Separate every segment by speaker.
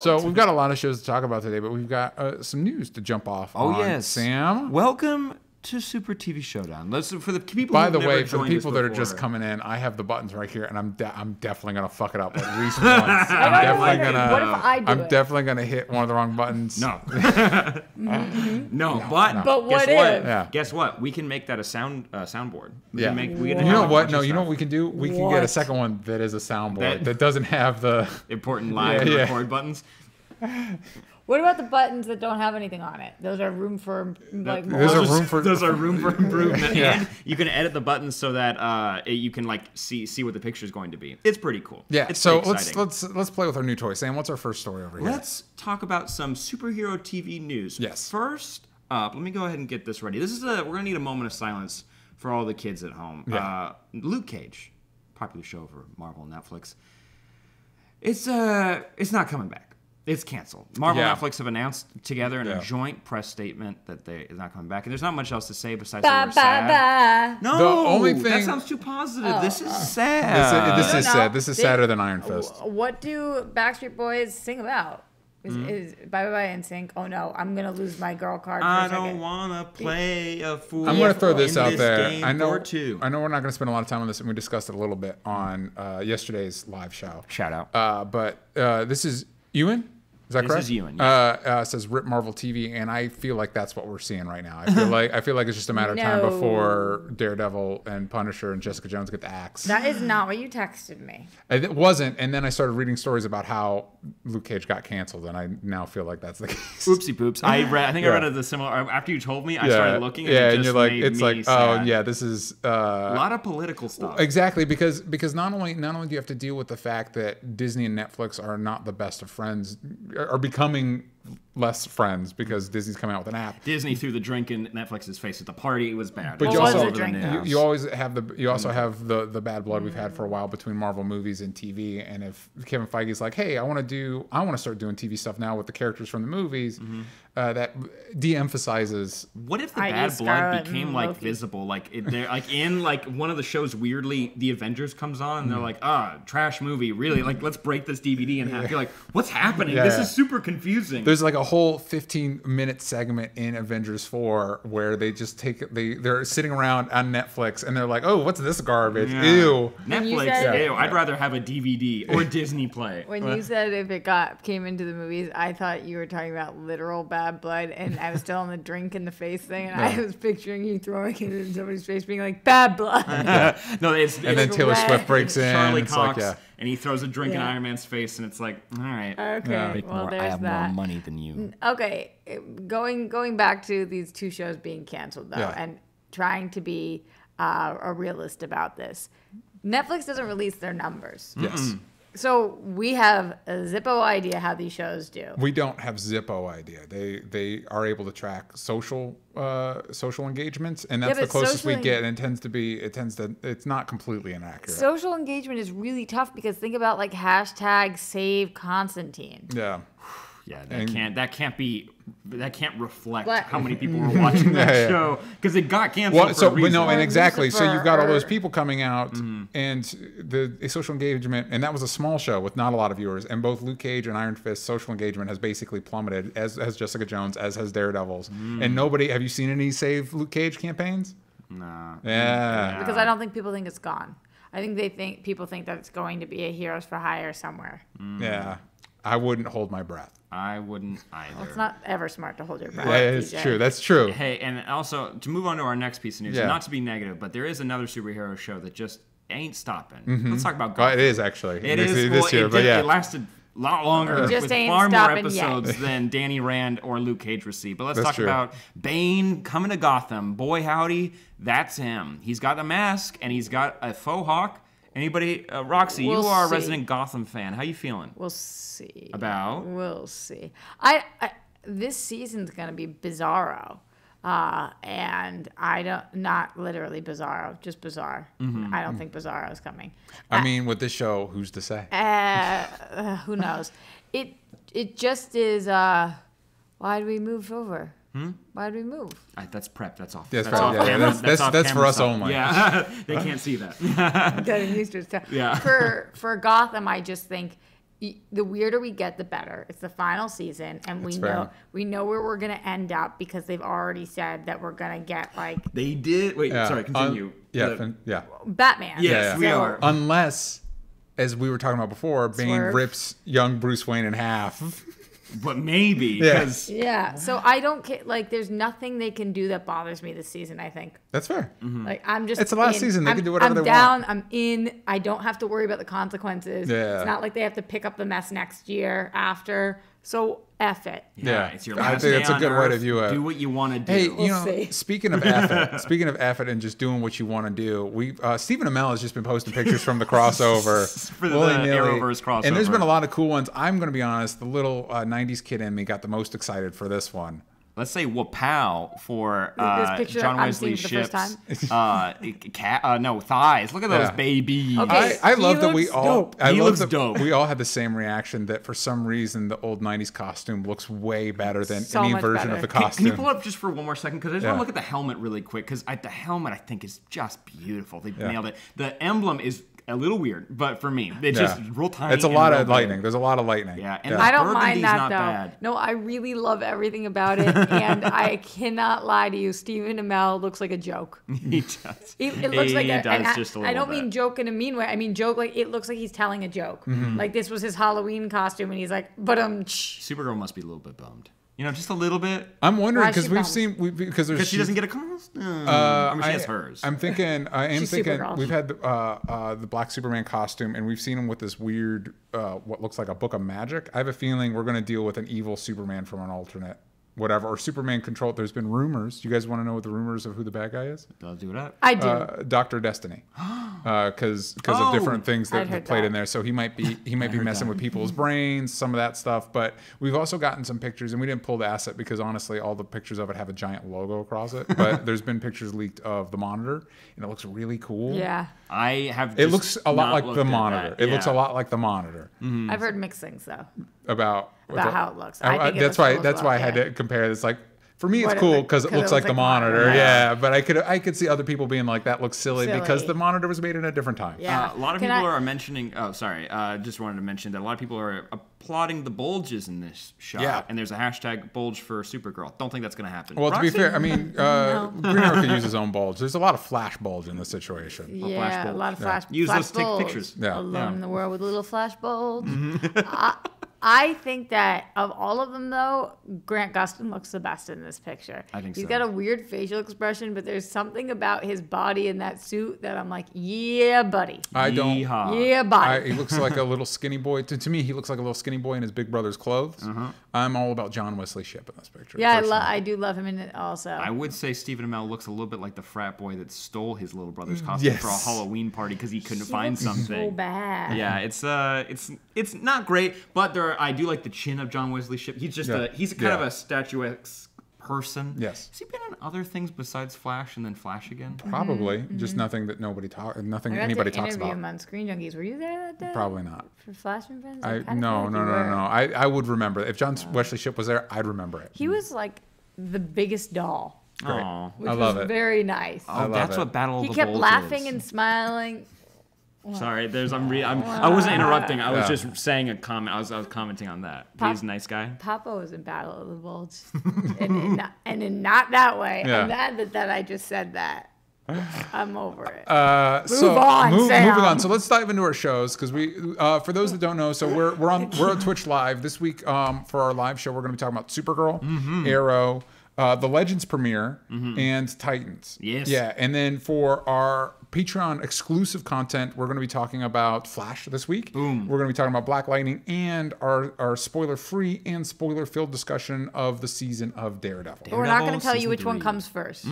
Speaker 1: So we've got a lot of shows to talk about today, but we've got some news to jump off on.
Speaker 2: Yes.
Speaker 1: Sam?
Speaker 2: Welcome to Super TV Showdown. For the people
Speaker 1: By the way, for the people that are just coming in, I have the buttons right here, and I'm definitely gonna fuck it up at least once. I'm definitely gonna hit one of the wrong buttons.
Speaker 2: No. But
Speaker 3: what
Speaker 2: guess
Speaker 3: if?
Speaker 2: what?
Speaker 1: Yeah.
Speaker 2: Guess what? We can make that a soundboard. We
Speaker 1: Yeah.
Speaker 2: can make, we can
Speaker 1: You know
Speaker 2: have a
Speaker 1: what?
Speaker 2: bunch
Speaker 1: No,
Speaker 2: of
Speaker 1: you know
Speaker 2: stuff.
Speaker 1: what we can do? We can get a second one that is a soundboard that doesn't have the
Speaker 2: Important live
Speaker 1: Yeah.
Speaker 2: record buttons.
Speaker 3: What about the buttons that don't have anything on it? Those are room for like more.
Speaker 2: Those are room for improvement.
Speaker 1: Yeah.
Speaker 2: And you can edit the buttons so that you can like see what the picture is going to be. It's pretty cool.
Speaker 1: Yeah.
Speaker 2: It's
Speaker 1: So
Speaker 2: pretty exciting.
Speaker 1: let's play with our new toy. Sam, what's our first story over here?
Speaker 2: Let's talk about some superhero TV news.
Speaker 1: Yes.
Speaker 2: First up, let me go ahead and get this ready. We're gonna need a moment of silence for all the kids at home.
Speaker 1: Yeah.
Speaker 2: Luke Cage, popular show for Marvel and Netflix. It's not coming back. It's canceled. Marvel and Netflix have announced together in a joint press statement that it's not coming back, and there's not much else to say besides that we're sad. No,
Speaker 1: The only thing-
Speaker 2: that sounds too positive. This is sad.
Speaker 1: This is
Speaker 3: No.
Speaker 1: sad. This is sadder than Iron Fist.
Speaker 3: What do Backstreet Boys sing about? Is Bye Bye Bye in Sync? Oh no, I'm gonna lose my girl card for
Speaker 2: I
Speaker 3: a second.
Speaker 2: don't wanna play a fool.
Speaker 1: I'm going to throw this
Speaker 2: in
Speaker 1: out there.
Speaker 2: game
Speaker 1: I know
Speaker 2: for two.
Speaker 1: we're not going to spend a lot of time on this, and we discussed it a little bit on yesterday's live show.
Speaker 2: Shout out.
Speaker 1: But this is Ewan. Is that correct?
Speaker 2: This is Ewan,
Speaker 1: says Rip Marvel TV, and I feel like that's what we're seeing right now. I feel like it's just a matter of time
Speaker 3: No.
Speaker 1: before Daredevil and Punisher and Jessica Jones get the axe.
Speaker 3: That is not what you texted me.
Speaker 1: It wasn't, and then I started reading stories about how Luke Cage got canceled, and I now feel like that's the case.
Speaker 2: Oopsie poops. I think I read a similar. After you told me, I started looking. And
Speaker 1: yeah,
Speaker 2: it
Speaker 1: and
Speaker 2: just
Speaker 1: you're like,
Speaker 2: made
Speaker 1: it's
Speaker 2: me
Speaker 1: like,
Speaker 2: sad.
Speaker 1: oh yeah, this is
Speaker 2: a lot of political stuff.
Speaker 1: exactly because not only do you have to deal with the fact that Disney and Netflix are not the best of friends, are becoming less friends because Disney's coming out with an app.
Speaker 2: Disney threw the drink in Netflix's face at the party. It was bad.
Speaker 1: But
Speaker 2: It
Speaker 1: you
Speaker 2: was
Speaker 1: also
Speaker 2: all over the news.
Speaker 1: you always have the bad blood we've had for a while between Marvel movies and TV. And if Kevin Feige's like, hey, I want to start doing TV stuff now with the characters from the movies, that de-emphasizes.
Speaker 2: What if the
Speaker 3: I.e.
Speaker 2: bad blood
Speaker 3: Scarlet
Speaker 2: became
Speaker 3: and
Speaker 2: like
Speaker 3: Loki.
Speaker 2: visible, they're like in like one of the shows? Weirdly, the Avengers comes on and they're like, trash movie. Really, like let's break this DVD in half. You're like, what's happening?
Speaker 1: Yeah,
Speaker 2: This
Speaker 1: yeah.
Speaker 2: is super confusing.
Speaker 1: There's like a whole 15-minute segment in Avengers 4 where they just they're sitting around on Netflix and they're like, oh, what's this garbage?
Speaker 2: Yeah.
Speaker 1: Ew.
Speaker 2: Netflix,
Speaker 3: said-
Speaker 2: ew. I'd rather have a DVD or Disney Play.
Speaker 3: When you said if it came into the movies, I thought you were talking about literal bad blood, and I was still on the drink in the face thing, and I was picturing you throwing it in somebody's face, being like bad blood.
Speaker 2: No, it's
Speaker 1: And then Taylor
Speaker 3: red.
Speaker 1: Swift breaks in.
Speaker 2: Charlie
Speaker 1: it's
Speaker 2: Cox,
Speaker 1: like, yeah.
Speaker 2: and he throws a drink in
Speaker 3: Yeah.
Speaker 2: Iron Man's face, and it's like, all right.
Speaker 3: Okay, well there's that.
Speaker 2: money than you.
Speaker 3: Okay, going back to these two shows being canceled though,
Speaker 1: Yeah.
Speaker 3: and trying to be a realist about this. Netflix doesn't release their numbers,
Speaker 1: Yes.
Speaker 3: so we have a Zippo idea how these shows do.
Speaker 1: We don't have Zippo idea. They are able to track social engagements, and that's
Speaker 3: Yeah,
Speaker 1: the
Speaker 3: but
Speaker 1: closest we
Speaker 3: social-
Speaker 1: get. And it's not completely inaccurate.
Speaker 3: Social engagement is really tough because think about like hashtag save Constantine.
Speaker 1: Yeah.
Speaker 2: Yeah,
Speaker 1: And-
Speaker 2: that can't reflect
Speaker 3: But-
Speaker 2: how many people were watching that
Speaker 1: Yeah.
Speaker 2: show because it got canceled.
Speaker 1: Well,
Speaker 2: for a reason.
Speaker 1: and exactly. So you've got all those
Speaker 3: Lucifer.
Speaker 1: people coming out, and the social engagement, and that was a small show with not a lot of viewers. And both Luke Cage and Iron Fist social engagement has basically plummeted, as has Jessica Jones, as has Daredevil's. And nobody. Have you seen any Save Luke Cage campaigns?
Speaker 2: Nah.
Speaker 1: Yeah.
Speaker 3: Because I don't think people think it's gone. I think people think that it's going to be a Heroes for Hire somewhere.
Speaker 1: Yeah. I wouldn't hold my breath.
Speaker 2: I wouldn't either.
Speaker 3: It's not ever smart to hold your breath.
Speaker 1: Yeah, it's
Speaker 3: TJ.
Speaker 1: true. That's true.
Speaker 2: Hey, and also to move on to our next piece of news,
Speaker 1: Yeah.
Speaker 2: not to be negative, but there is another superhero show that just ain't stopping. Let's talk about
Speaker 1: Well,
Speaker 2: Gotham.
Speaker 1: it is actually.
Speaker 2: It is
Speaker 1: this year, but yeah.
Speaker 2: it lasted a lot longer
Speaker 3: It just
Speaker 2: with
Speaker 3: ain't
Speaker 2: far more
Speaker 3: stopping yet.
Speaker 2: episodes than Danny Rand or Luke Cage received. But let's
Speaker 1: That's
Speaker 2: talk
Speaker 1: true.
Speaker 2: about Bane coming to Gotham. Boy, howdy, that's him. He's got a mask and he's got a faux hawk. Anybody, Roxy,
Speaker 3: We'll
Speaker 2: you are a
Speaker 3: see.
Speaker 2: resident Gotham fan. How you feeling?
Speaker 3: We'll see.
Speaker 2: About?
Speaker 3: We'll see. This season's gonna be bizarro, and not literally bizarro, just bizarre. I don't think bizarro is coming.
Speaker 1: I mean, with this show, who's to say?
Speaker 3: Who knows? It just is. Why did we move over? Why did we move?
Speaker 2: That's prep. That's off.
Speaker 1: That's
Speaker 2: off
Speaker 1: right, yeah,
Speaker 2: camera.
Speaker 1: that's
Speaker 2: off
Speaker 1: for
Speaker 2: camera
Speaker 1: us
Speaker 2: stuff.
Speaker 1: only.
Speaker 2: Yeah, they can't see that.
Speaker 3: Getting used to it.
Speaker 2: Yeah.
Speaker 3: For Gotham, I just think the weirder we get, the better. It's the final season, and we know where we're gonna end up because they've already said that we're gonna get like
Speaker 2: they did. Wait, sorry, continue.
Speaker 3: Batman.
Speaker 2: Yes, we are.
Speaker 1: Unless, as we were talking about before, Bane rips young Bruce Wayne in half.
Speaker 2: But maybe.
Speaker 3: Yeah. So I don't care. Like, there's nothing they can do that bothers me this season, I think.
Speaker 1: That's fair.
Speaker 2: Mm-hmm.
Speaker 3: Like, I'm just.
Speaker 1: It's the last season. They can do whatever they
Speaker 3: want.
Speaker 1: want.
Speaker 3: I'm in. I don't have to worry about the consequences.
Speaker 1: Yeah.
Speaker 3: It's not like they have to pick up the mess next year after. So F it.
Speaker 2: Yeah, it's your last
Speaker 1: I think it's a good way to view it.
Speaker 2: Do what you want to do.
Speaker 1: Hey, speaking of F it and just doing what you want to do, Stephen Amell has just been posting pictures from the crossover.
Speaker 2: For the Arrowverse crossover.
Speaker 1: And there's been a lot of cool ones. I'm going to be honest, the little 90s kid in me got the most excited for this one.
Speaker 2: Let's say "wapow" for
Speaker 3: John
Speaker 2: Wesley Shipp's thighs. Look at those babies.
Speaker 3: Okay,
Speaker 1: I love that we all.
Speaker 2: Dope. He looks dope.
Speaker 1: We all had the same reaction that for some reason the old '90s costume looks way better than any version of the costume.
Speaker 2: Can you pull it up just for one more second? Because I just want to look at the helmet really quick. Because the helmet I think is just beautiful. They nailed it. The emblem is a little weird, but for me, it's just real tiny.
Speaker 1: It's a lot of lightning. There's a lot of lightning.
Speaker 2: Yeah, and
Speaker 3: I don't mind that though.
Speaker 2: Bad.
Speaker 3: No, I really love everything about it, and I cannot lie to you. Stephen Amell looks like a joke.
Speaker 2: He does.
Speaker 3: It looks like
Speaker 2: just a little
Speaker 3: I don't
Speaker 2: bit.
Speaker 3: mean joke in a mean way. I mean joke like it looks like he's telling a joke.
Speaker 1: Mm-hmm.
Speaker 3: Like this was his Halloween costume, and he's like,
Speaker 2: Supergirl must be a little bit bummed. Just a little bit.
Speaker 1: I'm wondering because because
Speaker 2: she doesn't get a costume. I mean, she has hers.
Speaker 1: I am thinking
Speaker 3: Supergirl.
Speaker 1: we've had the Black Superman costume, and we've seen him with this weird what looks like a book of magic. I have a feeling we're going to deal with an evil Superman from an alternate whatever, or Superman controlled. There's been rumors. You guys want to know what the rumors of who the bad guy is?
Speaker 2: I'll do that.
Speaker 3: I do.
Speaker 1: Dr. Destiny, because of different things that played in there. So he might be messing with people's brains, some of that stuff. But we've also gotten some pictures, and we didn't pull the asset because honestly, all the pictures of it have a giant logo across it. But there's been pictures leaked of the Monitor, and it looks really cool.
Speaker 3: Yeah.
Speaker 2: I have.
Speaker 1: It looks a lot like the Monitor. It looks a lot like the Monitor.
Speaker 3: Mm-hmm. I've heard mixed things though.
Speaker 1: About
Speaker 3: how it looks. I think
Speaker 1: that's why I had to compare this. Like for me, it's cool because it looks like the Monitor. Yeah, but I could see other people being like, that looks silly because the Monitor was made in a different time.
Speaker 3: Yeah.
Speaker 2: A lot of people are mentioning. Oh, sorry. Just wanted to mention that a lot of people are applauding the bulges in this shot. Yeah. And there's a hashtag bulge for Supergirl. Don't think that's going to happen.
Speaker 1: Well, to be fair, I mean, Green Arrow could use his own bulge. There's a lot of flash bulge in this situation.
Speaker 3: Yeah, a lot of flash.
Speaker 2: Use
Speaker 3: flash
Speaker 2: those to take pictures.
Speaker 3: Yeah. Alone in the world with a little flash bulge. I think that of all of them, though, Grant Gustin looks the best in this picture.
Speaker 2: I think
Speaker 3: He's got a weird facial expression, but there's something about his body in that suit that I'm like, yeah, buddy.
Speaker 1: I don't.
Speaker 3: Yeah, buddy.
Speaker 1: He looks like a little skinny boy. To me, he looks like a little skinny boy in his big brother's clothes. I'm all about John Wesley Shipp in this picture.
Speaker 3: Yeah, I do love him in it also.
Speaker 2: I would say Stephen Amell looks a little bit like the frat boy that stole his little brother's costume for a Halloween party because he couldn't find something.
Speaker 3: So bad.
Speaker 2: Yeah, it's not great, but I do like the chin of John Wesley Shipp. He's just he's kind of a statuesque person.
Speaker 1: Yes.
Speaker 2: Has he been in other things besides Flash and then Flash again?
Speaker 1: Probably. Just nothing that anybody talks about.
Speaker 3: Interview him on Screen Junkies. Were you there that day?
Speaker 1: Probably not.
Speaker 3: For Flash and Friends?
Speaker 1: No. I would remember. If John Wesley Shipp was there, I'd remember it.
Speaker 3: He was like the biggest doll.
Speaker 1: Great.
Speaker 3: Which
Speaker 1: I love
Speaker 3: was
Speaker 1: it.
Speaker 3: very nice.
Speaker 2: Oh, that's what Battle of the Bulge is.
Speaker 3: He kept laughing and smiling.
Speaker 2: Sorry, I wasn't interrupting. I was just saying a comment. I was commenting on that. He's a nice guy.
Speaker 3: Papa was in Battle of the Bulge, and in not that way. I'm mad that I just said that. I'm over it.
Speaker 1: Moving on. So let's dive into our shows because for those that don't know, so we're on Twitch live this week. For our live show, we're going to be talking about Supergirl, Arrow, the Legends premiere, and Titans.
Speaker 2: Yes.
Speaker 1: Yeah, and then for our Patreon exclusive content, we're going to be talking about Flash this week.
Speaker 2: Boom.
Speaker 1: We're going to be talking about Black Lightning and our spoiler-free and spoiler-filled discussion of the season of Daredevil.
Speaker 3: But we're not going to tell you which one comes first.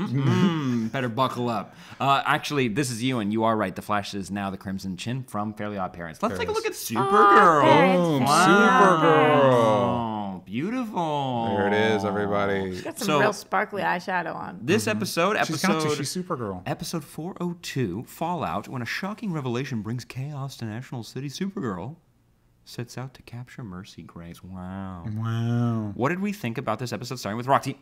Speaker 2: Better buckle up. Actually, this is you, and you are right. The Flash is now the Crimson Chin from Fairly Odd Parents. Let's take a look at Supergirl.
Speaker 1: Boom, Supergirl.
Speaker 2: Beautiful.
Speaker 1: There it is, everybody.
Speaker 3: She's got some real sparkly eyeshadow on.
Speaker 2: This episode,
Speaker 1: she's Supergirl.
Speaker 2: Episode 402, Fallout, when a shocking revelation brings chaos to National City, Supergirl sets out to capture Mercy Grace. Wow.
Speaker 1: Wow.
Speaker 2: What did we think about this episode, starting with Roxy?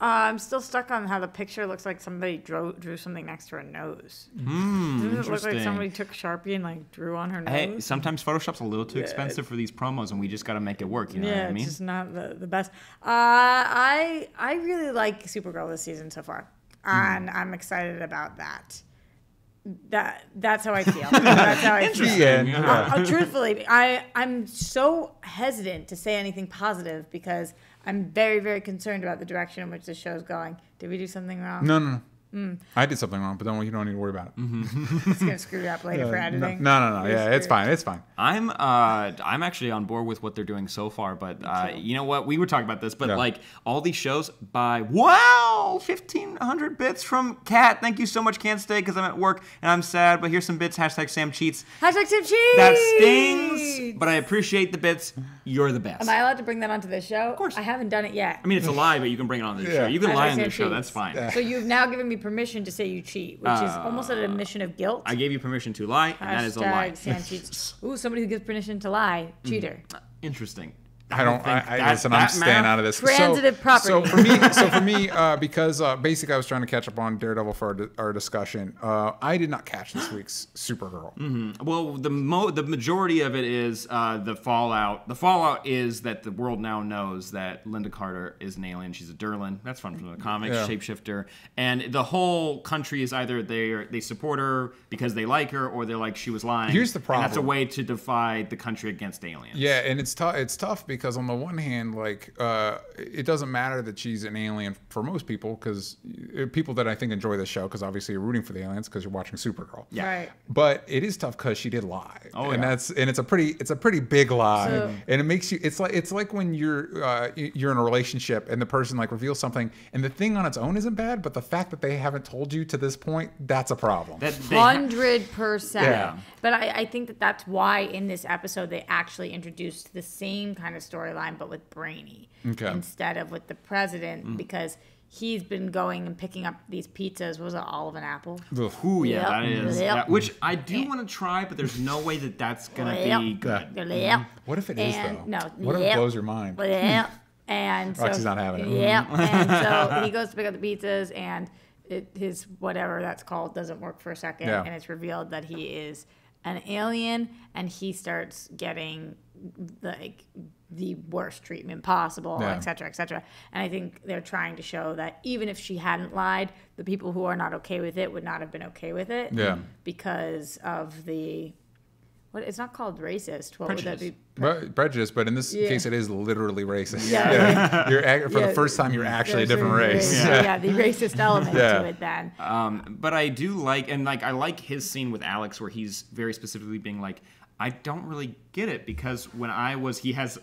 Speaker 3: I'm still stuck on how the picture looks like somebody drew something next to her nose. Doesn't it look like somebody took Sharpie and like drew on her nose?
Speaker 2: Hey, sometimes Photoshop's a little too expensive for these promos, and we just got to make it work. You know what I mean?
Speaker 3: It's just not the best. I really like Supergirl this season so far, and I'm excited about that. That's how I feel. That's how I feel. Truthfully, I'm so hesitant to say anything positive because I'm very, very concerned about the direction in which the show's going. Did we do something wrong?
Speaker 1: No. I did something wrong, but you don't need to worry about it.
Speaker 3: It's gonna screw you up later for editing.
Speaker 1: No. Yeah, it's fine. It's fine.
Speaker 2: I'm actually on board with what they're doing so far, but you know what? We were talking about this, but like all these shows by 1,500 bits from Kat. Thank you so much. Can't stay because I'm at work and I'm sad. But here's some bits. #Sam cheats.
Speaker 3: #Sam cheats.
Speaker 2: That stings, but I appreciate the bits. You're the best.
Speaker 3: Am I allowed to bring that onto this show?
Speaker 2: Of course.
Speaker 3: I haven't done it yet.
Speaker 2: I mean, it's a lie, but you can bring it on the show. You can lie on the show. That's fine.
Speaker 3: So you've now given me permission to say you cheat, which is almost an admission of guilt.
Speaker 2: I gave you permission to lie, and that is a lie.
Speaker 3: Sam cheats. Ooh, somebody who gives permission to lie, cheater.
Speaker 2: Interesting.
Speaker 1: Listen, I'm staying out of this.
Speaker 3: Transitive property.
Speaker 1: So for me, because basically I was trying to catch up on Daredevil for our discussion. I did not catch this week's Supergirl.
Speaker 2: Mm-hmm. Well, the majority of it is the fallout. The fallout is that the world now knows that Linda Carter is an alien. She's a Durlan. That's fun from the comics, shapeshifter. And the whole country is either they support her because they like her, or they're like she was lying.
Speaker 1: Here's the problem.
Speaker 2: And that's a way to divide the country against aliens.
Speaker 1: Yeah, and it's tough because on the one hand, like it doesn't matter that she's an alien for most people, because people that I think enjoy this show, because obviously you're rooting for the aliens because you're watching Supergirl.
Speaker 2: Yeah.
Speaker 3: Right.
Speaker 1: But it is tough because she did lie.
Speaker 2: Oh,
Speaker 1: and
Speaker 2: yeah.
Speaker 1: it's a pretty big lie,
Speaker 3: So,
Speaker 1: and it makes you. It's like when you're in a relationship and the person like reveals something, and the thing on its own isn't bad, but the fact that they haven't told you to this point, that's a problem.
Speaker 3: 100%.
Speaker 1: Yeah.
Speaker 3: But I think that's why in this episode they actually introduced the same kind of storyline, but with Brainy instead of with the president, because he's been going and picking up these pizzas. Was it Olive and Apple?
Speaker 2: Ooh, yeah,
Speaker 3: Yep.
Speaker 2: that is.
Speaker 3: Yep.
Speaker 2: Yeah, which I do want to try, but there's no way that that's going to be good.
Speaker 3: Yep.
Speaker 1: What if it is though?
Speaker 3: No.
Speaker 1: What if it blows your mind?
Speaker 3: Yeah. And so
Speaker 1: Roxy's not having it.
Speaker 3: Yeah. And so he goes to pick up the pizzas, and his whatever that's called doesn't work for a second, and it's revealed that he is an alien, and he starts getting like the worst treatment possible, et cetera, et cetera. And I think they're trying to show that even if she hadn't lied, the people who are not okay with it would not have been okay with it.
Speaker 1: Yeah.
Speaker 3: Because of the it's not called racist. What
Speaker 2: Prejudice.
Speaker 3: would that be?
Speaker 1: Prejudice, but in this case, it is literally racist.
Speaker 3: Yeah.
Speaker 1: You're for the first time, you're actually a different race.
Speaker 3: Yeah, the racist element to it then.
Speaker 2: But I do like, and like I like his scene with Alex where he's very specifically being like, I don't really get it, because when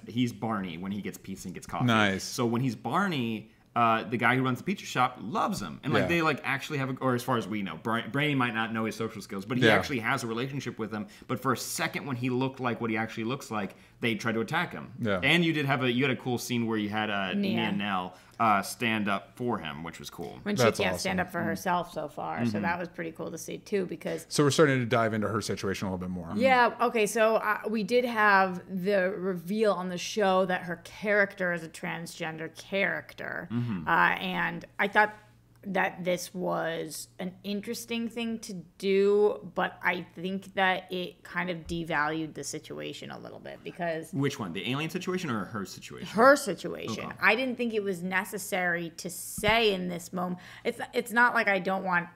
Speaker 2: he's Barney when he gets pizza and gets coffee.
Speaker 1: Nice.
Speaker 2: So when he's Barney, the guy who runs the pizza shop loves him, and like they like actually have or as far as we know, Brainy might not know his social skills, but he actually has a relationship with him. But for a second, when he looked like what he actually looks like, they tried to attack him. Yeah. And you had a cool scene where you had Nia Nell stand up for him, which was cool.
Speaker 3: When she can't stand up for herself so far, so that was pretty cool to see too. Because
Speaker 1: so we're starting to dive into her situation a little bit more.
Speaker 3: Yeah. Okay. So we did have the reveal on the show that her character is a transgender character, and I thought that this was an interesting thing to do, but I think that it kind of devalued the situation a little bit, because
Speaker 2: Which one, the alien situation or her situation?
Speaker 3: Her situation.
Speaker 2: Okay.
Speaker 3: I didn't think it was necessary to say in this moment. It's not like I don't want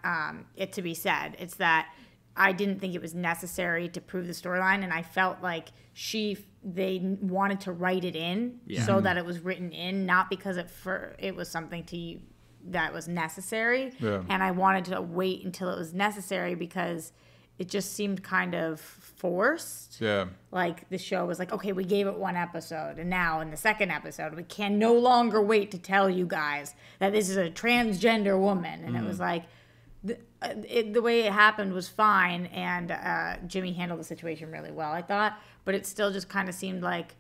Speaker 3: it to be said. It's that I didn't think it was necessary to prove the storyline, and I felt like they wanted to write it in so that it was written in, not because it was something that was necessary.
Speaker 1: Yeah.
Speaker 3: And I wanted to wait until it was necessary because it just seemed kind of forced.
Speaker 1: Yeah.
Speaker 3: Like the show was like, okay, we gave it one episode, and now in the second episode, we can no longer wait to tell you guys that this is a transgender woman. And it was like, the way it happened was fine, and Jimmy handled the situation really well, I thought. But it still just kind of seemed like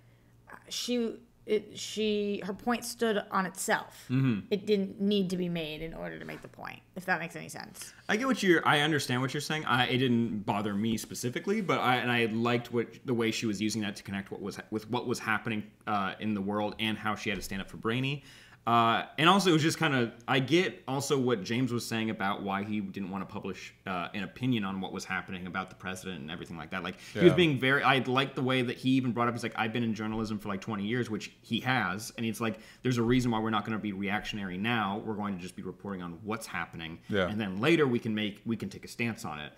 Speaker 3: her point stood on itself. It didn't need to be made in order to make the point, if that makes any sense.
Speaker 2: I understand what you're saying. It didn't bother me specifically, but I liked the way she was using that to connect with what was happening in the world, and how she had to stand up for Brainy. And also, it was just kind of, I get also what James was saying about why he didn't want to publish an opinion on what was happening about the president and everything like that. Like, he was being very, I like the way that he even brought up, he's like, I've been in journalism for like 20 years, which he has. And it's like, there's a reason why we're not going to be reactionary now. We're going to just be reporting on what's happening. Yeah. And then later we can take a stance on it.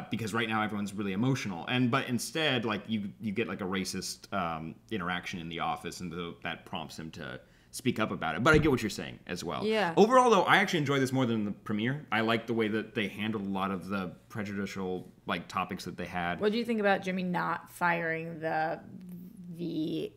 Speaker 2: Because right now everyone's really emotional, but instead, like you get like a racist interaction in the office, and that prompts him to speak up about it. But I get what you're saying as well.
Speaker 3: Yeah.
Speaker 2: Overall, though, I actually enjoy this more than the premiere. I like the way that they handled a lot of the prejudicial like topics that they had.
Speaker 3: What do you think about Jimmy not firing the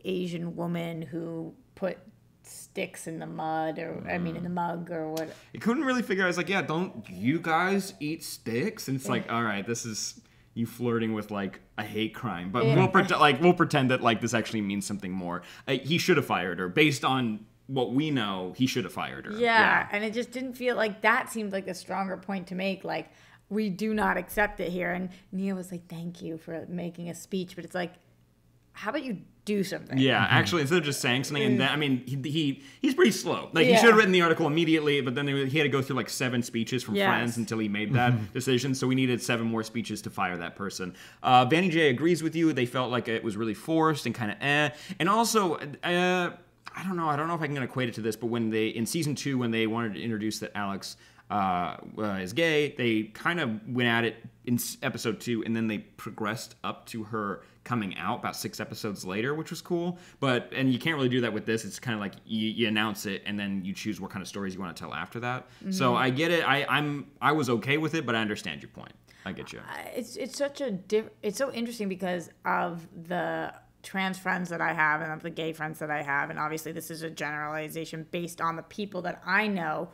Speaker 3: Asian woman who put sticks in the mud, or in the mug, or what?
Speaker 2: I couldn't really figure out. I was like, yeah, don't you guys eat sticks? And it's like, all right, this is you flirting with like a hate crime, but we'll pretend that like this actually means something more. He should have fired her based on what we know. He should have fired her.
Speaker 3: Yeah, and it just didn't feel like that seemed like a stronger point to make. Like, we do not accept it here. And Nia was like, thank you for making a speech, but it's like, how about you do something?
Speaker 2: Yeah, actually, instead of just saying something, and then, I mean, he's pretty slow. Like, he should have written the article immediately, but then he had to go through like 7 speeches from friends until he made that decision. So we needed 7 more speeches to fire that person. Vanny J agrees with you. They felt like it was really forced and kind of And also, I don't know if I can equate it to this, but when in season 2, when they wanted to introduce that Alex is gay, they kind of went at it in episode 2, and then they progressed up to her coming out about 6 episodes later, which was cool. And you can't really do that with this. It's kind of like you announce it, and then you choose what kind of stories you want to tell after that. So I get it. I was okay with it, but I understand your point. I get you.
Speaker 3: It's so interesting because of the trans friends that I have and of the gay friends that I have, and obviously this is a generalization based on the people that I know.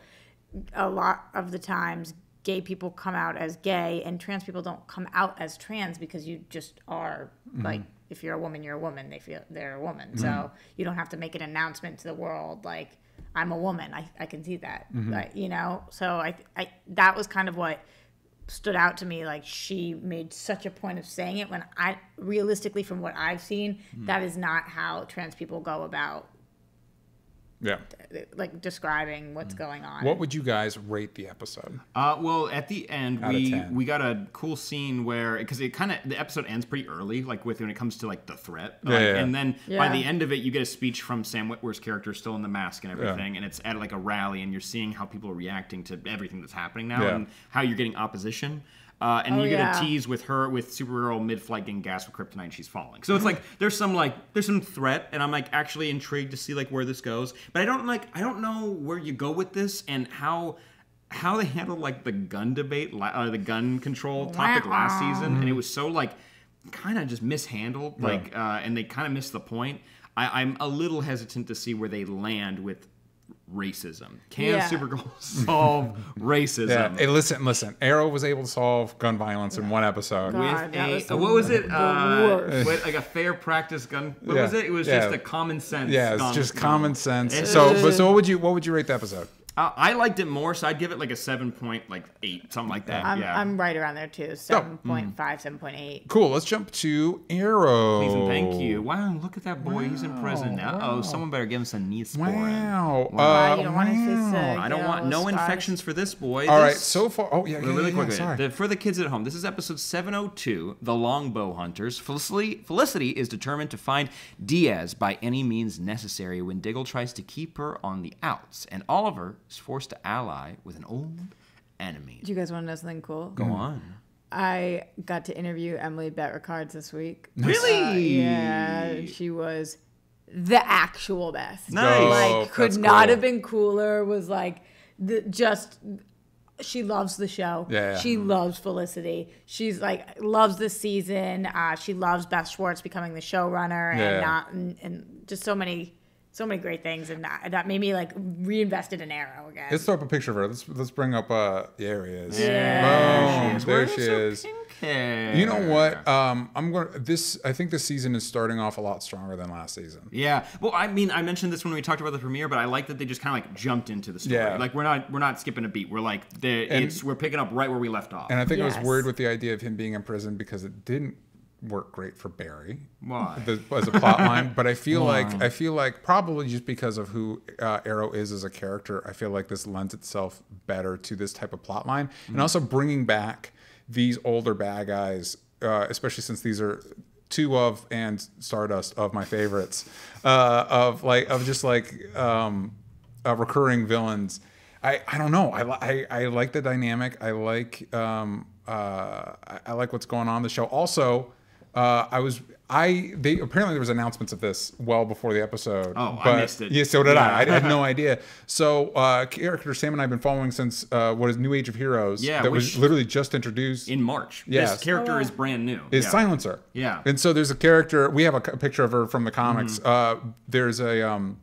Speaker 3: A lot of the times gay people come out as gay, and trans people don't come out as trans because you just are like, if you're a woman, you're a woman. They feel they're a woman. So you don't have to make an announcement to the world like, I'm a woman. I can see that. But, so I that was kind of what stood out to me. Like, she made such a point of saying it when realistically, from what I've seen, that is not how trans people go about like describing what's going on.
Speaker 1: What would you guys rate the episode?
Speaker 2: Well, at the end, we got a cool scene where, because the episode ends pretty early, like when it comes to like the threat, and then by the end of it, you get a speech from Sam Witwer's character, still in the mask and everything, and it's at like a rally, and you're seeing how people are reacting to everything that's happening now, and how you're getting opposition. And you get a tease with Supergirl mid-flight getting gassed with kryptonite and she's falling. So it's like there's some threat, and I'm like actually intrigued to see like where this goes. But I don't know where you go with this and how they handled like the gun debate, the gun control topic last season, and it was so like kind of just mishandled, and they kind of missed the point. I'm a little hesitant to see where they land with racism. Can Supergirl solve racism?
Speaker 1: Yeah. Hey, listen. Arrow was able to solve gun violence in one episode.
Speaker 3: God,
Speaker 2: with what was it? With like a fair practice gun. What was it? It was just a common sense.
Speaker 1: Yeah, it's just common sense. So what would you rate the episode?
Speaker 2: I liked it more, so I'd give it like a 7.8, something like that.
Speaker 3: I'm right around there too, 7.5, 7.8.
Speaker 1: Cool. Let's jump to Arrow.
Speaker 2: Please and thank you. Wow, look at that boy. Wow. He's in prison now. Wow. Someone better give him some Neosporin.
Speaker 1: Wow.
Speaker 3: You don't want his face sick.
Speaker 2: I don't want no infections for this boy.
Speaker 1: All right, so far. Oh yeah,
Speaker 2: really quick.
Speaker 1: Sorry.
Speaker 2: For the kids at home, this is episode 702. The Longbow Hunters. Felicity is determined to find Diaz by any means necessary when Diggle tries to keep her on the outs, and Oliver is forced to ally with an old enemy.
Speaker 3: Do you guys want to know something cool?
Speaker 2: Go on.
Speaker 3: I got to interview Emily Bett-Ricards this week.
Speaker 2: Really?
Speaker 3: Yeah, she was the actual best.
Speaker 2: Nice.
Speaker 3: Like, could not have been cooler. Was like, she loves the show.
Speaker 1: Yeah.
Speaker 3: She loves Felicity. She's like, loves this season. She loves Beth Schwartz becoming the showrunner, and just so many great things, and that made me like reinvested in Arrow again.
Speaker 1: Let's throw up a picture of her. Let's bring up. There he is.
Speaker 3: Yeah.
Speaker 1: Boom. There she is.
Speaker 2: Hair.
Speaker 1: You know what? I think this season is starting off a lot stronger than last season.
Speaker 2: Yeah. Well, I mean, I mentioned this when we talked about the premiere, but I like that they just kind of like jumped into the story.
Speaker 1: Yeah.
Speaker 2: Like we're not skipping a beat. We're like we're picking up right where we left off.
Speaker 1: And I think I was worried with the idea of him being in prison because it didn't work great for Barry.
Speaker 2: Why?
Speaker 1: As a plot line, but I feel like probably just because of who Arrow is as a character, I feel like this lends itself better to this type of plot line, and also bringing back these older bad guys, especially since these are two of and Stardust of my favorites, of recurring villains. I don't know. I like the dynamic. I like what's going on in the show. Also, apparently there was announcements of this well before the episode.
Speaker 2: Oh,
Speaker 1: but,
Speaker 2: I missed it.
Speaker 1: Yeah, so did I. I had no idea. So character Sam and I have been following since what is New Age of Heroes?
Speaker 2: Yeah,
Speaker 1: that was literally just introduced
Speaker 2: in March.
Speaker 1: Yes.
Speaker 2: This character is brand new.
Speaker 1: Is Silencer.
Speaker 2: Yeah.
Speaker 1: And so there's a character. We have a picture of her from the comics. There's a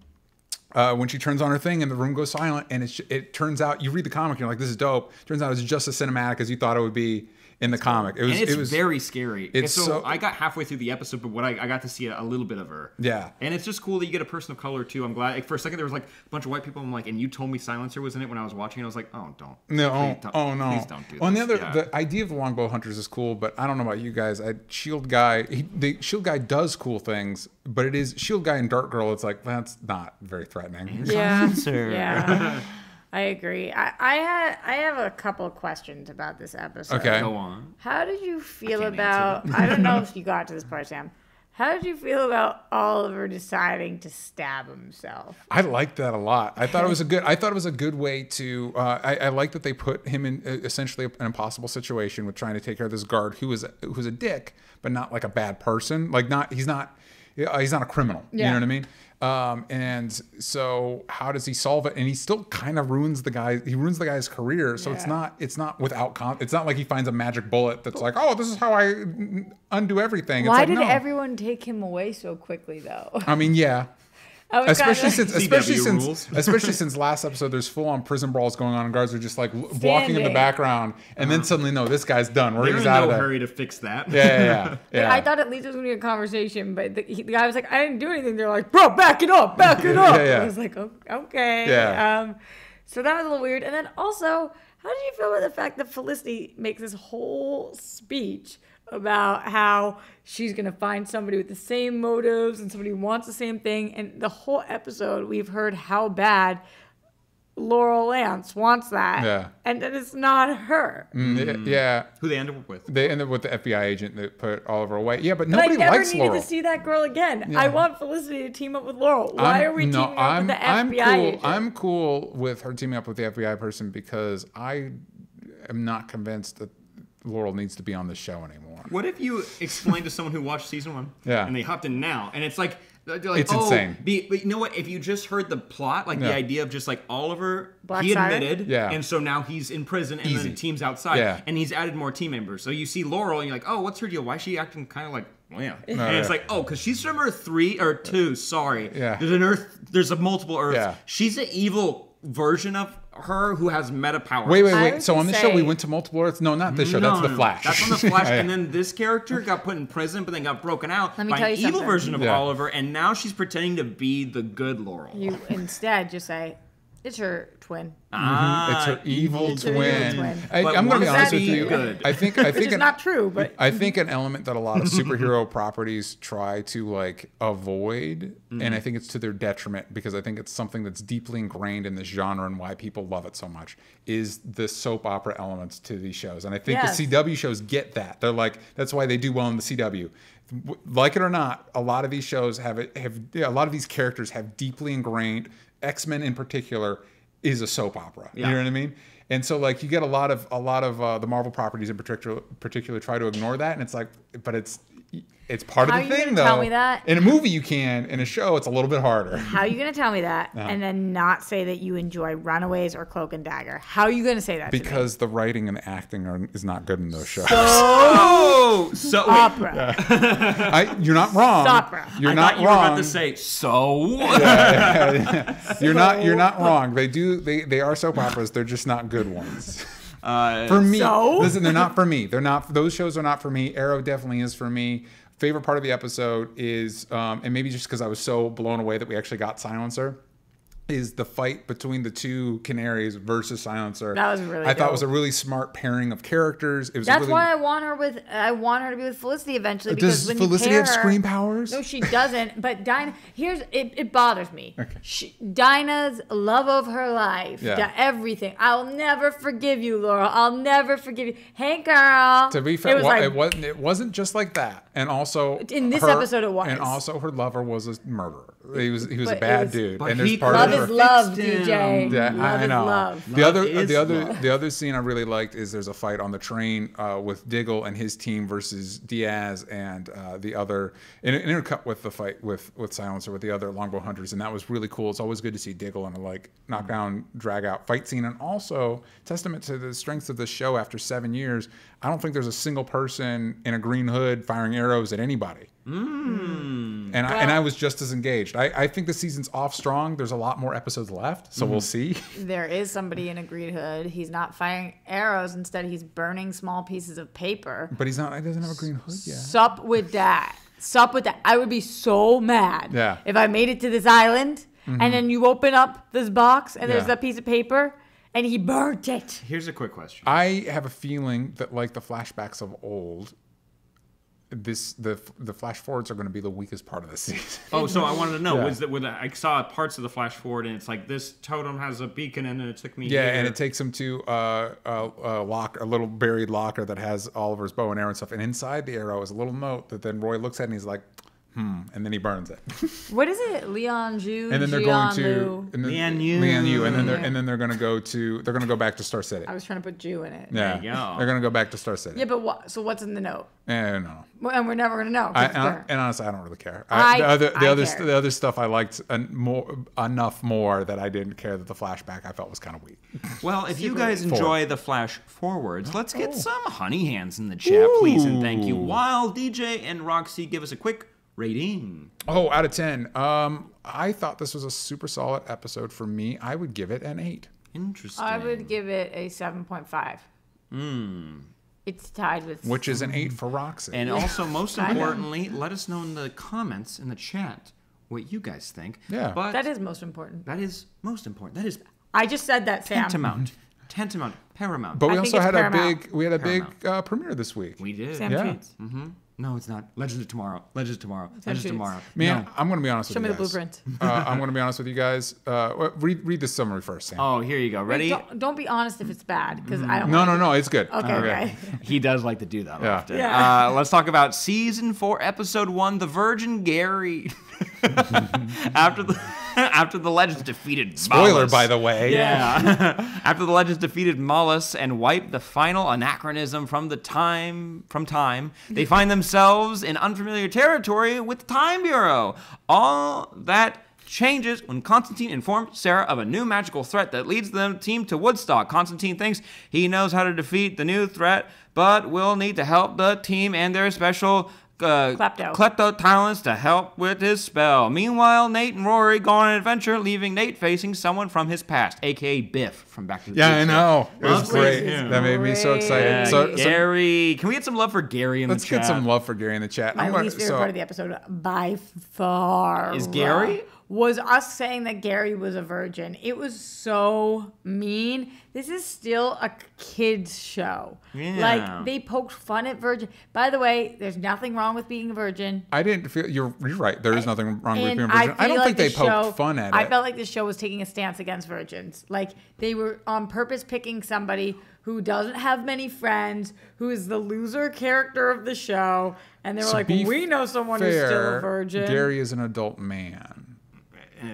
Speaker 1: when she turns on her thing and the room goes silent, and it turns out, you read the comic and you're like, this is dope. Turns out it's just as cinematic as you thought it would be in the comic. It was
Speaker 2: very scary.
Speaker 1: So
Speaker 2: I got halfway through the episode, but I got to see a little bit of her.
Speaker 1: Yeah.
Speaker 2: And it's just cool that you get a person of color too. I'm glad. Like, for a second there was like a bunch of white people. I'm like, and you told me Silencer was in it when I was watching it. I was like, oh, don't.
Speaker 1: No,
Speaker 2: please don't,
Speaker 1: oh no.
Speaker 2: Please don't do this.
Speaker 1: On the other, the idea of the Longbow Hunters is cool, but I don't know about you guys. Shield Guy, the Shield Guy does cool things, but it is Shield Guy and Dark Girl. It's like, that's not very threatening.
Speaker 3: Yeah. Yeah. I agree. I have a couple of questions about this episode.
Speaker 1: Okay.
Speaker 2: Go on.
Speaker 3: How did you feel about, I don't know if you got to this part, Sam. How did you feel about Oliver deciding to stab himself?
Speaker 1: I liked that a lot. I thought it was a good way to. I like that they put him in essentially an impossible situation with trying to take care of this guard who's a dick, but not like a bad person. Like he's not a criminal.
Speaker 3: Yeah.
Speaker 1: You know what I mean? And so how does he solve it? And he still kind of ruins the guy's career. So it's not it's not like he finds a magic bullet that's like, oh, this is how I undo everything.
Speaker 3: Why
Speaker 1: it's like,
Speaker 3: did
Speaker 1: no.
Speaker 3: everyone take him away so quickly though?
Speaker 1: I mean, yeah. Especially since last episode, there's full-on prison brawls going on, and guards are just like walking in the background, and then suddenly, no, this guy's done.
Speaker 2: There's
Speaker 1: out
Speaker 2: no
Speaker 1: of there.
Speaker 2: hurry to fix that.
Speaker 1: Yeah.
Speaker 3: I thought at least it was gonna be a conversation, but the guy was like, "I didn't do anything." They're like, "Bro, back it up." I was like, "Okay."
Speaker 1: Yeah.
Speaker 3: So that was a little weird. And then also, how did you feel about the fact that Felicity makes this whole speech about how she's going to find somebody with the same motives and somebody who wants the same thing? And the whole episode, we've heard how bad Laurel Lance wants that.
Speaker 1: Yeah.
Speaker 3: And that it's not her.
Speaker 1: Yeah.
Speaker 2: Who they ended up with?
Speaker 1: They ended up with the FBI agent that put Oliver away. Yeah, but nobody likes Laurel.
Speaker 3: I never needed to see that girl again.
Speaker 1: Yeah.
Speaker 3: I want Felicity to team up with Laurel. Why are we teaming up with the FBI agent?
Speaker 1: I'm cool with her teaming up with the FBI person because I am not convinced that Laurel needs to be on this show anymore.
Speaker 2: What if you explain to someone who watched season 1 and they hopped in now, and it's like,
Speaker 1: it's insane.
Speaker 2: But you know what? If you just heard the plot, like the idea of just like Oliver, he admitted, and so now he's in prison, and then the team's outside, and he's added more team members. So you see Laurel, and you're like, oh, what's her deal? Why is she acting kind of like, and it's like, oh, because she's from Earth 3 or 2. Sorry, there's a multiple Earths.
Speaker 1: Yeah.
Speaker 2: She's an evil version of her who has meta powers.
Speaker 1: Wait. So on the show, we went to multiple Earths? No, not this show. That's The Flash.
Speaker 2: That's on The Flash. And then this character got put in prison, but then got broken out by an evil version of Oliver, and now she's pretending to be the good Laurel.
Speaker 3: You instead just say, it's her twin.
Speaker 1: It's her evil twin. I'm going to be honest with you. I think
Speaker 3: it's not true, but
Speaker 1: I think an element that a lot of superhero properties try to like avoid, and I think it's to their detriment because I think it's something that's deeply ingrained in this genre and why people love it so much, is the soap opera elements to these shows. And I think the CW shows get that. They're like, that's why they do well in the CW. Like it or not, a lot of these shows have a lot of these characters have deeply ingrained. X-Men in particular is a soap opera. You know what I mean? And so like you get a lot of the Marvel properties in particular try to ignore that, and it's like, but it's part of the thing though.
Speaker 3: Tell me that?
Speaker 1: In a movie you can, in a show it's a little bit harder.
Speaker 3: How are you going to tell me that and then not say that you enjoy Runaways or Cloak and Dagger? How are you going to say that?
Speaker 1: Because the writing and the acting is not good in those shows.
Speaker 2: So
Speaker 3: opera.
Speaker 1: You're not wrong.
Speaker 3: Opera.
Speaker 1: You're
Speaker 2: not
Speaker 1: wrong.
Speaker 2: You were about to say so.
Speaker 1: You're not wrong. They are soap operas. They're just not good ones. For me, listen, they're not for me. Those shows are not for me. Arrow definitely is for me. Favorite part of the episode is, and maybe just because I was so blown away that we actually got Silencer, is the fight between the two Canaries versus Silencer.
Speaker 3: That was really
Speaker 1: I thought it
Speaker 3: dope.
Speaker 1: was a really smart pairing of characters. It was
Speaker 3: That's
Speaker 1: really,
Speaker 3: why I want her to be with Felicity eventually. Because
Speaker 1: does
Speaker 3: when
Speaker 1: Felicity
Speaker 3: you
Speaker 1: have
Speaker 3: pair her,
Speaker 1: scream powers?
Speaker 3: No, she doesn't. But Dinah, it bothers me. Okay. Dinah's love of her life, everything. I'll never forgive you, Laurel. I'll never forgive you. Hey, girl.
Speaker 1: To be fair, it wasn't just like that. And also
Speaker 3: in this episode, it was.
Speaker 1: And also, her lover was a murderer. He was a bad dude.
Speaker 2: But
Speaker 1: and there's
Speaker 2: part
Speaker 3: love
Speaker 2: of
Speaker 3: is love, DJ.
Speaker 1: Yeah,
Speaker 3: love
Speaker 1: I know.
Speaker 3: Love.
Speaker 1: The other scene I really liked is there's a fight on the train with Diggle and his team versus Diaz and the other intercut with the fight with Silencer with the other longbow hunters, and that was really cool. It's always good to see Diggle in a knockdown, drag out fight scene, and also testament to the strength of the show after 7 years. I don't think there's a single person in a green hood firing arrows at anybody. And I was just as engaged. I think the season's off strong. There's a lot more episodes left, so we'll see.
Speaker 3: There is somebody in a green hood. He's not firing arrows. Instead, he's burning small pieces of paper.
Speaker 1: But he doesn't have a green hood yet.
Speaker 3: Sup with that. I would be so mad if I made it to this island and then you open up this box and there's that piece of paper and he burnt it.
Speaker 2: Here's a quick question.
Speaker 1: I have a feeling that, like the flashbacks of old, the flash forwards are going to be the weakest part of the season.
Speaker 2: Oh, so I wanted to know, was that I saw parts of the flash forward and it's like this totem has a beacon and it took me here.
Speaker 1: And it takes him to a little buried locker that has Oliver's bow and arrow and stuff, and inside the arrow is a little note that then Roy looks at and he's like, and then he burns it.
Speaker 3: What is it? Leon Ju?
Speaker 1: And then they're going to
Speaker 2: Lian Yu,
Speaker 1: and then they're going to go back to Star City.
Speaker 3: I was trying to put Jew in it.
Speaker 1: Yeah,
Speaker 2: there you go.
Speaker 1: They're going to go back to Star City.
Speaker 3: Yeah, but so what's in the note?
Speaker 1: No.
Speaker 3: Well, and we're never going to know.
Speaker 1: And honestly, I don't really care. The other stuff I liked enough more that I didn't care that the flashback I felt was kind of weak.
Speaker 2: Well, if you guys enjoy the flash forwards, let's get some honey hands in the chat, please and thank you. While DJ and Roxy give us a quick rating.
Speaker 1: Oh, out of 10. I thought this was a super solid episode for me. I would give it an 8.
Speaker 2: Interesting.
Speaker 3: I would give it a 7.5. It's tied with...
Speaker 1: Which is an 8 for Roxy.
Speaker 2: And also, most importantly, let us know in the comments in the chat what you guys think.
Speaker 1: Yeah.
Speaker 3: But that is most important.
Speaker 2: That is most important. That is...
Speaker 3: I just said that, Sam.
Speaker 2: Tantamount. Paramount.
Speaker 1: But we also had a big premiere this week.
Speaker 2: We did.
Speaker 3: Sam tweets.
Speaker 2: No, it's not. Legends of Tomorrow.
Speaker 1: Man,
Speaker 2: no.
Speaker 1: I'm going to be honest with you guys.
Speaker 3: Show me the blueprint.
Speaker 1: I'm going to be honest with you guys. Read the summary first, Sam.
Speaker 2: Oh, here you go. Ready?
Speaker 3: Wait, don't be honest if it's bad, because I don't.
Speaker 1: No, it's good.
Speaker 3: Okay.
Speaker 2: He does like to do that often.
Speaker 3: Yeah.
Speaker 2: Let's talk about season 4, episode 1, The Virgin Gary. After the Legends defeated
Speaker 1: Spoiler,
Speaker 2: Maulus.
Speaker 1: by the way.
Speaker 2: Yeah. After the Legends defeated Maulus and wiped the final anachronism from time, they find themselves in unfamiliar territory with the Time Bureau. All that changes when Constantine informs Sarah of a new magical threat that leads the team to Woodstock. Constantine thinks he knows how to defeat the new threat, but will need to help the team and their special klepto talents to help with his spell. Meanwhile, Nate and Rory go on an adventure, leaving Nate facing someone from his past, a.k.a. Biff from Back to the Future.
Speaker 1: Yeah, I know. It was great. That made me so excited.
Speaker 2: Yeah, Gary. Can we get some love for Gary in the chat?
Speaker 1: Let's get some love for Gary in the chat.
Speaker 3: My least favorite part of the episode, by far,
Speaker 2: is Gary?
Speaker 3: Was us saying that Gary was a virgin. It was so mean. This is still a kid's show.
Speaker 2: Yeah.
Speaker 3: Like, they poked fun at virgin. By the way, there's nothing wrong with being a virgin.
Speaker 1: I didn't feel... You're right. There is nothing wrong with being a virgin. I don't think they poked fun at it.
Speaker 3: I felt like the show was taking a stance against virgins. Like, they were on purpose picking somebody who doesn't have many friends, who is the loser character of the show. And they were like, we know someone who's still a virgin.
Speaker 1: Gary is an adult man.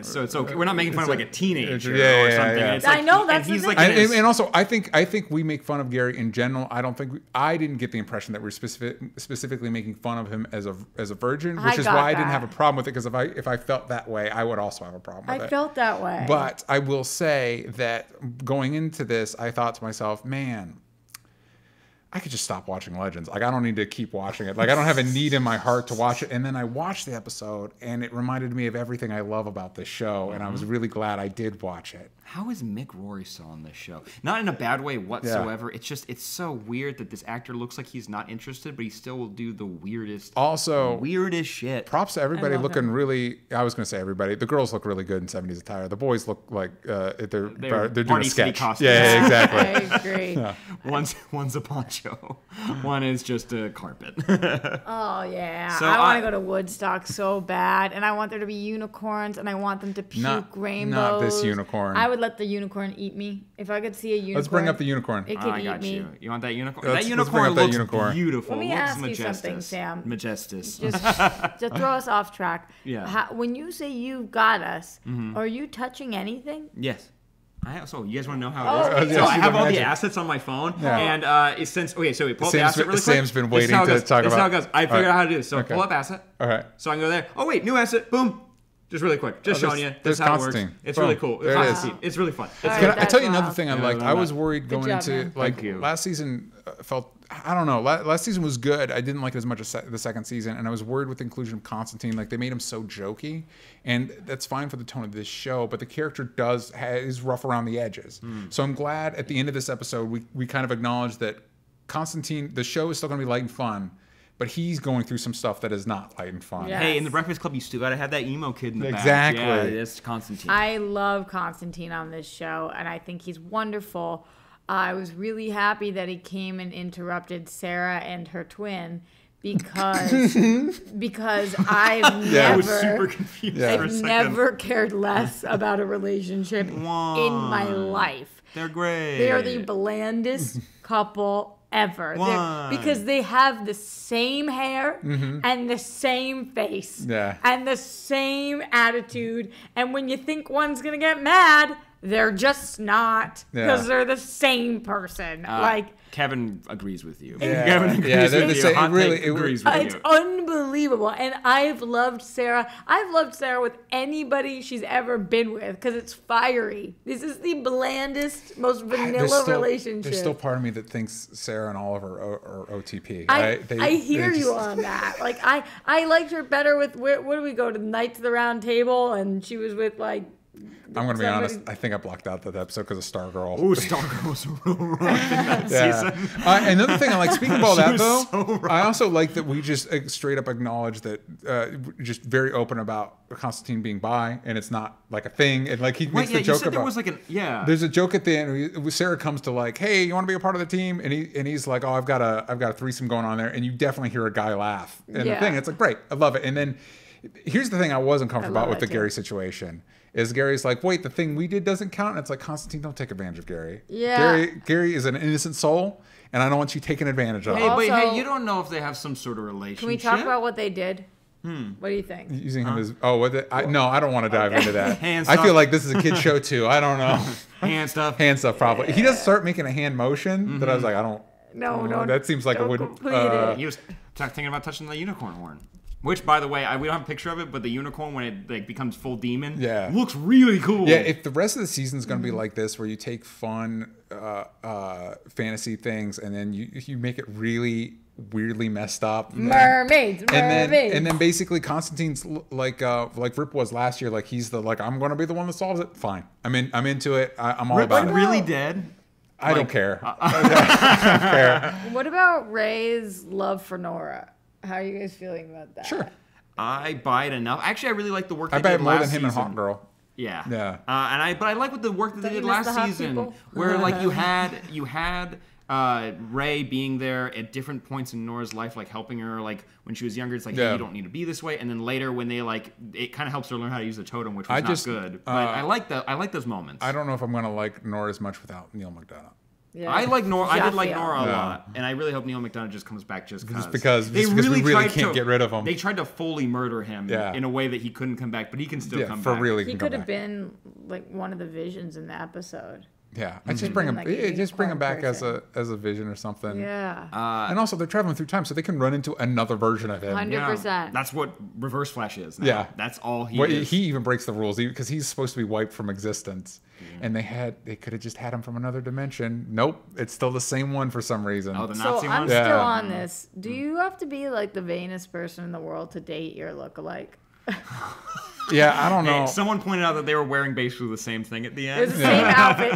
Speaker 2: So it's okay. We're not making fun of like a teenager or something.
Speaker 1: Yeah.
Speaker 2: It's like,
Speaker 3: I know that's
Speaker 2: he's
Speaker 3: the
Speaker 2: like,
Speaker 3: thing.
Speaker 1: And also, I think we make fun of Gary in general. I didn't get the impression that we're specifically making fun of him as a virgin, which is why I didn't have a problem with it. Because if I felt that way, I would also have a problem with it.
Speaker 3: I felt that way.
Speaker 1: But I will say that going into this, I thought to myself, man, I could just stop watching Legends. Like, I don't need to keep watching it. Like, I don't have a need in my heart to watch it. And then I watched the episode, and it reminded me of everything I love about this show, and I was really glad I did watch it.
Speaker 2: How is Mick Rory still on this show? Not in a bad way whatsoever. Yeah. It's so weird that this actor looks like he's not interested, but he still will do the weirdest shit.
Speaker 1: Props to everybody looking really. I was going to say everybody. The girls look really good in 70s attire. The boys look like they're doing a sketch. Yeah, exactly.
Speaker 3: I agree.
Speaker 2: Yeah. One's a poncho. One is just a carpet.
Speaker 3: Oh yeah. So I want to go to Woodstock so bad, and I want there to be unicorns, and I want them to puke rainbows.
Speaker 1: Not this unicorn.
Speaker 3: I would let the unicorn eat me. If I could see a unicorn.
Speaker 1: Let's bring up the unicorn.
Speaker 3: It could eat me.
Speaker 2: You want that unicorn? That unicorn looks beautiful.
Speaker 3: Let me ask you something, Sam.
Speaker 2: Majestic.
Speaker 3: Just to throw us off track.
Speaker 2: Yeah.
Speaker 3: When you say you've got us, are you touching anything?
Speaker 2: Yes. So you guys want to know how it is? So I have all the assets on my phone, and so we pull up the asset really quick.
Speaker 1: Sam's been waiting to talk about.
Speaker 2: This is how it goes. I figured out how to do this. So pull up asset.
Speaker 1: All right.
Speaker 2: So I can go there. Oh wait, new asset. Boom. Just really quick. Just showing you. This is how it works. It's really cool. It's really fun.
Speaker 1: Can I tell you another thing I liked? I was worried going into last season. I don't know. Last season was good. I didn't like it as much as the second season, and I was worried with the inclusion of Constantine. Like, they made him so jokey, and that's fine for the tone of this show. But the character is rough around the edges. So I'm glad at the end of this episode we kind of acknowledge that Constantine, the show is still going to be light and fun, but he's going through some stuff that is not light and fun.
Speaker 3: Yes.
Speaker 2: Hey, in the Breakfast Club, you still got to have that emo kid in the back.
Speaker 1: Exactly.
Speaker 2: Yeah, it's Constantine.
Speaker 3: I love Constantine on this show, and I think he's wonderful. I was really happy that he came and interrupted Sarah and her twin because
Speaker 2: I was super confused.
Speaker 3: I've never cared less about a relationship in my life.
Speaker 2: They're great.
Speaker 3: They are the blandest couple ever. Because they have the same hair and the same face and the same attitude. And when you think one's going to get mad, they're just not, because they're the same person.
Speaker 2: Kevin agrees with you.
Speaker 1: Kevin agrees with you.
Speaker 3: It's unbelievable. And I've loved Sarah. I've loved Sarah with anybody she's ever been with, because it's fiery. This is the blandest, most vanilla relationship.
Speaker 1: There's still part of me that thinks Sarah and Oliver are OTP.
Speaker 3: I hear you on that. Like, I liked her better with, where do we go, to Knights of the Round Table, and she was with, like,
Speaker 1: I'm going to be honest. I think I blocked out that episode because of Stargirl.
Speaker 2: Ooh, Stargirl was real rough in that season.
Speaker 1: Another thing I like, speaking of all that, though, I also like that we just straight up acknowledge that, just very open about Constantine being bi, and it's not like a thing. And like, he makes the joke about.
Speaker 2: There was like
Speaker 1: There's a joke at the end. Sarah comes to like, hey, you want to be a part of the team? And he's like, oh, I've got a threesome going on there, and you definitely hear a guy laugh. And the thing, it's like, great, I love it. And then here's the thing I wasn't comfortable about with the Gary situation. Is Gary's like, wait, the thing we did doesn't count? And it's like, Constantine, don't take advantage of Gary.
Speaker 3: Yeah.
Speaker 1: Gary is an innocent soul, and I don't want you taken advantage of.
Speaker 2: Hey, you don't know if they have some sort of relationship.
Speaker 3: Can we talk about what they did? What do you think?
Speaker 1: Using him as... Oh, no, I don't want to dive into that. I feel like this is a kid's show, too. I don't know.
Speaker 2: Hand stuff, probably.
Speaker 1: He does start making a hand motion that I was like, I don't...
Speaker 3: No.
Speaker 1: That seems like it wouldn't...
Speaker 2: He was thinking about touching the unicorn horn. Which, by the way, we don't have a picture of it, but the unicorn, when it like becomes full demon, looks really cool.
Speaker 1: Yeah, if the rest of the season is going to be like this, where you take fun fantasy things and then you make it really weirdly messed up,
Speaker 3: mermaids,
Speaker 1: and then basically Constantine's like Rip was last year, like he's I'm going to be the one that solves it. Fine, I'm into it. I'm all about it.
Speaker 2: Really dead?
Speaker 1: I don't care. I don't care.
Speaker 3: What about Ray's love for Nora? How are you guys feeling about that?
Speaker 1: Sure.
Speaker 2: I buy it enough. Actually, I really like the work they did
Speaker 1: last season. I buy it more than him
Speaker 2: season.
Speaker 1: and Hot Girl.
Speaker 2: Yeah.
Speaker 1: Yeah.
Speaker 2: But I like what the work that they did last season, where like you had Ray being there at different points in Nora's life, like helping her, like when she was younger, it's like, hey, you don't need to be this way, and then later when they it kind of helps her learn how to use the totem, which was not good. But I like those moments.
Speaker 1: I don't know if I'm gonna like Nora as much without Neil McDonough.
Speaker 2: Yeah. I like Nora. I did like Nora a lot, and I really hope Neil McDonough just comes back just
Speaker 1: because we really can't get rid of him.
Speaker 2: They tried to fully murder him in a way that he couldn't come back, but he can still come back.
Speaker 3: He could have been like one of the visions in the episode.
Speaker 1: Yeah, I just bring him. Just bring him back as a Vision or something.
Speaker 3: Yeah.
Speaker 1: And also, they're traveling through time, so they can run into another version of him.
Speaker 3: 100%.
Speaker 2: That's what Reverse Flash is. Now.
Speaker 1: Yeah,
Speaker 2: that's all he is.
Speaker 1: He even breaks the rules because he's supposed to be wiped from existence, and they could have just had him from another dimension. Nope, it's still the same one for some reason.
Speaker 2: Oh, the Nazi one.
Speaker 3: I'm still on this. Do you have to be like the vainest person in the world to date your lookalike?
Speaker 1: Yeah, I don't know.
Speaker 2: Hey, someone pointed out that they were wearing basically the same thing at the end.
Speaker 3: It's the same outfit.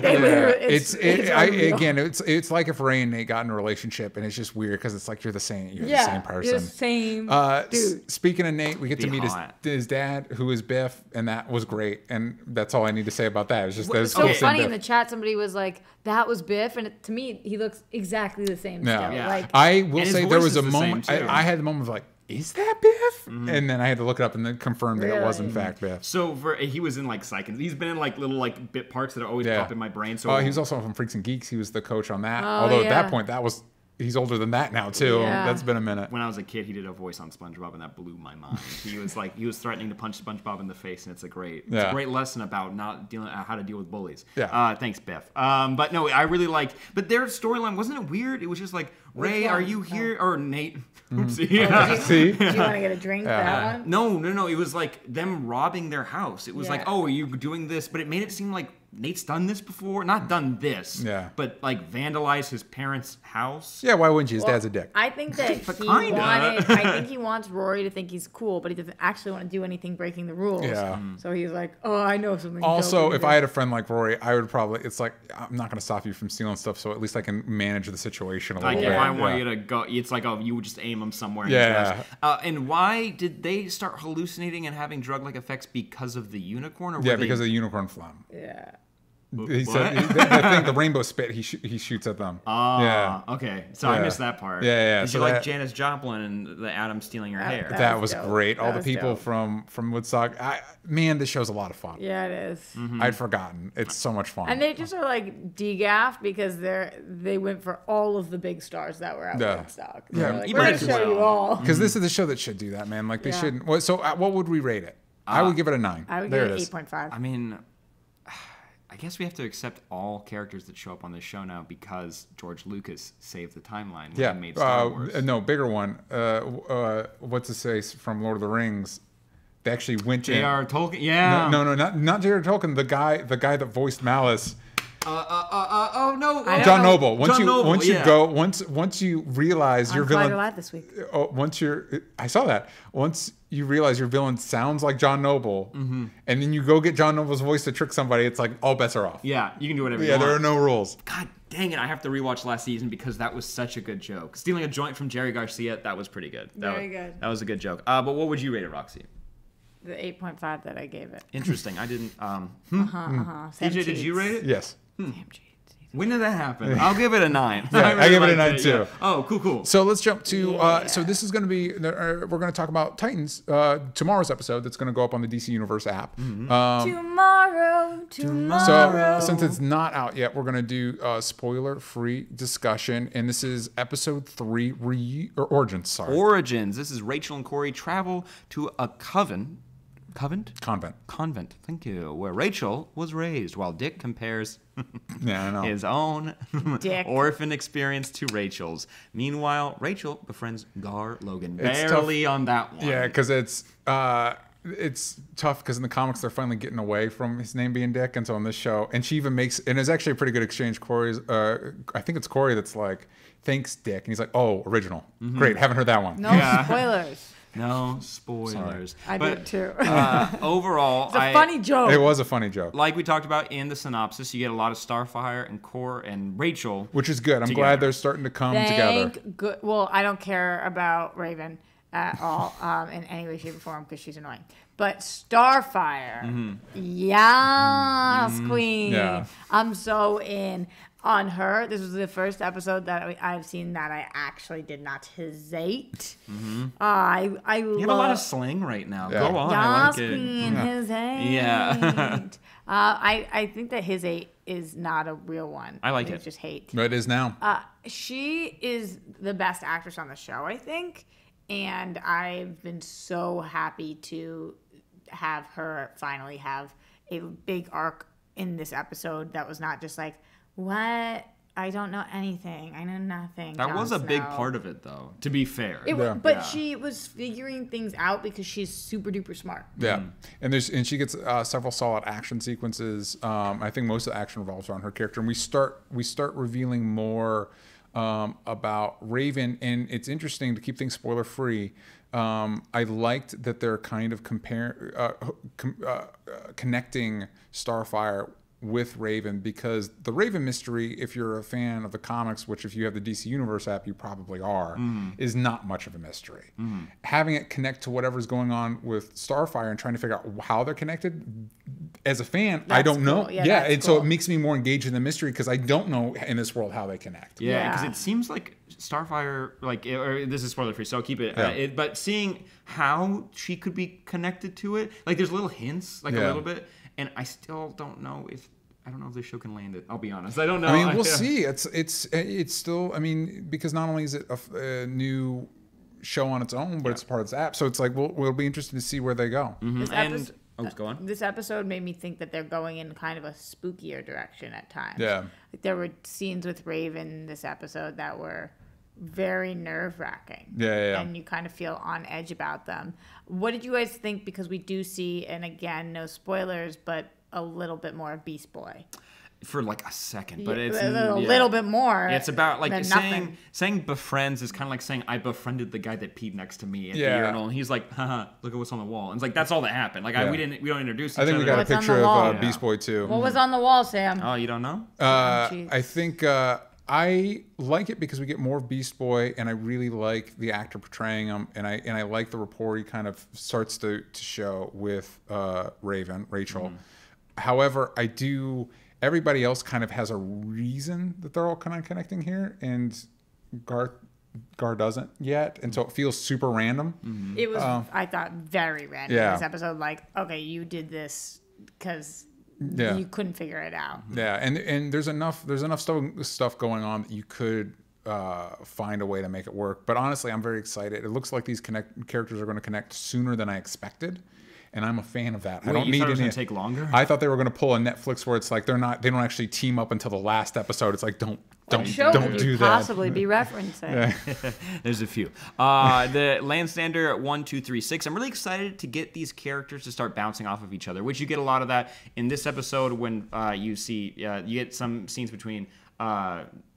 Speaker 1: Again, it's like if Ray and Nate got in a relationship, and it's just weird because it's like you're the same person.
Speaker 3: You're the same dude.
Speaker 1: Speaking of Nate, we get to meet his dad, who is Biff, and that was great. And that's all I need to say about that. It's just
Speaker 3: It's so funny in the chat. Somebody was like, "That was Biff," and to me, he looks exactly the same.
Speaker 1: Yeah.
Speaker 3: Still. Like,
Speaker 1: I will say there was a moment. I had the moment of like, is that Biff? And then I had to look it up and then confirm that it was in fact Biff.
Speaker 2: So he was in like Psych. He's been in like little like bit parts that always pop in my brain. So
Speaker 1: he was also from Freaks and Geeks. He was the coach on that. Although at that point he's older than that now too.
Speaker 3: Yeah.
Speaker 1: That's been a minute.
Speaker 2: When I was a kid, he did a voice on SpongeBob, and that blew my mind. He was threatening to punch SpongeBob in the face, and it's a great lesson about how to deal with bullies.
Speaker 1: Yeah.
Speaker 2: Thanks, Biff. But no, I really liked. But their storyline, wasn't it weird? It was just like, Ray, are you here? Or Nate? Oopsie.
Speaker 1: See?
Speaker 3: Do you want to get a drink? That one?
Speaker 2: No. It was like them robbing their house. It was like, oh, are you doing this? But it made it seem like Nate's done this before. Not done this.
Speaker 1: Yeah.
Speaker 2: But like vandalized his parents' house.
Speaker 1: Yeah, why wouldn't you? His dad's a dick.
Speaker 3: I think that I think he wants Rory to think he's cool, but he doesn't actually want to do anything breaking the rules.
Speaker 1: Yeah.
Speaker 3: So he's like, oh, I know something.
Speaker 1: Also, if I had a friend like Rory, I would probably, it's like, I'm not going to stop you from stealing stuff, so at least I can manage the situation a little bit.
Speaker 2: Like, if I want you to go, it's like, oh, you would just aim them somewhere. And why did they start hallucinating and having drug-like effects because of the unicorn? Or
Speaker 1: because of the unicorn phlegm.
Speaker 3: Yeah.
Speaker 1: He said the rainbow spit. He shoots at them.
Speaker 2: Okay. So I missed that part.
Speaker 1: Yeah.
Speaker 2: Did you like Janis Joplin and the Atom stealing her hair?
Speaker 1: That was great. All the people from Woodstock. Man, this show's a lot of fun.
Speaker 3: Yeah, it is.
Speaker 1: I'd forgotten. It's so much fun.
Speaker 3: And they just are like degaffed because they went for all of the big stars that were at Woodstock.
Speaker 1: Yeah,
Speaker 3: like, we're gonna show you all.
Speaker 1: Because this is the show that should do that, man. Like they shouldn't. So what would we rate it? I would give it a 9.
Speaker 3: I would give it 8.5.
Speaker 2: I mean, I guess we have to accept all characters that show up on this show now because George Lucas saved the timeline when he made Star Wars.
Speaker 1: No, bigger one. What's it say from Lord of the Rings? They actually went to
Speaker 2: J.R. Tolkien. Yeah.
Speaker 1: No, not J.R. Tolkien. The guy that voiced Malice.
Speaker 2: Oh no.
Speaker 1: John Noble. Once you realize your villain.
Speaker 3: Alive this week.
Speaker 1: I saw that. Once you realize your villain sounds like John Noble, and then you go get John Noble's voice to trick somebody, it's like all bets are off.
Speaker 2: Yeah, you can do whatever you want.
Speaker 1: Yeah, there are no rules.
Speaker 2: God dang it, I have to rewatch last season because that was such a good joke. Stealing a joint from Jerry Garcia, that was pretty good.
Speaker 3: Very good.
Speaker 2: That was a good joke. But what would you rate it, Roxy?
Speaker 3: The 8.5 that I gave it.
Speaker 2: Interesting. I didn't.
Speaker 3: CJ,
Speaker 2: did you rate it?
Speaker 1: Yes.
Speaker 2: When did that happen? I'll give it a 9.
Speaker 1: I give it a 9 too.
Speaker 2: Yeah. Oh, cool.
Speaker 1: So let's jump to. So this is going to be. We're going to talk about Titans. Tomorrow's episode that's going to go up on the DC Universe app.
Speaker 3: Tomorrow.
Speaker 1: So since it's not out yet, we're going to do a spoiler-free discussion, and this is episode 3 Origins.
Speaker 2: Origins. This is Rachel and Corey travel to a convent. Thank you. Where Rachel was raised, while Dick compares his own orphan experience to Rachel's. Meanwhile, Rachel befriends Gar Logan. Barely on that one.
Speaker 1: Yeah, because it's tough because in the comics they're finally getting away from his name being Dick, and so on this show, and she even makes, and it's actually a pretty good exchange. Corey's, I think it's Corey that's like, "Thanks, Dick," and he's like, "Oh, original, great, haven't heard that one."
Speaker 3: No spoilers.
Speaker 2: No spoilers.
Speaker 3: I did too.
Speaker 2: Overall,
Speaker 3: it's a funny joke.
Speaker 1: It was a funny joke.
Speaker 2: Like we talked about in the synopsis, you get a lot of Starfire and Core and Rachel,
Speaker 1: which is good. I'm glad they're starting to come together.
Speaker 3: Good. Well, I don't care about Raven at all in any way, shape, or form because she's annoying. But Starfire, yes, queen. Yeah. I'm so in on her. This was the first episode that I've seen that I actually did not hesitate. I
Speaker 2: you have a lot of slang right now.
Speaker 1: Yeah.
Speaker 2: Go on.
Speaker 3: Yes,
Speaker 2: I like
Speaker 3: queen, hesitate.
Speaker 2: Yeah.
Speaker 3: I think that his 8 is not a real one.
Speaker 2: I like it.
Speaker 3: It's just hate.
Speaker 1: But it is now.
Speaker 3: She is the best actress on the show, I think. And I've been so happy to have her finally have a big arc in this episode that was not just like, what? I don't know anything. I know nothing.
Speaker 2: That was a big part of it, though, to be fair.
Speaker 3: But she was figuring things out because she's super duper smart.
Speaker 1: Yeah. And she gets several solid action sequences. I think most of the action revolves around her character. And we start revealing more about Raven. And it's interesting to keep things spoiler free. I liked that they're kind of connecting Starfire with Raven, because the Raven mystery, if you're a fan of the comics, which if you have the DC Universe app, you probably are, is not much of a mystery. Having it connect to whatever's going on with Starfire and trying to figure out how they're connected, as a fan, I don't know. Yeah, and so it makes me more engaged in the mystery because I don't know in this world how they connect.
Speaker 2: Yeah, because it seems like Starfire, or this is spoiler free, so I'll keep it. But seeing how she could be connected to it, like there's little hints, like a little bit. And I still don't know if the show can land it. I'll be honest. I don't know.
Speaker 1: I mean, we'll see. It's still. I mean, because not only is it a new show on its own, but it's part of this app. So it's like we'll be interested to see where they go.
Speaker 2: Go on.
Speaker 3: This episode made me think that they're going in kind of a spookier direction at times.
Speaker 1: Yeah.
Speaker 3: Like there were scenes with Raven this episode that were very nerve-wracking.
Speaker 1: Yeah.
Speaker 3: And you kind of feel on edge about them. What did you guys think? Because we do see, and again, no spoilers, but a little bit more of Beast Boy.
Speaker 2: For like a second, but it's
Speaker 3: a little bit more.
Speaker 2: It's about like saying befriends is kind of like saying I befriended the guy that peed next to me at the urinal, and he's like, haha, look at what's on the wall. And it's like that's all that happened. Like we don't introduce each other.
Speaker 1: I think we got a picture of Beast Boy too.
Speaker 3: What was on the wall, Sam?
Speaker 2: Oh, you don't know?
Speaker 1: I think I like it because we get more of Beast Boy, and I really like the actor portraying him, and I like the rapport he kind of starts to show with Rachel. However, everybody else kind of has a reason that they're all kind of connecting here, and Gar doesn't yet, and so it feels super random.
Speaker 3: It was, I thought, very random in this episode. Like, okay, you did this because you couldn't figure it out.
Speaker 1: Yeah, and there's enough stuff going on that you could find a way to make it work. But honestly, I'm very excited. It looks like these characters are going to connect sooner than I expected. And I'm a fan of that.
Speaker 2: Wait,
Speaker 1: I don't need
Speaker 2: it was going to take longer.
Speaker 1: I thought they were going to pull a Netflix where it's like they don't actually team up until the last episode. It's like don't do that.
Speaker 3: Possibly be referencing.
Speaker 2: There's a few. The Landstander 1, 2, 3, 6. I'm really excited to get these characters to start bouncing off of each other, which you get a lot of that in this episode when you get some scenes between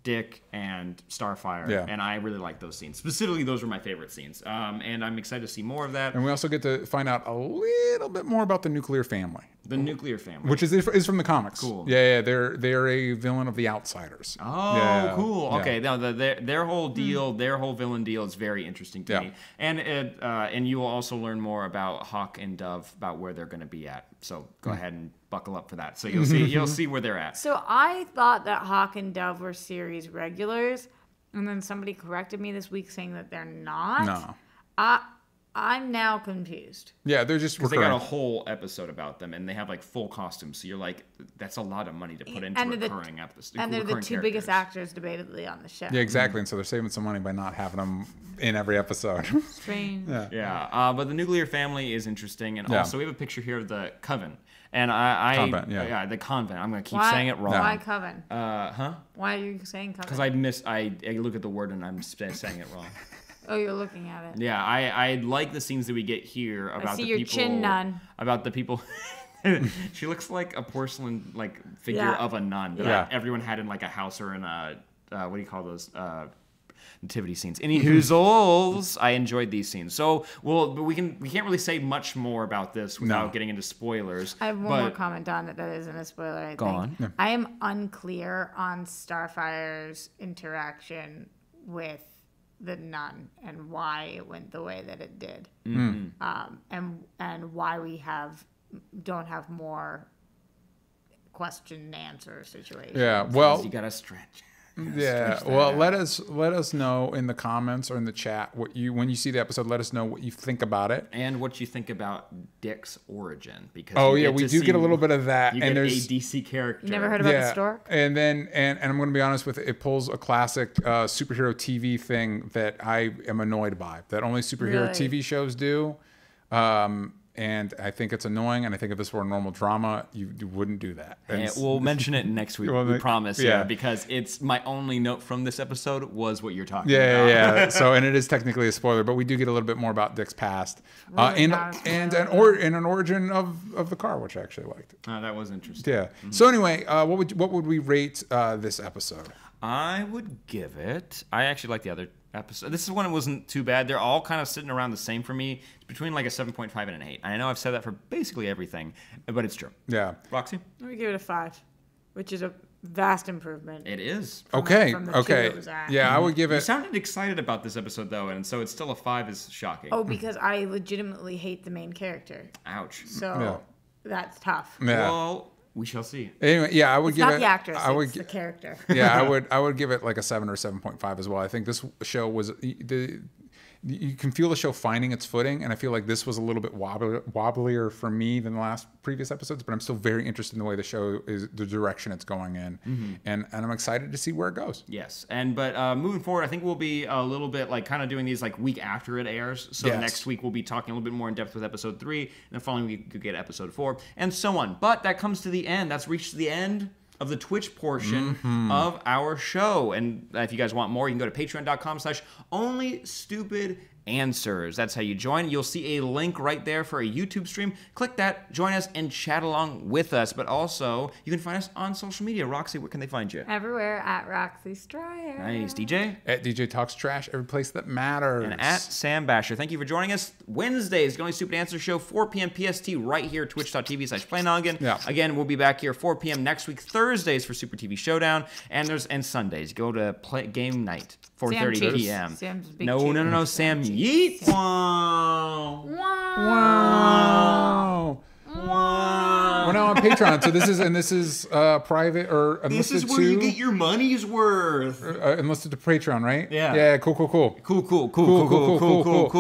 Speaker 2: Dick and Starfire, and I really like those scenes. Specifically, those were my favorite scenes, and I'm excited to see more of that.
Speaker 1: And we also get to find out a little bit more about the nuclear family.
Speaker 2: The nuclear family,
Speaker 1: which is from the comics.
Speaker 2: Cool.
Speaker 1: Yeah, they're a villain of the Outsiders.
Speaker 2: Oh, cool. Yeah. Okay, now their whole deal, their whole villain deal is very interesting to me. And you will also learn more about Hawk and Dove, about where they're going to be at. So go ahead and buckle up for that. So you'll see where they're at.
Speaker 3: So I thought that Hawk and Dove were series regulars, and then somebody corrected me this week saying that they're not.
Speaker 1: No.
Speaker 3: I'm now confused.
Speaker 1: Yeah, they're just
Speaker 2: because they got a whole episode about them, and they have like full costumes. So you're like, that's a lot of money to put into recurring episodes.
Speaker 3: And they're the two biggest actors, debatably, on the show.
Speaker 1: Yeah, exactly. And so they're saving some money by not having them in every episode.
Speaker 3: Strange.
Speaker 2: But the nuclear family is interesting, and also we have a picture here of the Coven. And
Speaker 1: Convent,
Speaker 2: the convent. I'm gonna keep saying it wrong.
Speaker 3: Why Coven?
Speaker 2: Huh?
Speaker 3: Why are you saying Coven?
Speaker 2: Because I look at the word and I'm saying it wrong.
Speaker 3: Oh, you're looking at it.
Speaker 2: Yeah, I like the scenes that we get here about the people. I see your
Speaker 3: chin nun.
Speaker 2: About the people. She looks like a porcelain figure of a nun that everyone had in like a house or in a what do you call those? Nativity scenes. Any hoozles, I enjoyed these scenes. So we can't really say much more about this without getting into spoilers.
Speaker 3: I have one more comment on it that isn't a spoiler. I think.
Speaker 2: Go on. Yeah.
Speaker 3: I am unclear on Starfire's interaction with the nun and why it went the way that it did, and why we don't have more question and answer situations.
Speaker 1: Yeah, well,
Speaker 2: you gotta stretch.
Speaker 1: Yeah, well, let us know in the comments or in the chat when you see the episode. Let us know what you think about it
Speaker 2: and what you think about Dick's origin. Because
Speaker 1: we do get a little bit of that.
Speaker 2: And there's a DC character.
Speaker 3: You never heard about the stork?
Speaker 1: And then I'm going to be honest with it pulls a classic superhero TV thing that I am annoyed by. That only superhero TV shows do. And I think it's annoying, and I think if this were a normal drama, you wouldn't do that.
Speaker 4: And we'll mention it next week, we promise, because it's my only note from this episode was what you're talking about.
Speaker 1: Yeah. So, and it is technically a spoiler, but we do get a little bit more about Dick's past, and an origin of the car, which I actually liked.
Speaker 4: That was interesting.
Speaker 1: Yeah. Mm-hmm. So anyway, what would we rate this episode?
Speaker 4: I would give it. I actually like the other episode. This is one that wasn't too bad. They're all kind of sitting around the same for me. It's between like a 7.5 and an 8. I know I've said that for basically everything, but it's true.
Speaker 1: Yeah.
Speaker 4: Roxy?
Speaker 3: Let me give it a 5, which is a vast improvement.
Speaker 4: It is.
Speaker 1: Okay.
Speaker 3: From the 2 it was at.
Speaker 1: Yeah, I would give it.
Speaker 4: You sounded excited about this episode though, and so it's still a 5 is shocking.
Speaker 3: Oh, because I legitimately hate the main character.
Speaker 4: Ouch.
Speaker 3: So that's tough.
Speaker 1: Yeah.
Speaker 4: Well, we shall see.
Speaker 1: Anyway, yeah, I would give
Speaker 3: Not
Speaker 1: it.
Speaker 3: the actress, it's the character.
Speaker 1: Yeah, I would give it like a 7 or 7.5 as well. I think this show was you can feel the show finding its footing, and I feel like this was a little bit wobblier for me than the last previous episodes, but I'm still very interested in the way the show is, the direction it's going in, and I'm excited to see where it goes.
Speaker 4: Yes, but moving forward, I think we'll be a little bit like kind of doing these like week after it airs. So next week we'll be talking a little bit more in depth with episode 3, and the following week you get episode 4, and so on. But that comes to the end. That's reached the end of the Twitch portion of our show. And if you guys want more, you can go to patreon.com/onlystupid-answers. That's how you join. You'll see a link right there for a YouTube stream. Click that, join us, and chat along with us. But also, you can find us on social media. Roxy, where can they find you?
Speaker 3: Everywhere at Roxy Stryer.
Speaker 4: Nice. DJ?
Speaker 1: At DJ Talks Trash, every place that matters.
Speaker 4: And at Sam Basher. Thank you for joining us. Wednesdays, the Only Stupid Answer Show, 4 p.m. PST, right here, twitch.tv/PlayNoggin.
Speaker 1: Yeah.
Speaker 4: Again, we'll be back here 4 p.m. next week, Thursdays for SuperTV Showdown, and Sundays. Go to game night, 4:30 p.m.
Speaker 3: Sam's big
Speaker 4: No, Sam Yeet. Wow.
Speaker 1: We're now on Patreon, so this is private or enlisted.
Speaker 4: This is where you get your money's worth.
Speaker 1: Enlisted to Patreon, right?
Speaker 4: Yeah.
Speaker 1: Yeah. Cool.
Speaker 4: Cool.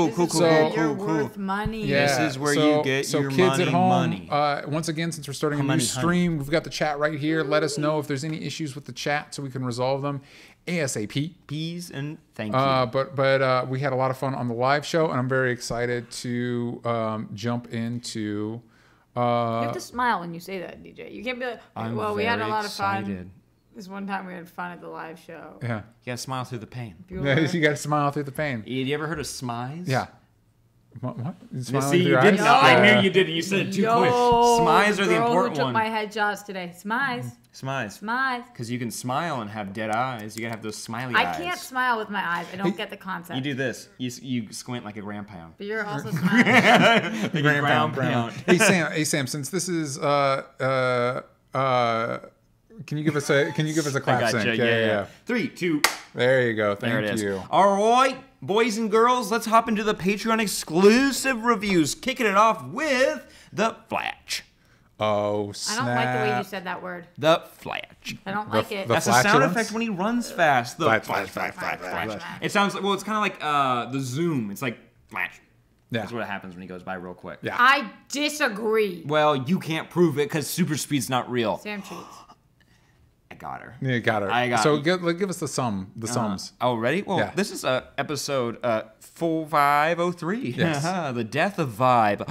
Speaker 3: This is where you're worth money.
Speaker 1: Yeah.
Speaker 4: This is where you get your
Speaker 1: kids at home,
Speaker 4: money.
Speaker 1: Once again, since we're starting a new stream, we've got the chat right here. Let us know if there's any issues with the chat so we can resolve them ASAP.
Speaker 4: Peas and thank you.
Speaker 1: But we had a lot of fun on the live show, and I'm very excited to jump into.
Speaker 3: You have to smile when you say that, DJ. You can't be like, we had a lot of fun. This one time we had fun at the live show.
Speaker 1: Yeah.
Speaker 4: You gotta smile through the pain.
Speaker 1: You gotta smile through the pain.
Speaker 4: You ever heard of smize?
Speaker 1: Yeah. What?
Speaker 4: See, you didn't. No, I knew you didn't. You said it too quick. Smize are the important
Speaker 3: took
Speaker 4: one.
Speaker 3: my headshots today. Smize.
Speaker 4: Smize. Because you can smile and have dead eyes. You gotta have those smiley eyes.
Speaker 3: I can't smile with my eyes. I don't get the concept.
Speaker 4: You do this. You squint like a ground pound.
Speaker 3: But you're also smiling.
Speaker 4: Like a ground pound.
Speaker 1: Hey Sam, since this is can you give us a clap sync?
Speaker 4: Yeah. 3, 2.
Speaker 1: There you go. Thank you.
Speaker 4: All right, boys and girls, let's hop into the Patreon exclusive reviews. Kicking it off with The Flash.
Speaker 1: Oh, snap.
Speaker 3: I don't like the way you said that word.
Speaker 4: The Flash.
Speaker 3: I don't like it.
Speaker 4: That's a sound effect when he runs fast. The
Speaker 1: Flash.
Speaker 4: It sounds like, well, it's kind of like the zoom. It's like Flash.
Speaker 1: Yeah.
Speaker 4: That's what happens when he goes by real quick.
Speaker 1: Yeah.
Speaker 3: I disagree.
Speaker 4: Well, you can't prove it because super speed's not real.
Speaker 3: Sam cheats.
Speaker 4: I got her.
Speaker 1: Yeah, got her.
Speaker 4: I got
Speaker 1: so
Speaker 4: her.
Speaker 1: give us the sums.
Speaker 4: Oh, ready? Well, this is episode 4503.
Speaker 1: Yes.
Speaker 4: The death of Vibe.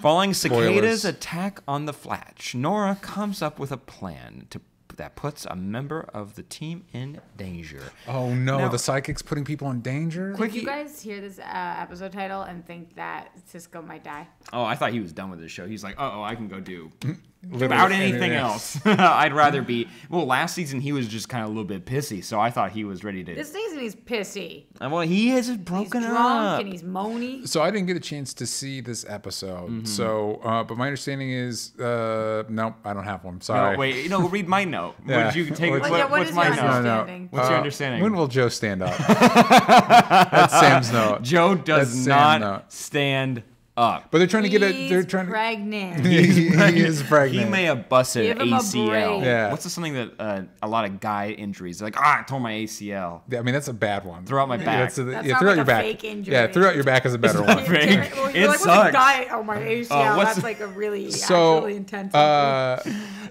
Speaker 4: Following cicadas' attack on the Flash, Nora comes up with a plan that puts a member of the team in danger.
Speaker 1: Oh no, now, the psychic's putting people in danger?
Speaker 3: Did you guys hear this episode title and think that Cisco might die?
Speaker 4: Oh, I thought he was done with the show. He's like, I can go do about anything else. I'd rather be. Well, last season he was just kind of a little bit pissy, so I thought he was ready to.
Speaker 3: This season he's pissy.
Speaker 4: Well, he is broken
Speaker 3: he's drunk and he's moany.
Speaker 1: So I didn't get a chance to see this episode. Mm-hmm. So, but my understanding is, nope, I don't have one. Sorry.
Speaker 4: No, wait, read my note.
Speaker 1: Yeah.
Speaker 4: What did you take?
Speaker 3: What's
Speaker 4: my
Speaker 3: note?
Speaker 4: What's your understanding?
Speaker 1: When will Joe stand up? That's Sam's note.
Speaker 4: Joe does not stand up.
Speaker 1: But they're trying to get
Speaker 3: it.
Speaker 1: They're trying
Speaker 3: pregnant.
Speaker 1: He is pregnant.
Speaker 4: He may have busted
Speaker 3: Give him a
Speaker 4: ACL.
Speaker 3: break.
Speaker 1: Yeah.
Speaker 4: What's something that a lot of guy injuries? Like, I tore my ACL.
Speaker 1: I mean, that's a bad one.
Speaker 4: Throw out my back.
Speaker 3: That's not
Speaker 1: throw out
Speaker 3: like
Speaker 1: your
Speaker 3: a
Speaker 1: back.
Speaker 3: fake injury.
Speaker 1: Yeah, throw out your back is a better one.
Speaker 4: Fake.
Speaker 3: Well,
Speaker 4: It
Speaker 3: like,
Speaker 4: sucks.
Speaker 3: My ACL. That's like a really actually intense.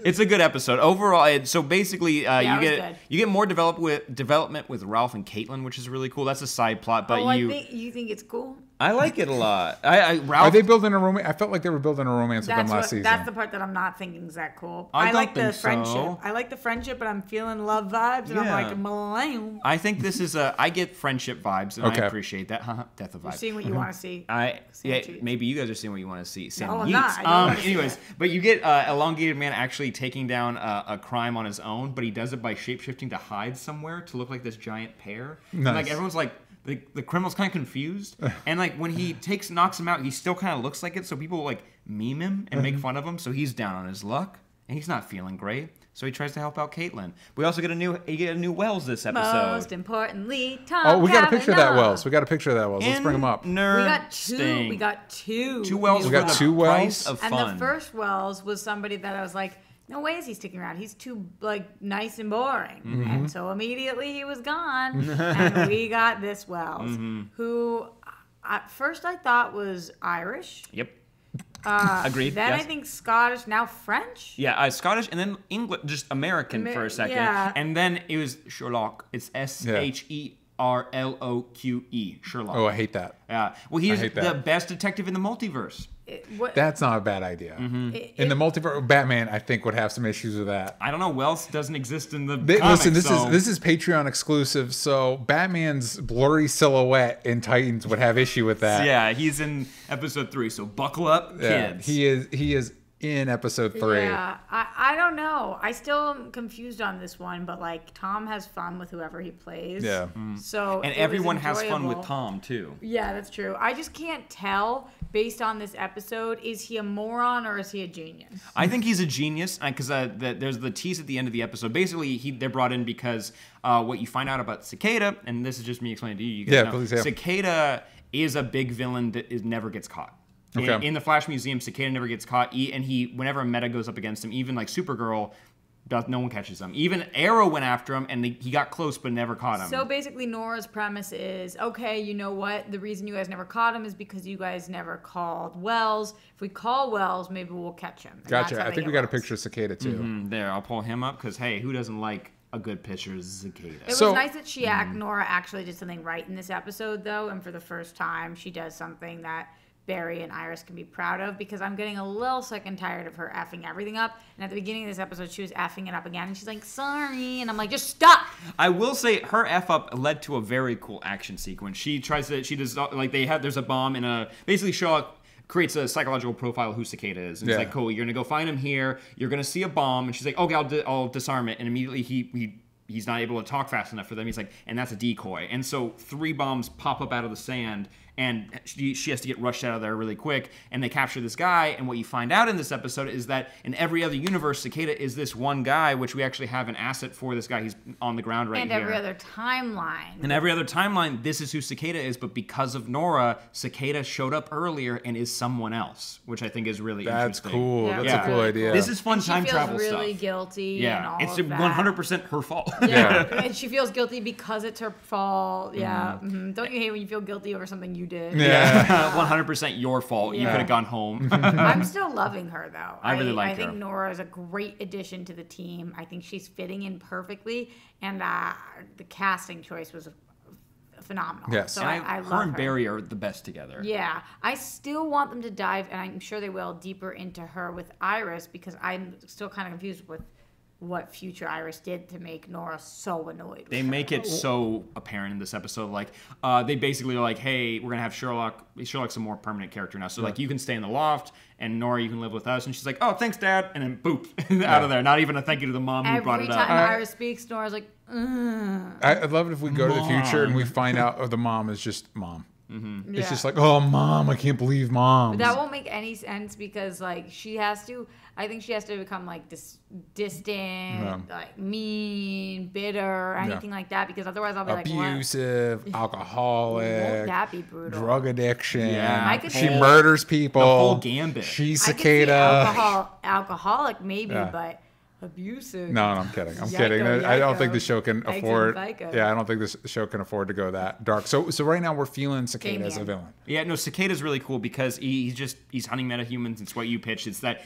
Speaker 4: It's a good episode overall. So basically, you get more development with Ralph and Caitlin, which is really cool. That's a side plot, but
Speaker 3: you think it's cool?
Speaker 4: I like it a lot.
Speaker 1: Are
Speaker 4: Ralph,
Speaker 1: they building a romance? I felt like they were building a romance with them last season.
Speaker 3: That's the part that I'm not thinking is that cool.
Speaker 4: I
Speaker 3: like
Speaker 4: don't
Speaker 3: the
Speaker 4: think
Speaker 3: friendship.
Speaker 4: so.
Speaker 3: I like the friendship, but I'm feeling love vibes, and
Speaker 4: Yeah.
Speaker 3: I'm like, Meow.
Speaker 4: I think this is I get friendship vibes, and
Speaker 1: Okay.
Speaker 4: I appreciate that. Death of
Speaker 3: You're
Speaker 4: vibe.
Speaker 3: seeing what you want to see.
Speaker 4: Yeah, maybe you guys are seeing what you want to see. Sam
Speaker 3: No, I'm
Speaker 4: Yeats.
Speaker 3: not. I don't wanna see
Speaker 4: Anyways,
Speaker 3: that.
Speaker 4: but you get elongated man actually taking down a crime on his own, but he does it by shapeshifting to hide somewhere to look like this giant pear.
Speaker 1: Nice.
Speaker 4: And like everyone's like. The criminal's kind of confused, and like when he knocks him out, he still kind of looks like it. So people like meme him and make fun of him. So he's down on his luck, and he's not feeling great. So he tries to help out Caitlin. We also get a new Wells this episode.
Speaker 3: Most importantly, Tom.
Speaker 1: Oh, we got a picture of that
Speaker 3: Cavanaugh.
Speaker 1: Wells. Let's bring him up.
Speaker 3: We got two. We got two.
Speaker 4: Two Wells.
Speaker 1: We got
Speaker 4: for the
Speaker 1: two Wells?
Speaker 4: price of
Speaker 3: And
Speaker 4: fun.
Speaker 3: the first Wells was somebody that I was like, no way is he sticking around. He's too like nice and boring.
Speaker 1: Mm-hmm.
Speaker 3: And so immediately he was gone. And we got this Wells,
Speaker 1: Mm-hmm.
Speaker 3: who at first I thought was Irish.
Speaker 4: Yep. Agreed.
Speaker 3: Then
Speaker 4: yes.
Speaker 3: I think Scottish, now French.
Speaker 4: Yeah, Scottish, and then English, just American for a second.
Speaker 3: yeah.
Speaker 4: And then it was Sherlock. It's Sherloque. Sherlock.
Speaker 1: Oh, I hate that.
Speaker 4: Yeah. Well, he's
Speaker 1: hate
Speaker 4: the
Speaker 1: that.
Speaker 4: best detective in the multiverse.
Speaker 1: That's not a bad idea.
Speaker 4: Mm-hmm.
Speaker 1: In the multiverse, Batman, I think, would have some issues with that.
Speaker 4: I don't know. Wells doesn't exist in the comics.
Speaker 1: Listen,
Speaker 4: so.
Speaker 1: this is Patreon exclusive, so Batman's blurry silhouette in Titans would have issue with that.
Speaker 4: Yeah, he's in episode 3, so buckle up,
Speaker 1: Yeah,
Speaker 4: kids.
Speaker 1: he is in episode 3.
Speaker 3: Yeah, I don't know. I still am confused on this one, but like Tom has fun with whoever he plays.
Speaker 1: Yeah.
Speaker 3: So
Speaker 4: And
Speaker 3: it was
Speaker 4: everyone has fun with
Speaker 3: enjoyable.
Speaker 4: Tom, too.
Speaker 3: Yeah, that's true. I just can't tell based on this episode. Is he a moron or is he a genius?
Speaker 4: I think he's a genius because there's the tease at the end of the episode. Basically, they're brought in because what you find out about Cicada, and this is just me explaining to you. You guys know,
Speaker 1: please. Yeah.
Speaker 4: Cicada is a big villain that never gets caught.
Speaker 1: Okay.
Speaker 4: In the Flash Museum, Cicada never gets caught, and whenever Meta goes up against him, even like Supergirl, no one catches him. Even Arrow went after him, and he got close but never caught him.
Speaker 3: So basically, Nora's premise is, okay, you know what? The reason you guys never caught him is because you guys never called Wells. If we call Wells, maybe we'll catch him. And that's
Speaker 1: Gotcha.
Speaker 3: how
Speaker 1: I
Speaker 3: they
Speaker 1: think we
Speaker 3: get
Speaker 1: got a
Speaker 3: Wells.
Speaker 1: picture of Cicada, too.
Speaker 4: There, I'll pull him up because hey, who doesn't like a good picture of Cicada?
Speaker 3: It was nice that Nora actually did something right in this episode, though, and for the first time, she does something that Barry and Iris can be proud of, because I'm getting a little sick and tired of her effing everything up. And at the beginning of this episode, she was effing it up again, and she's like, sorry. And I'm like, just stop.
Speaker 4: I will say her F up led to a very cool action sequence. She does like there's a bomb in basically Sherlock creates a psychological profile of who Cicada is. And it's like, cool, you're going to go find him here. You're going to see a bomb. And she's like, okay, I'll disarm it. And immediately he's not able to talk fast enough for them. He's like, and that's a decoy. And so 3 bombs pop up out of the sand, and she has to get rushed out of there really quick, and they capture this guy. And what you find out in this episode is that in every other universe, Cicada is this one guy, which we actually have an asset for this guy. He's on the ground right
Speaker 3: And
Speaker 4: here.
Speaker 3: every other timeline.
Speaker 4: In every other timeline, this is who Cicada is, but because of Nora, Cicada showed up earlier and is someone else, which I think is really
Speaker 1: That's
Speaker 4: interesting.
Speaker 1: cool.
Speaker 3: Yeah,
Speaker 1: That's a cool
Speaker 3: really
Speaker 1: idea.
Speaker 4: This is fun
Speaker 3: And
Speaker 4: time
Speaker 3: she feels
Speaker 4: travel
Speaker 3: really
Speaker 4: stuff.
Speaker 3: guilty.
Speaker 4: Yeah,
Speaker 3: and all
Speaker 4: it's
Speaker 3: of that.
Speaker 4: 100% her fault.
Speaker 3: Yeah, and she feels guilty because it's her fault. Yeah, Don't you hate when you feel guilty over something you did?
Speaker 1: Yeah.
Speaker 4: 100% your fault. You
Speaker 3: Yeah.
Speaker 4: could have gone home.
Speaker 3: I'm still loving her though.
Speaker 4: I really like
Speaker 3: I think
Speaker 4: her.
Speaker 3: Nora is a great addition to the team. I think she's fitting in perfectly, and the casting choice was phenomenal.
Speaker 1: Yes.
Speaker 3: so
Speaker 4: And
Speaker 3: I love
Speaker 4: her and Barry are the best together.
Speaker 3: Yeah, I still want them to dive, and I'm sure they will, deeper into her with Iris, because I'm still kind of confused with what future Iris did to make Nora so annoyed with
Speaker 4: They
Speaker 3: her.
Speaker 4: make it so apparent in this episode. Like, they basically are like, hey, we're going to have Sherlock. Sherlock's a more permanent character now. So, like, you can stay in the loft, and Nora, you can live with us. And she's like, oh, thanks, Dad. And then, boop, out of there. Not even a thank you to the mom who brought
Speaker 3: Every
Speaker 4: it up.
Speaker 3: time Iris speaks, Nora's like,
Speaker 1: I'd love it if we go to the future and we find out the mom is just mom.
Speaker 3: Yeah.
Speaker 1: It's just like, oh, mom, I can't believe mom.
Speaker 3: That won't make any sense because, like, I think she has to become, like, distant, like, mean, bitter, anything like that, because otherwise I'll be like,
Speaker 1: abusive, alcoholic,
Speaker 3: won't that be brutal?
Speaker 1: drug addiction.
Speaker 4: Yeah. I
Speaker 3: could
Speaker 1: she
Speaker 3: see-
Speaker 1: murders people.
Speaker 4: The whole gambit.
Speaker 1: She's
Speaker 3: I could see
Speaker 1: Cicada.
Speaker 3: alcoholic maybe,
Speaker 1: Yeah.
Speaker 3: but abusive.
Speaker 1: No, I'm kidding. I'm
Speaker 3: Yiko,
Speaker 1: kidding. I don't
Speaker 3: yiko.
Speaker 1: think the show can
Speaker 3: Eggs and
Speaker 1: afford.
Speaker 3: FICO.
Speaker 1: Yeah, I don't think this show can afford to go that dark. So right now we're feeling Cicada as a
Speaker 3: Damien.
Speaker 1: villain.
Speaker 4: Yeah, no, Cicada's really cool because he's hunting metahumans. It's what you pitched. It's that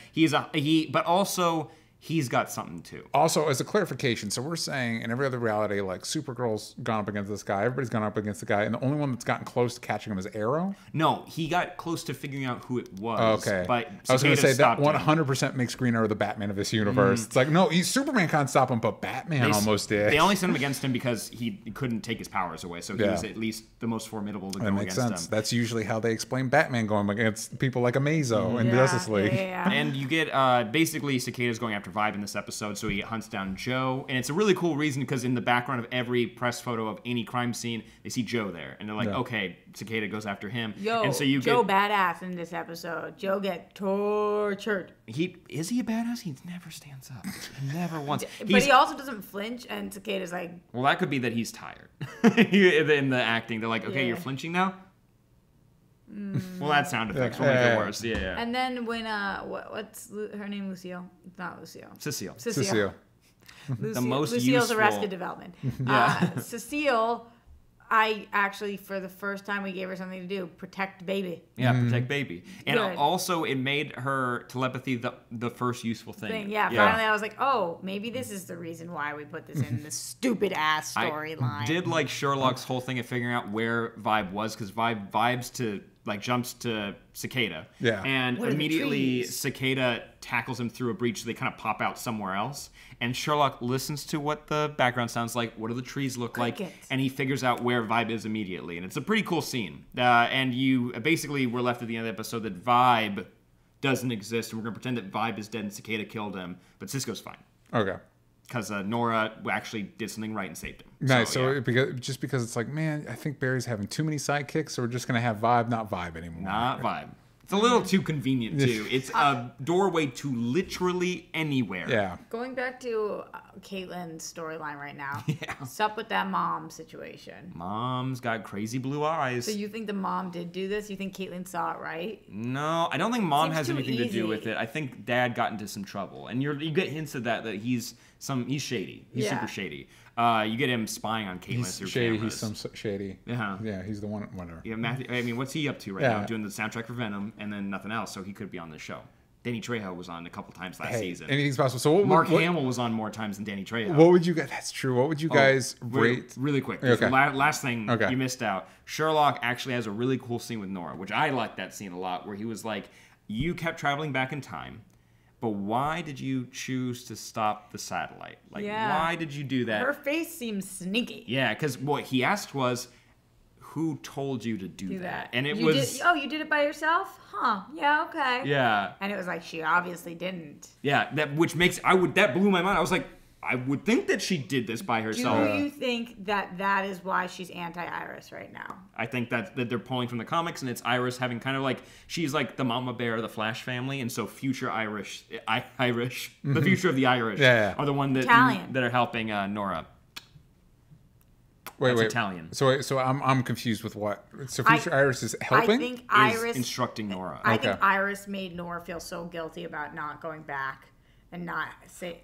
Speaker 4: but also
Speaker 2: he's got something too.
Speaker 1: Also, as a clarification, so we're saying in every other reality, like Supergirl's gone up against this guy, everybody's gone up against the guy, and the only one that's gotten close to catching him is Arrow?
Speaker 2: No, he got close to figuring out who it was.
Speaker 1: Okay.
Speaker 2: But
Speaker 1: I was going to say that
Speaker 2: stopped him.
Speaker 1: 100% makes Green Arrow the Batman of this universe. It's like, no, Superman can't stop him, but Batman almost did.
Speaker 2: They only sent him against him because he couldn't take his powers away, so he was at least the most formidable to go against him.
Speaker 1: That's usually how they explain Batman going against people like Amazo in Justice League.
Speaker 2: And you get basically Cicada's going after Vibe in this episode, so he hunts down Joe, and it's a really cool reason because in the background of every press photo of any crime scene, they see Joe there, and they're like, okay, Cicada goes after him.
Speaker 3: And so Joe badass in this episode. Joe get tortured.
Speaker 2: Is he a badass? He never stands up. Never once.
Speaker 3: But he also doesn't flinch, and Cicada's like...
Speaker 2: Well, that could be that he's tired. In the acting, they're like, okay, you're flinching now? Well, that sound effects will make it worse. Yeah.
Speaker 3: And then when what's her name? Lucille? It's not Lucille.
Speaker 2: Cecile.
Speaker 3: The
Speaker 2: most
Speaker 3: Lucille's
Speaker 2: useful.
Speaker 3: Arrested Development. Cecile, I actually, for the first time, we gave her something to do: protect baby.
Speaker 2: Yeah, protect baby. And also, it made her telepathy the first useful thing.
Speaker 3: Yeah, finally, I was like, oh, maybe this is the reason why we put this in this stupid ass storyline.
Speaker 2: I did like Sherlock's whole thing of figuring out where Vibe was, because Vibe jumps to Cicada.
Speaker 1: Yeah.
Speaker 2: And immediately Cicada tackles him through a breach, so they kind of pop out somewhere else. And Sherlock listens to what the background sounds like, what do the trees look like, and he figures out where Vibe is immediately. And it's a pretty cool scene. And you basically were left at the end of the episode that Vibe doesn't exist, and we're going to pretend that Vibe is dead and Cicada killed him, but Cisco's fine.
Speaker 1: Okay.
Speaker 2: Because Nora actually did something right and saved him.
Speaker 1: Nice. So because it's like, man, I think Barry's having too many sidekicks, so we're just going to have Vibe, not Vibe anymore.
Speaker 2: Not Vibe. It's a little too convenient, too. It's a doorway to literally anywhere.
Speaker 1: Yeah.
Speaker 3: Going back to Caitlin's storyline right now. Yeah. What's up with that mom situation?
Speaker 2: Mom's got crazy blue eyes.
Speaker 3: So you think the mom did do this? You think Caitlin saw it right?
Speaker 2: No, I don't think mom has anything to do with it. I think dad got into some trouble. And you get hints of that he's shady. He's super shady. You get him spying on Caitlin through
Speaker 1: shady.
Speaker 2: cameras.
Speaker 1: He's some shady.
Speaker 2: Yeah,
Speaker 1: he's the one. Whatever.
Speaker 2: Yeah, Matthew. I mean, what's he up to right now? Doing the soundtrack for Venom and then nothing else. So he could be on this show. Danny Trejo was on a couple times last season.
Speaker 1: Anything's possible. So
Speaker 2: Mark Hamill was on more times than Danny Trejo.
Speaker 1: What would you guys? That's true. What would you guys rate?
Speaker 2: Really quick.
Speaker 1: Okay.
Speaker 2: Last thing you missed out. Sherlock actually has a really cool scene with Nora, which I like that scene a lot, where he was like, "You kept traveling back in time. But why did you choose to stop the satellite? Why did you do that?"
Speaker 3: Her face seems sneaky.
Speaker 2: Yeah, because what he asked was, who told you to do that? And
Speaker 3: you did it by yourself? Huh. Yeah, okay.
Speaker 2: Yeah.
Speaker 3: And it was like, she obviously didn't.
Speaker 2: Yeah, that blew my mind. I was like, I would think that she did this by herself.
Speaker 3: Do you think that is why she's anti-Iris right now?
Speaker 2: I think that they're pulling from the comics, and it's Iris having kind of like, she's like the mama bear of the Flash family, and so future Irish, the future of the Irish are the one that are helping Nora.
Speaker 1: Wait.
Speaker 2: Italian.
Speaker 1: So I'm confused with what. So future Iris is helping.
Speaker 3: I think Iris
Speaker 2: instructing Nora.
Speaker 3: I think Iris made Nora feel so guilty about not going back and not say.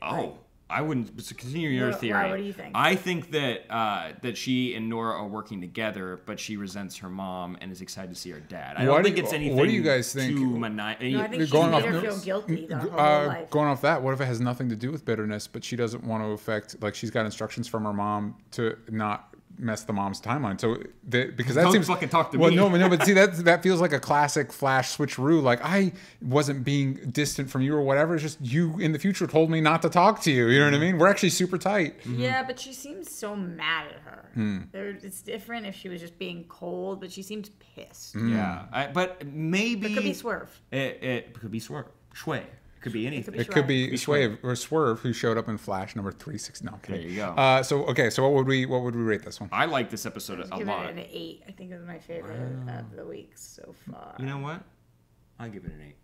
Speaker 2: I wouldn't continue your theory.
Speaker 3: What do you think?
Speaker 2: I think that she and Nora are working together, but she resents her mom and is excited to see her dad. I don't think it's anything.
Speaker 1: What do you guys think?
Speaker 3: I think she made her feel guilty her whole life.
Speaker 1: Going off that, what if it has nothing to do with bitterness, but she doesn't want to affect? Like, she's got instructions from her mom to not mess the mom's timeline. So because that seems
Speaker 2: fucking talk to me.
Speaker 1: No, but see that feels like a classic Flash switcheroo. Like, I wasn't being distant from you or whatever. It's just you in the future told me not to talk to you. You know what I mean? We're actually super tight.
Speaker 3: Yeah, but she seems so mad at her. It's different if she was just being cold, but she seems pissed.
Speaker 2: Yeah, but maybe
Speaker 3: it could be Swerve.
Speaker 2: It could be Swerve. Shway. Could be anything.
Speaker 1: It could be Swerve, who showed up in Flash number 360. No, I'm kidding.
Speaker 2: There you go.
Speaker 1: So what would we rate this one?
Speaker 2: I like this episode a lot.
Speaker 3: Give it an 8. I think it was my favorite of the week so far.
Speaker 2: You know what? I'll give it an 8.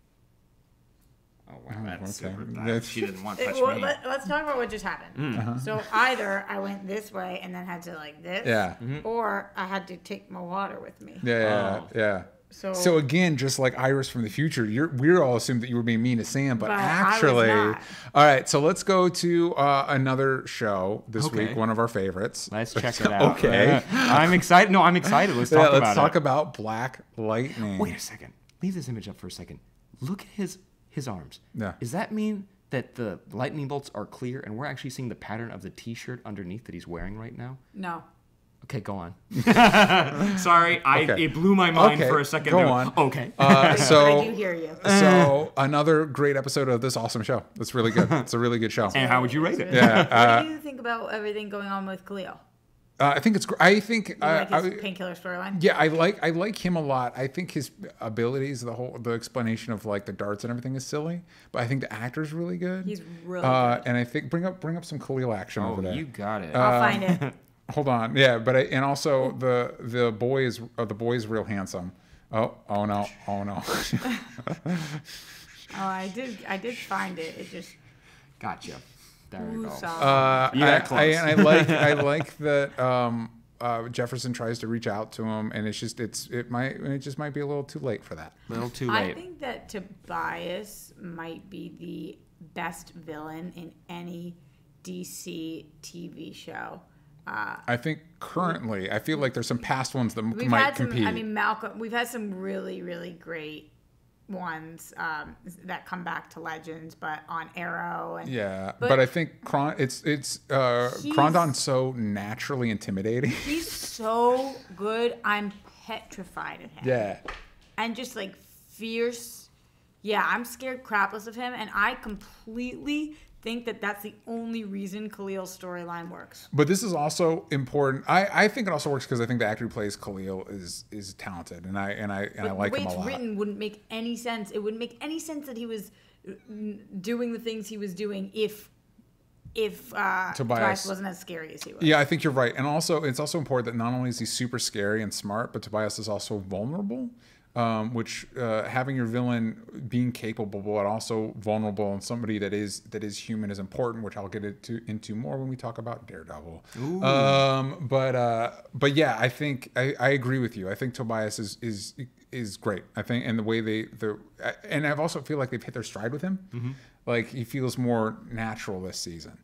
Speaker 2: Oh wow, that's
Speaker 1: okay.
Speaker 2: super. She didn't want to touch me.
Speaker 3: Let's talk about what just happened. So either I went this way and then had to like this, or I had to take my water with me.
Speaker 1: Yeah. So again, just like Iris from the future, we're all assumed that you were being mean to Sam, but actually, all right. So let's go to another show this week, one of our favorites.
Speaker 2: Let's check it out.
Speaker 1: Okay,
Speaker 2: I'm excited. No, I'm excited. Let's talk about it.
Speaker 1: Let's talk about Black Lightning.
Speaker 2: Wait a second. Leave this image up for a second. Look at his arms.
Speaker 1: Yeah.
Speaker 2: Does that mean that the lightning bolts are clear and we're actually seeing the pattern of the T-shirt underneath that he's wearing right now?
Speaker 3: No.
Speaker 2: Okay, go on. Sorry, it blew my mind for a second.
Speaker 1: Go on.
Speaker 2: Okay.
Speaker 1: So
Speaker 3: I do hear you.
Speaker 1: So another great episode of this awesome show. It's really good. It's a really good show.
Speaker 2: And how would you rate it?
Speaker 1: Yeah.
Speaker 3: What do you think about everything going on with Khalil?
Speaker 1: I think it's. I think.
Speaker 3: You like his painkiller storyline?
Speaker 1: Yeah, I like him a lot. I think his abilities, the explanation of like the darts and everything is silly, but I think the actor's really good.
Speaker 3: He's really good.
Speaker 1: And I think bring up some Khalil action over there.
Speaker 2: You got it.
Speaker 3: I'll find it.
Speaker 1: Hold on, yeah, but and also the boy is real handsome. Oh no.
Speaker 3: Oh, I did find it. It just
Speaker 2: Gotcha. There we go.
Speaker 1: I like that Jefferson tries to reach out to him, and it just might be a little too late for that.
Speaker 2: A little too late.
Speaker 3: I think that Tobias might be the best villain in any DC TV show.
Speaker 1: I think currently, I feel like there's some past ones that might compete.
Speaker 3: I mean, Malcolm. We've had some really, really great ones that come back to Legends, but on Arrow and
Speaker 1: but I think Krondon's so naturally intimidating.
Speaker 3: He's so good. I'm petrified of him.
Speaker 1: Yeah,
Speaker 3: and just like fierce. Yeah, I'm scared crapless of him, and I completely think that that's the only reason Khalil's storyline works.
Speaker 1: But this is also important. I think it also works because I think the actor who plays Khalil is talented, and I like him a lot.
Speaker 3: The way it's written wouldn't make any sense. It wouldn't make any sense that he was doing the things he was doing if Tobias wasn't as scary as he was.
Speaker 1: Yeah, I think you're right. And also, it's also important that not only is he super scary and smart, but Tobias is also vulnerable. Which having your villain being capable but also vulnerable and somebody that is human is important, which I'll get into more when we talk about Daredevil. But yeah, I think I agree with you. I think Tobias is great. I think, and the way and I also feel like they've hit their stride with him. Mm-hmm. Like he feels more natural this season.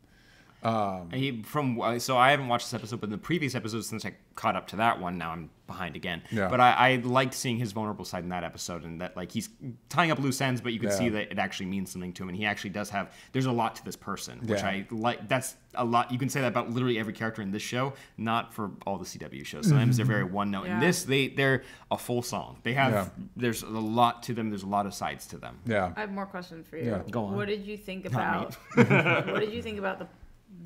Speaker 2: So I haven't watched this episode, but in the previous episodes, since I caught up to that one, now I'm behind again. Yeah. But I liked seeing his vulnerable side in that episode, and that like he's tying up loose ends, but you can see that it actually means something to him, and he actually does have. There's a lot to this person, which I like. That's a lot. You can say that about literally every character in this show, not for all the CW shows. Sometimes they're very one note. In this, they're a full song. They have. There's a lot to them. There's a lot of sides to them.
Speaker 1: Yeah.
Speaker 3: I have more questions for you.
Speaker 1: Yeah.
Speaker 2: Go on.
Speaker 3: What did you think about? What did you think about the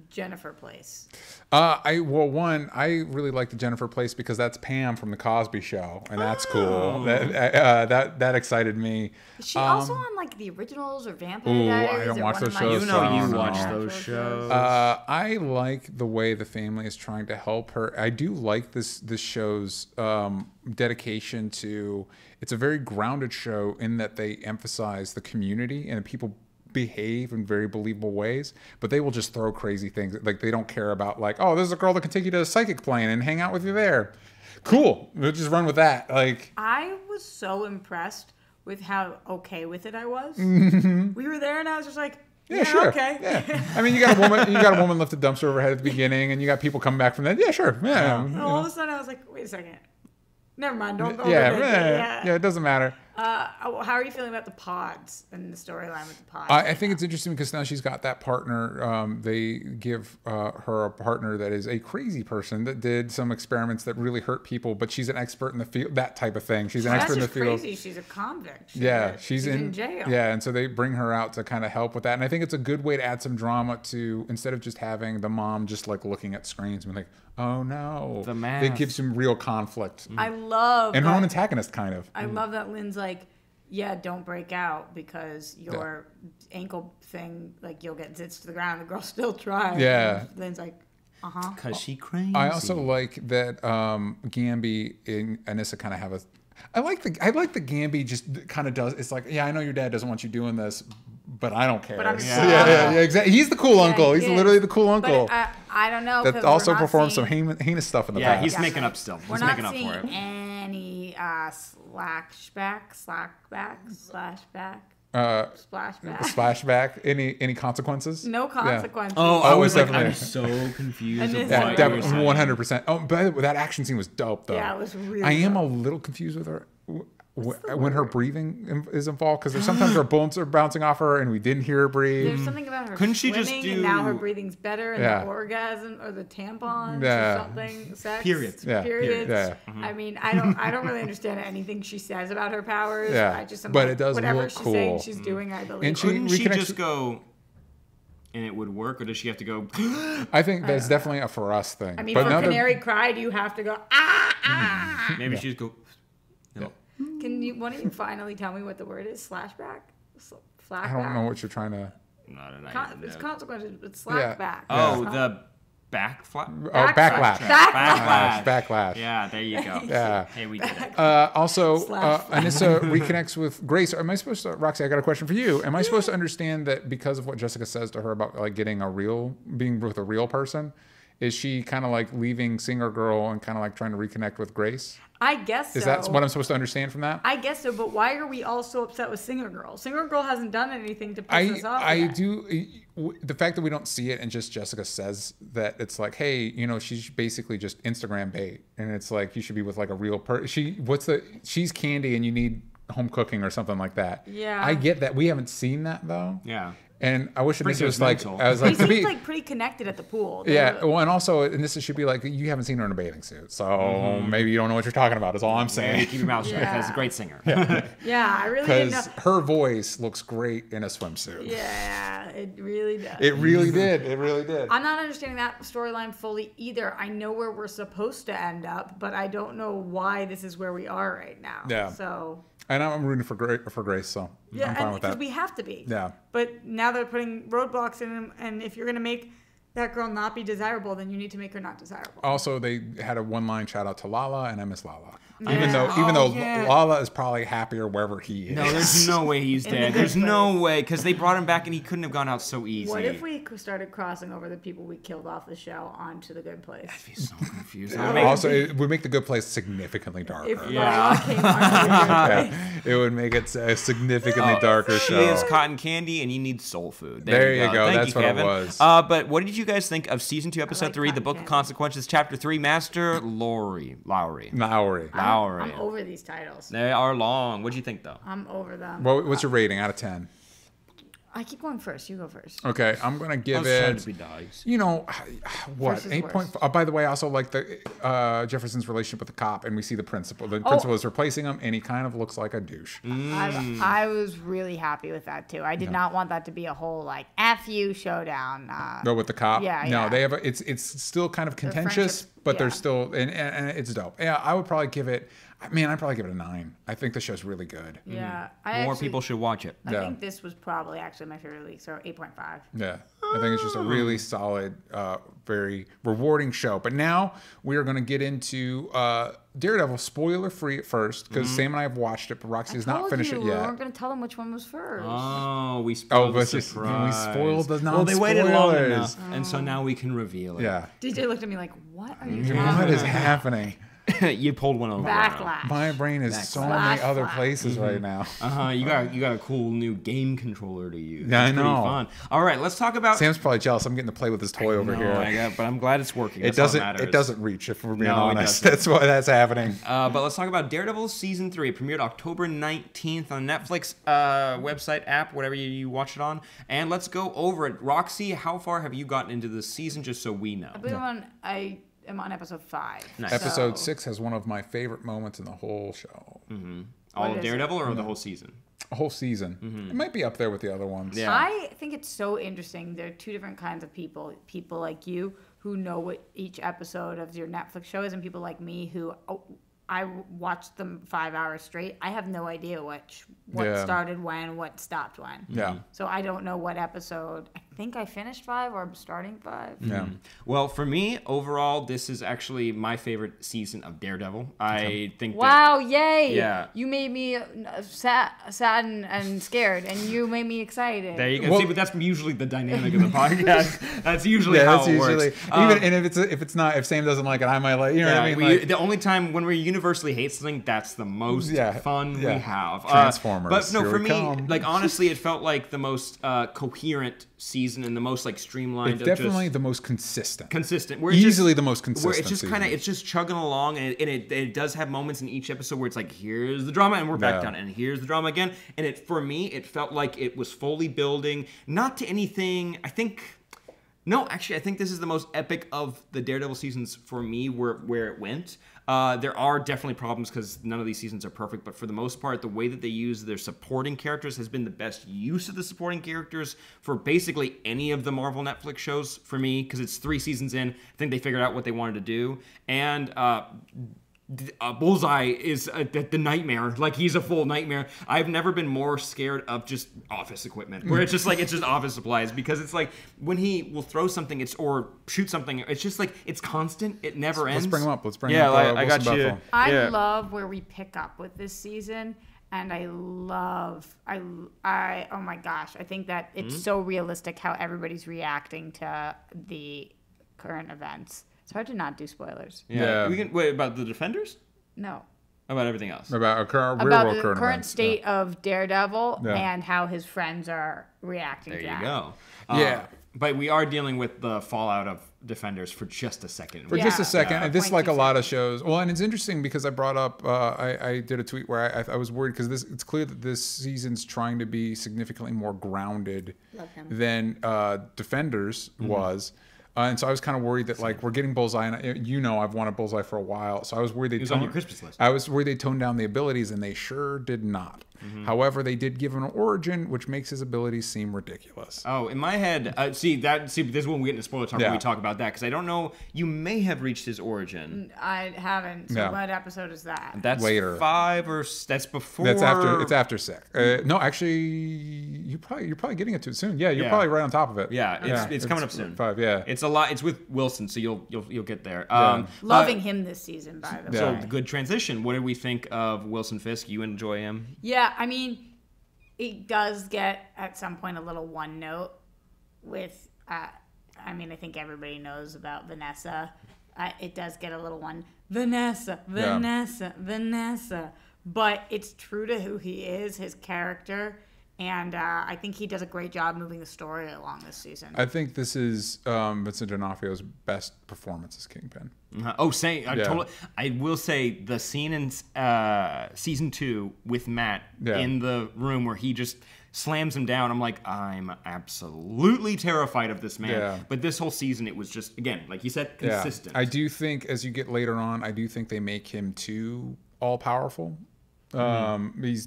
Speaker 3: Jennifer place?
Speaker 1: I really like the Jennifer place because that's Pam from the Cosby Show, and that's cool. That excited me.
Speaker 3: Is she also on like the originals or Vampire Diaries?
Speaker 1: I don't watch those shows.
Speaker 2: You watch those shows.
Speaker 1: I like the way the family is trying to help her. I do like this show's dedication to. It's a very grounded show in that they emphasize the community and people behave in very believable ways, but they will just throw crazy things. Like they don't care about like, oh, this is a girl that can take you to a psychic plane and hang out with you there. Cool. We'll just run with that. Like
Speaker 3: I was so impressed with how okay with it I was. We were there and I was just like, yeah, sure. Okay.
Speaker 1: Yeah. I mean, you got a woman lift a dumpster overhead at the beginning, and you got people coming back from that. Yeah, sure. Yeah.
Speaker 3: And all of a sudden I was like, wait a second. Never mind. Don't
Speaker 1: yeah, it doesn't matter.
Speaker 3: How are you feeling about the pods and the storyline with the pods?
Speaker 1: I think it's interesting because now she's got that partner. They give her a partner that is a crazy person that did some experiments that really hurt people, but she's an expert in the field, that type of thing. She's an expert in the field.
Speaker 3: Crazy. She's a convict.
Speaker 1: She's in jail. Yeah, and so they bring her out to kind of help with that. And I think it's a good way to add some drama to, instead of just having the mom just like looking at screens and like, oh no.
Speaker 2: The mask.
Speaker 1: They give some real conflict.
Speaker 3: I love
Speaker 1: and her own antagonist kind of.
Speaker 3: I love that Lynn's like, yeah, don't break out because your ankle thing, like you'll get zitzed to the ground. The girl still tries.
Speaker 1: Yeah.
Speaker 3: And Lynn's like,
Speaker 2: because she crazy.
Speaker 1: I also like that Gamby and Anissa kind of have a. I like the Gamby just kind of does. It's like, yeah, I know your dad doesn't want you doing this, but I don't care.
Speaker 3: But I'm
Speaker 1: yeah, exactly. He's the cool uncle. He's literally the cool uncle.
Speaker 3: But I don't know.
Speaker 1: That also performs some heinous stuff in the past.
Speaker 2: Yeah, he's making up still. He's making up for it.
Speaker 3: We're not seeing any
Speaker 1: splashback. Any consequences?
Speaker 3: No consequences.
Speaker 2: Yeah. I was like, I'm so confused.
Speaker 1: 100%. Oh, but that action scene was dope though.
Speaker 3: Yeah, it was really.
Speaker 1: I am a little confused with her. when her breathing is involved, because there's sometimes her bones are bouncing off her and we didn't hear her breathe.
Speaker 3: There's something about her
Speaker 4: Couldn't she
Speaker 3: swimming,
Speaker 4: just
Speaker 3: and
Speaker 4: do-
Speaker 3: now her breathing or the orgasm or the tampons
Speaker 1: Yeah.
Speaker 3: or something. Sex.
Speaker 2: Periods.
Speaker 1: Yeah.
Speaker 3: Periods.
Speaker 1: Yeah.
Speaker 3: I mean, I don't really understand anything she says about her powers.
Speaker 1: Yeah.
Speaker 3: I just am
Speaker 1: But
Speaker 3: like,
Speaker 1: it does
Speaker 3: whatever
Speaker 1: look
Speaker 3: she's
Speaker 1: cool.
Speaker 3: saying she's doing, I believe.
Speaker 1: And she
Speaker 4: Couldn't she
Speaker 1: reconnects-
Speaker 4: just go and it would work, or does she have to go?
Speaker 1: I think that's definitely a for us thing.
Speaker 3: I mean,
Speaker 1: but
Speaker 3: for
Speaker 1: now that-
Speaker 3: Canary Cry, do you have to go, ah?
Speaker 4: Maybe she just go. No.
Speaker 3: Can you, one of you finally tell me what the word is? Slashback? Flashback?
Speaker 1: I don't know what you're trying to.
Speaker 4: Not an idea.
Speaker 3: It's consequences, but
Speaker 1: Yeah.
Speaker 3: slashback.
Speaker 4: Oh,
Speaker 3: It's not-
Speaker 4: the back flap.
Speaker 1: Oh, backlash.
Speaker 3: Backlash.
Speaker 1: Backlash.
Speaker 4: Yeah, there you go.
Speaker 1: Yeah.
Speaker 4: Hey, we did it.
Speaker 1: Also,
Speaker 3: Slash.
Speaker 1: Anissa reconnects with Grace. Am I supposed to, Roxy? I got a question for you. Am I supposed to understand that because of what Jessica says to her about like being with a real person, is she kind of like leaving Singer Girl and kind of like trying to reconnect with Grace?
Speaker 3: I guess so.
Speaker 1: Is that what I'm supposed to understand from that?
Speaker 3: I guess so, but why are we all so upset with Singer Girl? Singer Girl hasn't done anything to piss us off yet.
Speaker 1: The fact that we don't see it and just Jessica says that it's like, hey, she's basically just Instagram bait, and it's like you should be with like a real person. She's Candy, and you need home cooking or something like that.
Speaker 3: Yeah.
Speaker 1: I get that. We haven't seen that though.
Speaker 4: Yeah.
Speaker 1: And I wish
Speaker 4: Pretty
Speaker 1: Anissa was like,
Speaker 4: judgmental.
Speaker 1: I was
Speaker 3: They
Speaker 1: like, to
Speaker 3: seem
Speaker 1: be,
Speaker 3: like pretty connected at the pool.
Speaker 1: yeah. Well, and also Anissa should be like, you haven't seen her in a bathing suit, so maybe you don't know what you're talking about. Is all I'm
Speaker 4: Hey,
Speaker 1: saying.
Speaker 4: keep your mouth shut.
Speaker 3: Yeah.
Speaker 4: That's a great singer.
Speaker 3: Yeah, I really didn't know.
Speaker 1: Because her voice looks great in a swimsuit.
Speaker 3: Yeah, it really does.
Speaker 1: It really did. It really did.
Speaker 3: I'm not understanding that storyline fully either. I know where we're supposed to end up, but I don't know why this is where we are right now.
Speaker 1: Yeah.
Speaker 3: So.
Speaker 1: And I'm rooting for Grace, so
Speaker 3: Yeah,
Speaker 1: I'm fine
Speaker 3: and
Speaker 1: with
Speaker 3: because
Speaker 1: that.
Speaker 3: we have to be.
Speaker 1: Yeah.
Speaker 3: But now they're putting roadblocks in them, and if you're gonna make that girl not be desirable, then you need to make her not desirable.
Speaker 1: Also, they had a one-line shout out to Lala, and I miss Lala.
Speaker 3: Yeah.
Speaker 1: Even though
Speaker 4: yeah.
Speaker 1: Lala is probably happier wherever he is.
Speaker 4: No, there's no way he's
Speaker 3: In the
Speaker 4: dead.
Speaker 3: good
Speaker 4: There's no
Speaker 3: place.
Speaker 4: way, because they brought him back and he couldn't have gone out so easy.
Speaker 3: What if we started crossing over the people we killed off the show onto the good place?
Speaker 4: I'd be so confused.
Speaker 1: Also, it would make the good place significantly darker.
Speaker 3: If
Speaker 4: Yeah.
Speaker 3: Lala came onto the good place.
Speaker 1: It would make it a significantly darker
Speaker 4: She
Speaker 1: show.
Speaker 4: is cotton candy, and you need soul food.
Speaker 1: There you go.
Speaker 4: Thank
Speaker 1: That's
Speaker 4: you,
Speaker 1: what it
Speaker 4: Kevin.
Speaker 1: was.
Speaker 4: But what did you guys think of season 2, episode
Speaker 3: like
Speaker 4: 3, The
Speaker 3: cotton
Speaker 4: Book of
Speaker 3: candy.
Speaker 4: Consequences, chapter 3, Master Lowry?
Speaker 1: Lowry.
Speaker 3: I'm over these titles.
Speaker 4: They are long. What do you think, though?
Speaker 3: I'm over them.
Speaker 1: What's your rating out of 10?
Speaker 3: I keep going first. You go first.
Speaker 1: Okay, I'm gonna give
Speaker 4: trying
Speaker 1: it.
Speaker 4: to be nice.
Speaker 1: What?
Speaker 3: First is
Speaker 1: 8 point.
Speaker 3: worst.
Speaker 1: Oh, by the way, I also like the Jefferson's relationship with the cop, and we see the principal. The principal is replacing him, and he kind of looks like a douche.
Speaker 3: I was really happy with that too. I did not want that to be a whole like F you showdown.
Speaker 1: No, with the cop.
Speaker 3: Yeah,
Speaker 1: No,
Speaker 3: yeah.
Speaker 1: they have. It's still kind of contentious,
Speaker 3: friendship,
Speaker 1: but
Speaker 3: yeah.
Speaker 1: there's still and it's dope. Yeah, I would probably give it. Man, I'd probably give it a 9. I think the show's really good.
Speaker 3: Yeah,
Speaker 4: More people should watch it.
Speaker 3: I
Speaker 1: Yeah.
Speaker 3: think this was probably actually my favorite week, so 8.5.
Speaker 1: Yeah, I think it's just a really solid, very rewarding show. But now we are going to get into Daredevil, spoiler free at first, because Sam and I have watched it, but Roxy has not finished it
Speaker 3: We
Speaker 1: yet.
Speaker 3: weren't going to tell them which one was first.
Speaker 4: Oh, we spoiled the
Speaker 1: but just-
Speaker 4: surprise.
Speaker 1: we spoiled the
Speaker 4: Well, they waited long
Speaker 1: non-spoilers.
Speaker 4: enough, and so now we can reveal it.
Speaker 1: Yeah.
Speaker 3: DJ looked at me like, "What are you
Speaker 1: What
Speaker 3: talking
Speaker 1: is
Speaker 3: about?"
Speaker 1: happening?
Speaker 4: You pulled one over.
Speaker 3: Backlash.
Speaker 1: My brain is so many
Speaker 3: Slash
Speaker 1: other
Speaker 3: flash.
Speaker 1: places right now.
Speaker 4: You got a cool new game controller to use.
Speaker 1: Yeah, I
Speaker 4: It's pretty
Speaker 1: know.
Speaker 4: Fun. All right, let's talk about.
Speaker 1: Sam's probably jealous. I'm getting to play with his toy over here.
Speaker 4: But I'm glad it's working.
Speaker 1: It
Speaker 4: That's all that
Speaker 1: doesn't. It
Speaker 4: matters.
Speaker 1: doesn't reach. If we're being
Speaker 4: No, it
Speaker 1: honest,
Speaker 4: doesn't.
Speaker 1: that's why that's happening.
Speaker 4: But let's talk about Daredevil season 3. It premiered October 19th on Netflix website, app, whatever you watch it on. And let's go over it. Roxy, how far have you gotten into the season, just so we know?
Speaker 3: I believe I am on episode 5.
Speaker 4: Nice.
Speaker 1: Episode
Speaker 3: So-
Speaker 1: 6 has one of my favorite moments in the whole show.
Speaker 4: All
Speaker 3: What
Speaker 4: of
Speaker 3: is
Speaker 4: Daredevil or the whole season?
Speaker 1: A whole season. It might be up there with the other ones.
Speaker 4: Yeah.
Speaker 3: I think it's so interesting. There are two different kinds of people. People like you who know what each episode of your Netflix show is, and people like me who I watched them 5 hours straight. I have no idea what
Speaker 1: Yeah.
Speaker 3: started when, what stopped when.
Speaker 1: Yeah.
Speaker 3: So I don't know what episode. I think I finished 5 or I'm starting 5.
Speaker 1: Yeah.
Speaker 4: Well, for me, overall, this is actually my favorite season of Daredevil. I think
Speaker 3: Wow! Yay!
Speaker 4: Yeah.
Speaker 3: You made me sad and scared, and you made me excited.
Speaker 4: there you go.
Speaker 1: Well-
Speaker 4: See, but that's usually the dynamic of the podcast. That's usually
Speaker 1: Yeah,
Speaker 4: how
Speaker 1: that's
Speaker 4: it
Speaker 1: usually
Speaker 4: works.
Speaker 1: even and if it's not if Sam doesn't like it, I might like you know what I mean. Like,
Speaker 4: the only time when we universally hate something, that's the most fun we have.
Speaker 1: Transformers,
Speaker 4: But no,
Speaker 1: here
Speaker 4: for
Speaker 1: we
Speaker 4: me,
Speaker 1: come.
Speaker 4: like honestly, it felt like the most coherent season
Speaker 2: season and the most like streamlined.
Speaker 1: It's definitely the most consistent.
Speaker 2: Where
Speaker 1: Easily the most consistent.
Speaker 2: Where it's just kind of it's just chugging along, and it does have moments in each episode where it's like, here's the drama, and we're back down, and here's the drama again. And for me, it felt like it was fully building, not to anything. I think this is the most epic of the Daredevil seasons for me, where it went. There are definitely problems because none of these seasons are perfect, but for the most part, the way that they use their supporting characters has been the best use of the supporting characters for basically any of the Marvel Netflix shows for me, because it's 3 seasons in. I think they figured out what they wanted to do, and Bullseye is the nightmare. Like, he's a full nightmare. I've never been more scared of just office equipment, where it's just like, it's just office supplies, because it's like when he will throw something, or shoot something, it's just like, it's constant. It never ends.
Speaker 1: Let's bring him up.
Speaker 2: I got you.
Speaker 1: Bethel.
Speaker 3: I love where we pick up with this season. And oh my gosh, I think that it's so realistic how everybody's reacting to the current events. It's hard to not do spoilers.
Speaker 2: Yeah. We can wait about the Defenders?
Speaker 3: No.
Speaker 2: About everything else.
Speaker 1: About
Speaker 3: the current state of Daredevil and how his friends are reacting to that.
Speaker 2: There you go. But we are dealing with the fallout of Defenders for just a second.
Speaker 1: Just a second. And this, like a lot of shows. Well, and it's interesting because I brought up, I did a tweet where I was worried because it's clear that this season's trying to be significantly more grounded than Defenders was. And so I was kind of worried that, like, we're getting Bullseye, and I've wanted Bullseye for a while, so I was worried they'd
Speaker 2: on your Christmas list.
Speaker 1: I was worried they'd tone down the abilities, and they sure did not. However, they did give him an origin, which makes his abilities seem ridiculous.
Speaker 2: Oh, in my head, this is when we get into spoiler talk when we talk about that, because I don't know, you may have reached his origin.
Speaker 3: I haven't. So what episode is that?
Speaker 2: That's
Speaker 1: later.
Speaker 2: 5 or that's before.
Speaker 1: That's after. It's after 6. No, actually, you're probably getting it too soon. Yeah, you're probably right on top of it.
Speaker 2: Yeah, it's coming up soon.
Speaker 1: 5. Yeah,
Speaker 2: it's a lot. It's with Wilson, so you'll get there.
Speaker 3: Loving him this season, by the way.
Speaker 2: So good transition. What did we think of Wilson Fisk? You enjoy him?
Speaker 3: Yeah, I mean, it does get at some point a little one note with. I think everybody knows about Vanessa. It does get a little one. Vanessa. But it's true to who he is, his character. And I think he does a great job moving the story along this season.
Speaker 1: I think this is Vincent D'Onofrio's best performance as Kingpin.
Speaker 2: I will say the scene in season 2 with Matt in the room where he just slams him down. I'm like, I'm absolutely terrified of this man. Yeah. But this whole season, it was just, again, like you said, consistent.
Speaker 1: Yeah. I do think as you get later on, I do think they make him too all powerful. It's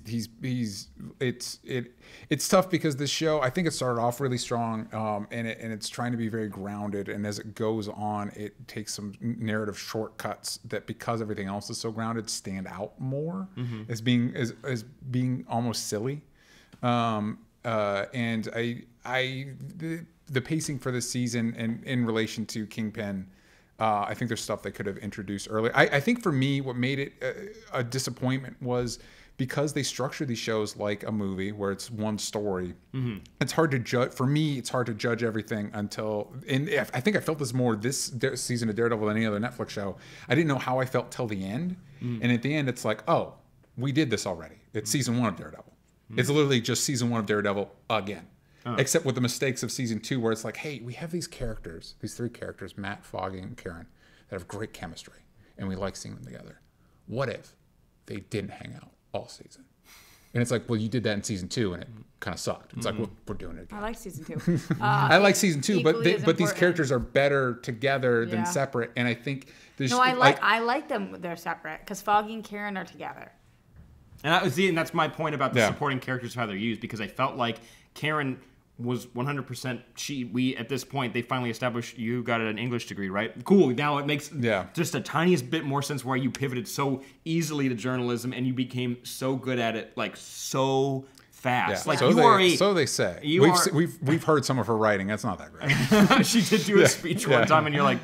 Speaker 1: tough because this show, I think it started off really strong, and it's trying to be very grounded, and as it goes on, it takes some narrative shortcuts that, because everything else is so grounded, stand out more as being almost silly. And the pacing for this season and in relation to Kingpin, I think there's stuff they could have introduced earlier. I think for me, what made it a disappointment was because they structure these shows like a movie where it's one story. It's hard to judge. For me, it's hard to judge everything until. And I think I felt this more this season of Daredevil than any other Netflix show. I didn't know how I felt till the end, and at the end, it's like, oh, we did this already. It's season 1 of Daredevil. It's literally just season 1 of Daredevil again. Except with the mistakes of season 2, where it's like, hey, we have these 3 characters, Matt, Foggy, and Karen, that have great chemistry, and we like seeing them together. What if they didn't hang out all season? And it's like, well, you did that in season 2, and it kind of sucked. It's like, well, we're doing it again.
Speaker 3: I like season 2.
Speaker 1: I like season 2, but these characters are better together than separate, and I think there's.
Speaker 3: No, I like them. They're separate because Foggy and Karen are together.
Speaker 2: And that's my point about the supporting characters, how they're used, because I felt like Karen was 100%. We at this point, they finally established you got an English degree, right? Cool. Now it makes just a tiniest bit more sense why you pivoted so easily to journalism and you became so good at it, like so fast. Like
Speaker 1: so they say. We've heard some of her writing. That's not that great.
Speaker 2: She did do a speech one time, and you're like.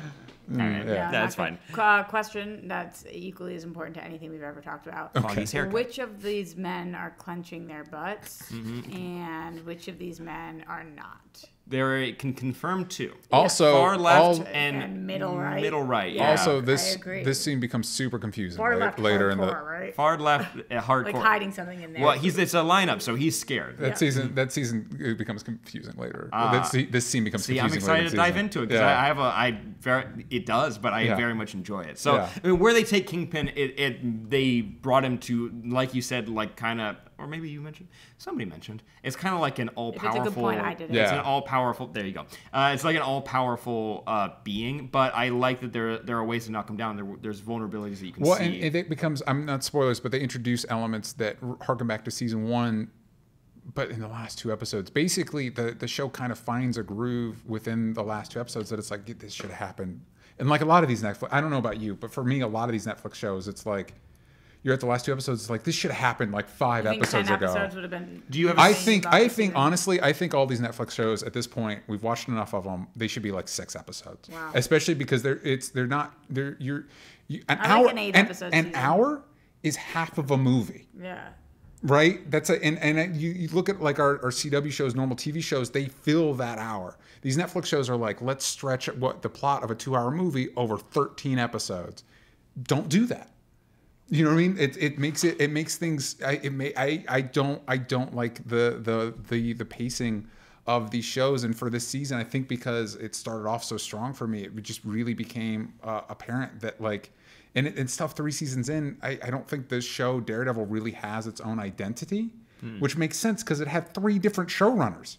Speaker 2: All right, that's fine.
Speaker 3: Question that's equally as important to anything we've ever talked about.
Speaker 1: Okay.
Speaker 3: Which of these men are clenching their butts, and which of these men are not?
Speaker 4: There can confirm 2.
Speaker 1: Also,
Speaker 4: far left and
Speaker 3: middle right.
Speaker 4: Middle right.
Speaker 3: Yeah.
Speaker 1: Also,
Speaker 3: I agree.
Speaker 1: this scene becomes super confusing
Speaker 3: Far left,
Speaker 1: later in the
Speaker 3: right?
Speaker 4: Far left, hardcore.
Speaker 3: Like hiding something in there.
Speaker 4: Well, it's a lineup, so he's scared.
Speaker 1: that season. That season it becomes confusing later. This scene becomes
Speaker 4: See,
Speaker 1: confusing.
Speaker 4: I'm excited
Speaker 1: later
Speaker 4: to dive
Speaker 1: in
Speaker 4: into it
Speaker 1: the season.
Speaker 4: because it does, but I very much enjoy it. So
Speaker 1: Yeah.
Speaker 4: I mean, where they take Kingpin, they brought him to, like you said, like kind of, or maybe you mentioned, somebody mentioned, it's kind of like an all-powerful.
Speaker 3: If it's a good point, I did it.
Speaker 4: It's
Speaker 1: Yeah.
Speaker 4: an all-powerful. There you go. It's like an all-powerful being, but I like that there are ways to knock him down. There's vulnerabilities that you can see.
Speaker 1: And it becomes, I'm not spoilers, but they introduce elements that harken back to season 1. But in the last 2 episodes, basically the show kind of finds a groove within the last 2 episodes that it's like, this should have happened. And like a lot of these Netflix, I don't know about you, but for me, a lot of these Netflix shows, it's like, you're at the last 2 episodes, it's like, this should have happened like 5 episodes
Speaker 3: 10
Speaker 1: ago.
Speaker 3: episodes would have been.
Speaker 4: Do you have?
Speaker 1: I think honestly, I think all these Netflix shows at this point, we've watched enough of them. They should be like 6 episodes,
Speaker 3: Wow.
Speaker 1: especially because an
Speaker 3: I
Speaker 1: hour,
Speaker 3: like an 8-episode
Speaker 1: an
Speaker 3: season.
Speaker 1: hour is half of a movie,
Speaker 3: Yeah.
Speaker 1: right? You look at like our CW shows, normal TV shows, they fill that hour. These Netflix shows are like, let's stretch the plot of a 2-hour movie over 13 episodes. Don't do that. You know what I mean? It makes things. I don't like the pacing of these shows. And for this season, I think because it started off so strong for me, it just really became apparent that like, and stuff 3 seasons in, I don't think this show Daredevil really has its own identity, which makes sense because it had 3 different showrunners.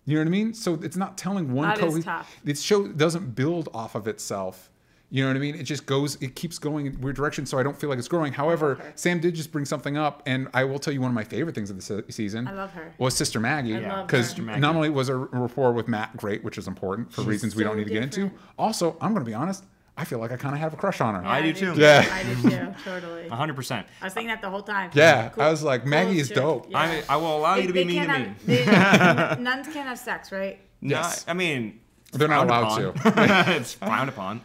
Speaker 1: You know what I mean? So it's not telling one.
Speaker 3: That is tough.
Speaker 1: This show doesn't build off of itself. You know what I mean? It keeps going in weird directions, so I don't feel like it's growing. However, Sam did just bring something up, and I will tell you one of my favorite things of the season.
Speaker 3: I love her.
Speaker 1: Was Sister Maggie.
Speaker 3: I love
Speaker 1: Because
Speaker 3: her.
Speaker 1: not only was her rapport with Matt great, which is important for reasons we
Speaker 3: so
Speaker 1: don't need to get into.
Speaker 3: different.
Speaker 1: Also, I'm going to be honest, I feel like I kind of have a crush on her.
Speaker 4: I do too.
Speaker 1: Yeah.
Speaker 3: I do too. Totally.
Speaker 4: 100%.
Speaker 3: I was thinking that the whole time.
Speaker 1: Yeah,
Speaker 3: Cool.
Speaker 1: I was like, Maggie
Speaker 3: Cool
Speaker 1: is
Speaker 3: shit.
Speaker 1: dope.
Speaker 3: Yeah.
Speaker 4: I will allow you to be mean to me.
Speaker 3: Nuns can't have sex, right?
Speaker 1: Yes.
Speaker 4: No, I mean,
Speaker 1: They're not
Speaker 4: frowned
Speaker 1: allowed
Speaker 4: upon.
Speaker 1: to.
Speaker 4: It's frowned upon.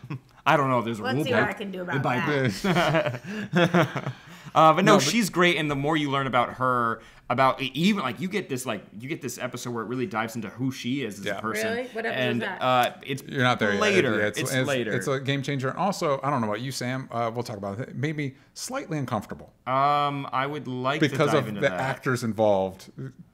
Speaker 4: I don't know if there's a
Speaker 3: Let's
Speaker 4: rule
Speaker 3: see what
Speaker 4: book.
Speaker 3: I can do about
Speaker 4: By
Speaker 3: that.
Speaker 4: But no, she's great, and the more you learn about her, about even like you get this episode where it really dives into who she is as a person.
Speaker 3: Really? What episode
Speaker 4: and
Speaker 3: is that?
Speaker 4: it's
Speaker 1: You're not there
Speaker 4: later.
Speaker 1: yet.
Speaker 4: It's later.
Speaker 1: It's a game changer. And also, I don't know about you, Sam. We'll talk about it. It made me slightly uncomfortable
Speaker 4: I would like to
Speaker 1: because
Speaker 4: dive
Speaker 1: of
Speaker 4: into
Speaker 1: the
Speaker 4: that.
Speaker 1: actors involved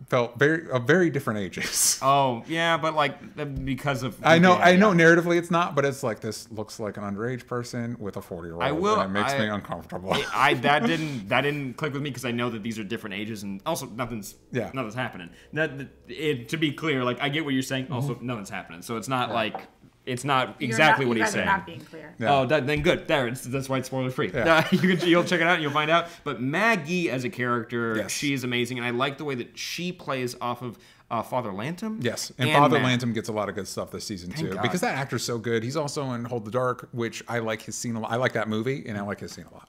Speaker 1: felt very different ages.
Speaker 4: Oh yeah, but like because of
Speaker 1: I know
Speaker 4: yeah.
Speaker 1: narratively it's not, but it's like this looks like an underage person with a 40-year-old.
Speaker 4: I will-
Speaker 1: And it makes me uncomfortable.
Speaker 4: That didn't click with me because I know that these are different ages and also nothing's happening. To be clear, like I get what you're saying. Also, nothing's happening, so it's not like it's not exactly what
Speaker 3: you
Speaker 4: he's
Speaker 3: guys are
Speaker 4: saying.
Speaker 3: not being clear.
Speaker 1: Yeah.
Speaker 4: Oh, then good. That's why it's spoiler free.
Speaker 1: Yeah.
Speaker 4: You'll check it out and you'll find out. But Maggie as a character,
Speaker 1: Yes.
Speaker 4: she is amazing, and I like the way that she plays off of Father Lantom.
Speaker 1: Yes, and Father
Speaker 4: Matt.
Speaker 1: Lantom gets a lot of good stuff this season too,
Speaker 4: God.
Speaker 1: because that actor's so good. He's also in Hold the Dark, which I like his scene a lot. I like that movie, and I like his scene a lot.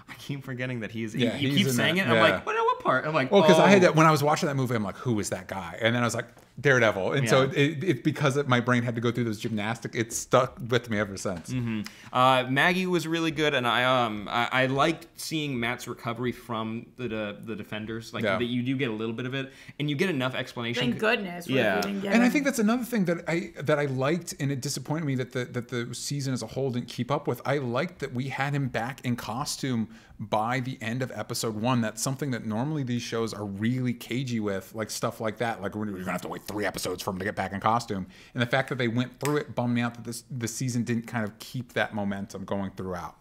Speaker 4: I keep forgetting that he's.
Speaker 1: Yeah,
Speaker 4: you
Speaker 1: he's
Speaker 4: keep
Speaker 1: in
Speaker 4: saying
Speaker 1: that,
Speaker 4: it. I'm
Speaker 1: yeah.
Speaker 4: like, what part? I'm like,
Speaker 1: Well, because I had
Speaker 4: oh.
Speaker 1: that when I was watching that movie, I'm like, who is that guy? And then I was like, Daredevil. And so it because my brain had to go through those gymnastics, it stuck with me ever since.
Speaker 4: Maggie was really good, and I liked seeing Matt's recovery from the defenders. Like that you do get a little bit of it, and you get enough explanation.
Speaker 3: Thank goodness. What if
Speaker 4: Yeah.
Speaker 3: we didn't get
Speaker 1: And I
Speaker 3: him?
Speaker 1: think that's another thing that I liked, and it disappointed me that the season as a whole didn't keep up with. I liked that we had him back in costume by the end of episode 1. That's something that normally these shows are really cagey with, like stuff like that. Like we're gonna have to wait 3 episodes for him to get back in costume. And the fact that they went through it bummed me out that the season didn't kind of keep that momentum going throughout.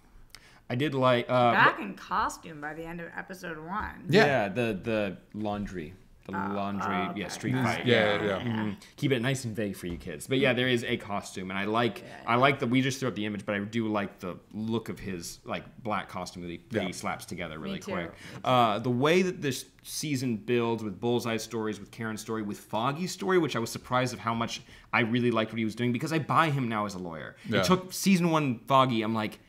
Speaker 4: I did like
Speaker 3: Back in costume by the end of episode 1.
Speaker 1: Yeah.
Speaker 4: the laundry.
Speaker 3: okay.
Speaker 4: Street fight.
Speaker 1: Yeah.
Speaker 4: Mhm. Keep it nice and vague for you kids. But yeah, there is a costume, and I like that we just threw up the image, but I do like the look of his like black costume that he slaps together really
Speaker 3: too.
Speaker 4: quick. The way that this season builds with Bullseye's stories, with Karen's story, with Foggy's story, which I was surprised of how much I really liked what he was doing because I buy him now as a lawyer.
Speaker 1: Yeah.
Speaker 4: It took season 1 Foggy. I'm like,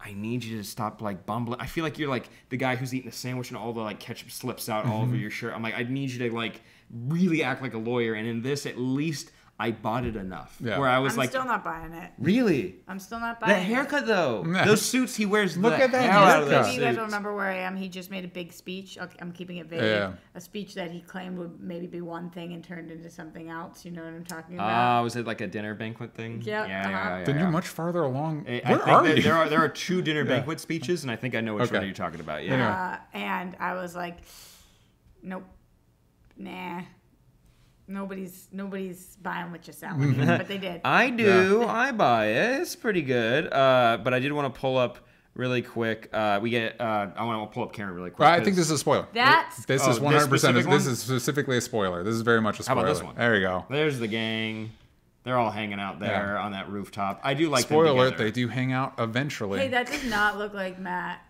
Speaker 4: I need you to stop like bumbling. I feel like you're like the guy who's eating a sandwich and all the like ketchup slips out all over your shirt. I'm like, I need you to like really act like a lawyer. And in this, at least
Speaker 2: I bought it enough.
Speaker 1: Yeah.
Speaker 2: Where I was
Speaker 3: I'm
Speaker 2: like,
Speaker 3: still not buying it.
Speaker 2: really?
Speaker 3: I'm still not buying
Speaker 2: That haircut though,
Speaker 1: Yeah.
Speaker 2: those suits he wears.
Speaker 1: Look
Speaker 2: the
Speaker 1: at that
Speaker 2: hell out of
Speaker 1: haircut.
Speaker 2: those
Speaker 3: Maybe you guys don't
Speaker 2: suits.
Speaker 3: remember where I am. He just made a big speech. I'm keeping it vague.
Speaker 1: Yeah.
Speaker 3: A speech that he claimed would maybe be one thing and turned into something else. You know what I'm talking about?
Speaker 2: Was it like a dinner banquet thing?
Speaker 3: Yep,
Speaker 2: Yeah.
Speaker 1: Then you're much farther along.
Speaker 2: I
Speaker 1: Where
Speaker 2: think
Speaker 1: are
Speaker 2: that
Speaker 1: you?
Speaker 2: there are 2 dinner banquet speeches, and I think I know which
Speaker 1: Okay.
Speaker 2: one you're talking about. Yeah.
Speaker 3: And I was like, nope, nah. Nobody's buying what you're selling, but they did.
Speaker 2: I do. I buy it. It's pretty good. But I did want to pull up really quick. I want to pull up Karen really quick.
Speaker 1: I think this is a spoiler.
Speaker 3: That's
Speaker 1: This
Speaker 2: Oh,
Speaker 1: is
Speaker 2: this
Speaker 1: 100%.
Speaker 2: specific
Speaker 1: This
Speaker 2: one?
Speaker 1: is specifically a spoiler. This is very much a
Speaker 2: How
Speaker 1: spoiler.
Speaker 2: about this one?
Speaker 1: There you go.
Speaker 2: There's the gang. They're all hanging out there on that rooftop. I do like
Speaker 1: Spoiler
Speaker 2: them
Speaker 1: alert,
Speaker 2: together.
Speaker 1: they do hang out eventually.
Speaker 3: hey, that does not look like Matt.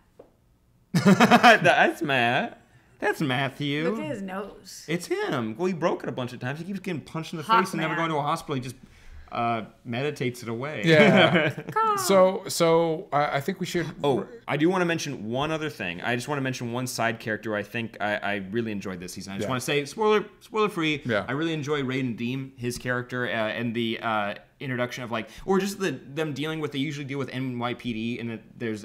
Speaker 2: That's Matt. That's Matthew.
Speaker 3: Look at his nose.
Speaker 2: It's him. Well, he broke it a bunch of times. He keeps getting punched in the
Speaker 3: Hot
Speaker 2: face and never
Speaker 3: man.
Speaker 2: going to a hospital. He just meditates it away.
Speaker 1: Yeah. so I think we should.
Speaker 2: Oh, I do want to mention one other thing. I just want to mention one side character I think I really enjoyed this season. I just want to say, spoiler free,
Speaker 1: Yeah.
Speaker 2: I really enjoy Raiden Deem, his character, and the introduction of or just them dealing with, they usually deal with NYPD, and there's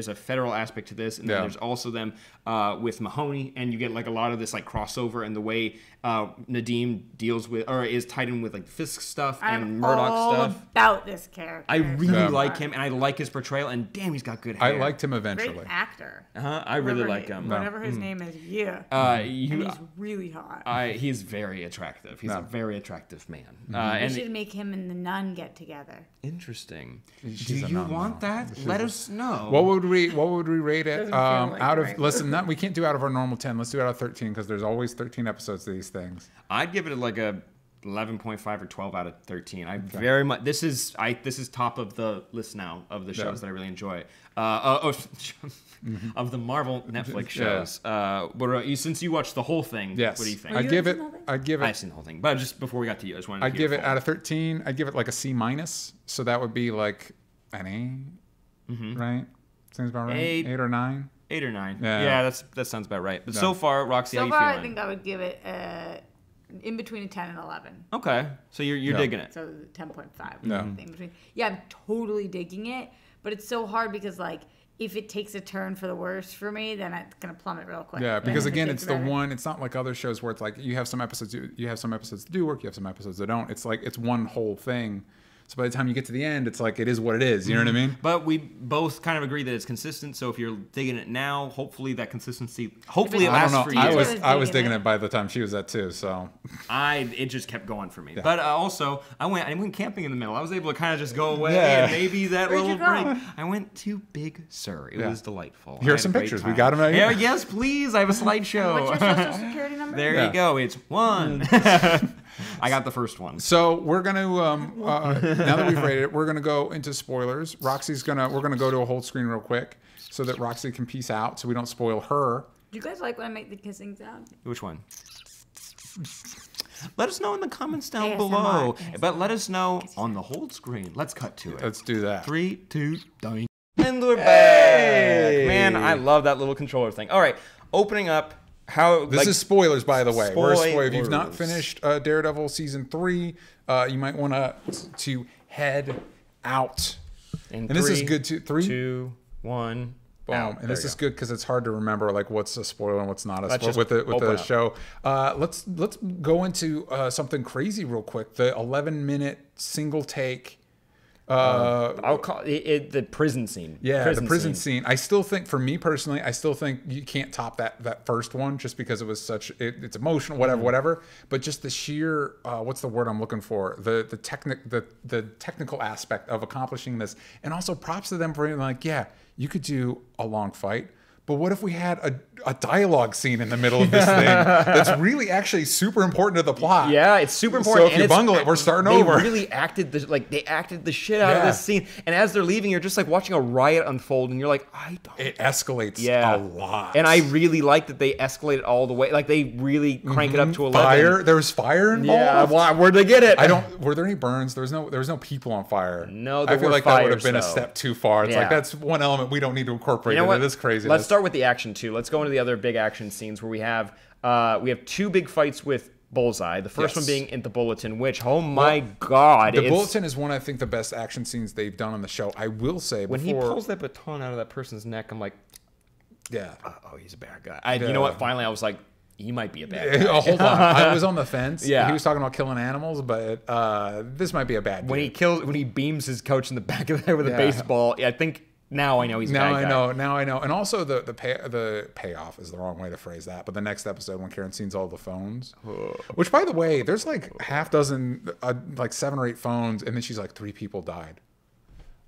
Speaker 2: a federal aspect to this, and then there's also them with Mahoney, and you get a lot of this crossover and the way Nadeem deals with, or is tied in with Fisk stuff and
Speaker 3: I'm
Speaker 2: Murdoch
Speaker 3: all
Speaker 2: stuff.
Speaker 3: about this character.
Speaker 2: I really
Speaker 1: Yeah.
Speaker 2: like him, and I like his portrayal, and damn, he's got good hair.
Speaker 1: I liked him
Speaker 3: Great
Speaker 1: eventually.
Speaker 3: actor.
Speaker 2: I really
Speaker 3: Whatever
Speaker 2: like
Speaker 3: he-
Speaker 2: him.
Speaker 3: Whatever his name is, yeah. And
Speaker 2: You,
Speaker 3: he's really hot.
Speaker 2: he's very attractive. He's a very attractive man.
Speaker 3: We
Speaker 2: And
Speaker 3: should make him and the nun get together.
Speaker 2: interesting.
Speaker 1: She's
Speaker 2: Do
Speaker 1: a
Speaker 2: you
Speaker 1: nun,
Speaker 2: want
Speaker 1: though.
Speaker 2: that? Let us know.
Speaker 1: What would we rate it?
Speaker 3: Doesn't feel like
Speaker 1: Out
Speaker 3: it
Speaker 1: of
Speaker 3: right
Speaker 1: listen, we can't do out of our normal 10. Let's do out of 13 because there's always 13 episodes of these things.
Speaker 2: I'd give it a 11.5 or 12 out of 13. I very much. This is top of the list now of the shows that I really enjoy. Of the Marvel Netflix shows. But since you watched the whole thing,
Speaker 1: Yes.
Speaker 2: what do you think?
Speaker 1: I've
Speaker 2: seen the whole thing, but just before we got to you, I just wanted to
Speaker 1: I'd
Speaker 2: hear
Speaker 1: give it
Speaker 2: full.
Speaker 1: out of 13. I'd give it a C minus. So that would be an A, right? Seems about right. 8 or 9.
Speaker 2: 8 or 9.
Speaker 1: Yeah.
Speaker 2: Yeah, that sounds about right. But so far, Roxy, how
Speaker 3: So
Speaker 2: you
Speaker 3: far,
Speaker 2: feeling?
Speaker 3: I think I would give it in between a 10 and 11.
Speaker 2: Okay, so you're digging it.
Speaker 3: So 10.5.
Speaker 1: Yeah.
Speaker 3: Thing between. Yeah, I'm totally digging it, but it's so hard because if it takes a turn for the worse for me, then it's gonna plummet real quick.
Speaker 1: Yeah, because
Speaker 3: If it
Speaker 1: again,
Speaker 3: gets
Speaker 1: it's the
Speaker 3: better.
Speaker 1: one. It's not like other shows where it's you have some episodes that do work, you have some episodes that don't. It's it's one whole thing. So by the time you get to the end, it's it is what it is. You know what I mean?
Speaker 2: But we both kind of agree that it's consistent. So if you're digging it now, hopefully that consistency, hopefully it
Speaker 1: I
Speaker 2: lasts
Speaker 1: don't
Speaker 2: for
Speaker 1: know.
Speaker 2: you.
Speaker 1: I was digging it by the time she was at 2. So
Speaker 2: It just kept going for me. But also, I went camping in the middle. I was able to kind of just go away
Speaker 1: Yeah.
Speaker 2: and maybe that
Speaker 3: Where'd
Speaker 2: little
Speaker 3: you go?
Speaker 2: break. I went to Big Sur. It was delightful.
Speaker 1: Here
Speaker 2: I
Speaker 1: are
Speaker 2: had
Speaker 1: some
Speaker 2: a great
Speaker 1: pictures. We
Speaker 2: time.
Speaker 1: got 'em right
Speaker 2: Yeah,
Speaker 1: here.
Speaker 2: yes, please. I have a slideshow.
Speaker 3: What's your social security number?
Speaker 2: There
Speaker 1: Yeah.
Speaker 2: you go. It's 1. I got the first one.
Speaker 1: So we're gonna now that we've rated it, we're gonna go into spoilers. We're gonna go to a whole screen real quick so that Roxy can peace out, so we don't spoil her.
Speaker 3: Do you guys like when I make the kissing sound?
Speaker 2: Which one? Let us know in the comments down
Speaker 3: ASMR.
Speaker 2: below.
Speaker 3: ASMR.
Speaker 2: But let us know on the whole screen. Let's cut to it.
Speaker 1: Let's do that.
Speaker 2: 3, 2, ding. And we're back. Man, I love that little controller thing. All right, opening up.
Speaker 1: This is spoilers, by the way. We're spoilers. If you've not
Speaker 2: Spoilers.
Speaker 1: finished Daredevil season 3, you might want to head out.
Speaker 2: And
Speaker 1: this is good too. 3,
Speaker 2: 2, 1.
Speaker 1: boom.
Speaker 2: out.
Speaker 1: And this is good because it's hard to remember what's a spoiler and what's not a
Speaker 2: Let's
Speaker 1: spoiler
Speaker 2: just
Speaker 1: with the
Speaker 2: open up.
Speaker 1: show. Let's go into something crazy real quick. The 11-minute single take.
Speaker 2: I'll call it the prison scene.
Speaker 1: Yeah, the prison scene. I still think, for me personally, you can't top that first one just because it was it's emotional, whatever. But just the sheer, what's the word I'm looking for? The technical aspect of accomplishing this, and also props to them for being yeah, you could do a long fight. But what if we had a dialogue scene in the middle of this thing that's really actually super important to the plot?
Speaker 2: Yeah, it's super important.
Speaker 1: So if you bungle it, we're starting over.
Speaker 2: They really acted the shit out of this scene. And as they're leaving, you're just watching a riot unfold, and you're like,
Speaker 1: It escalates a lot.
Speaker 2: And I really like that they escalated all the way. They really crank it up to 11.
Speaker 1: Fire. There was fire involved.
Speaker 2: Yeah, where'd they get it?
Speaker 1: Were there any burns? There was no people on fire.
Speaker 2: No,
Speaker 1: I
Speaker 2: there
Speaker 1: feel
Speaker 2: were
Speaker 1: like that would have
Speaker 2: fires,
Speaker 1: been a
Speaker 2: though.
Speaker 1: step too far. It's
Speaker 2: Yeah.
Speaker 1: that's one element we don't need to incorporate into this craziness.
Speaker 2: Let's start with the action too. Let's go into the other big action scenes where we have 2 big fights with
Speaker 4: Bullseye. The first one being in the Bulletin, which, oh my God.
Speaker 1: The Bulletin is one, I think, the best action scenes they've done on the show. I will say,
Speaker 4: when he pulls that baton out of that person's neck, I'm like,
Speaker 1: yeah.
Speaker 4: Oh, he's a bad guy. You know what? Finally, I was like, he might be a bad guy.
Speaker 1: Hold on. I was on the fence.
Speaker 4: Yeah.
Speaker 1: He was talking about killing animals, but this might be a bad
Speaker 4: dude. When he beams his coach in the back of the head with a baseball, I think now I know he's a bad guy. Now
Speaker 1: I know. And also the payoff is the wrong way to phrase that. But the next episode when Karen sees all the phones, which by the way, there's like half dozen, like 7 or 8 phones, and then she's like 3 people died.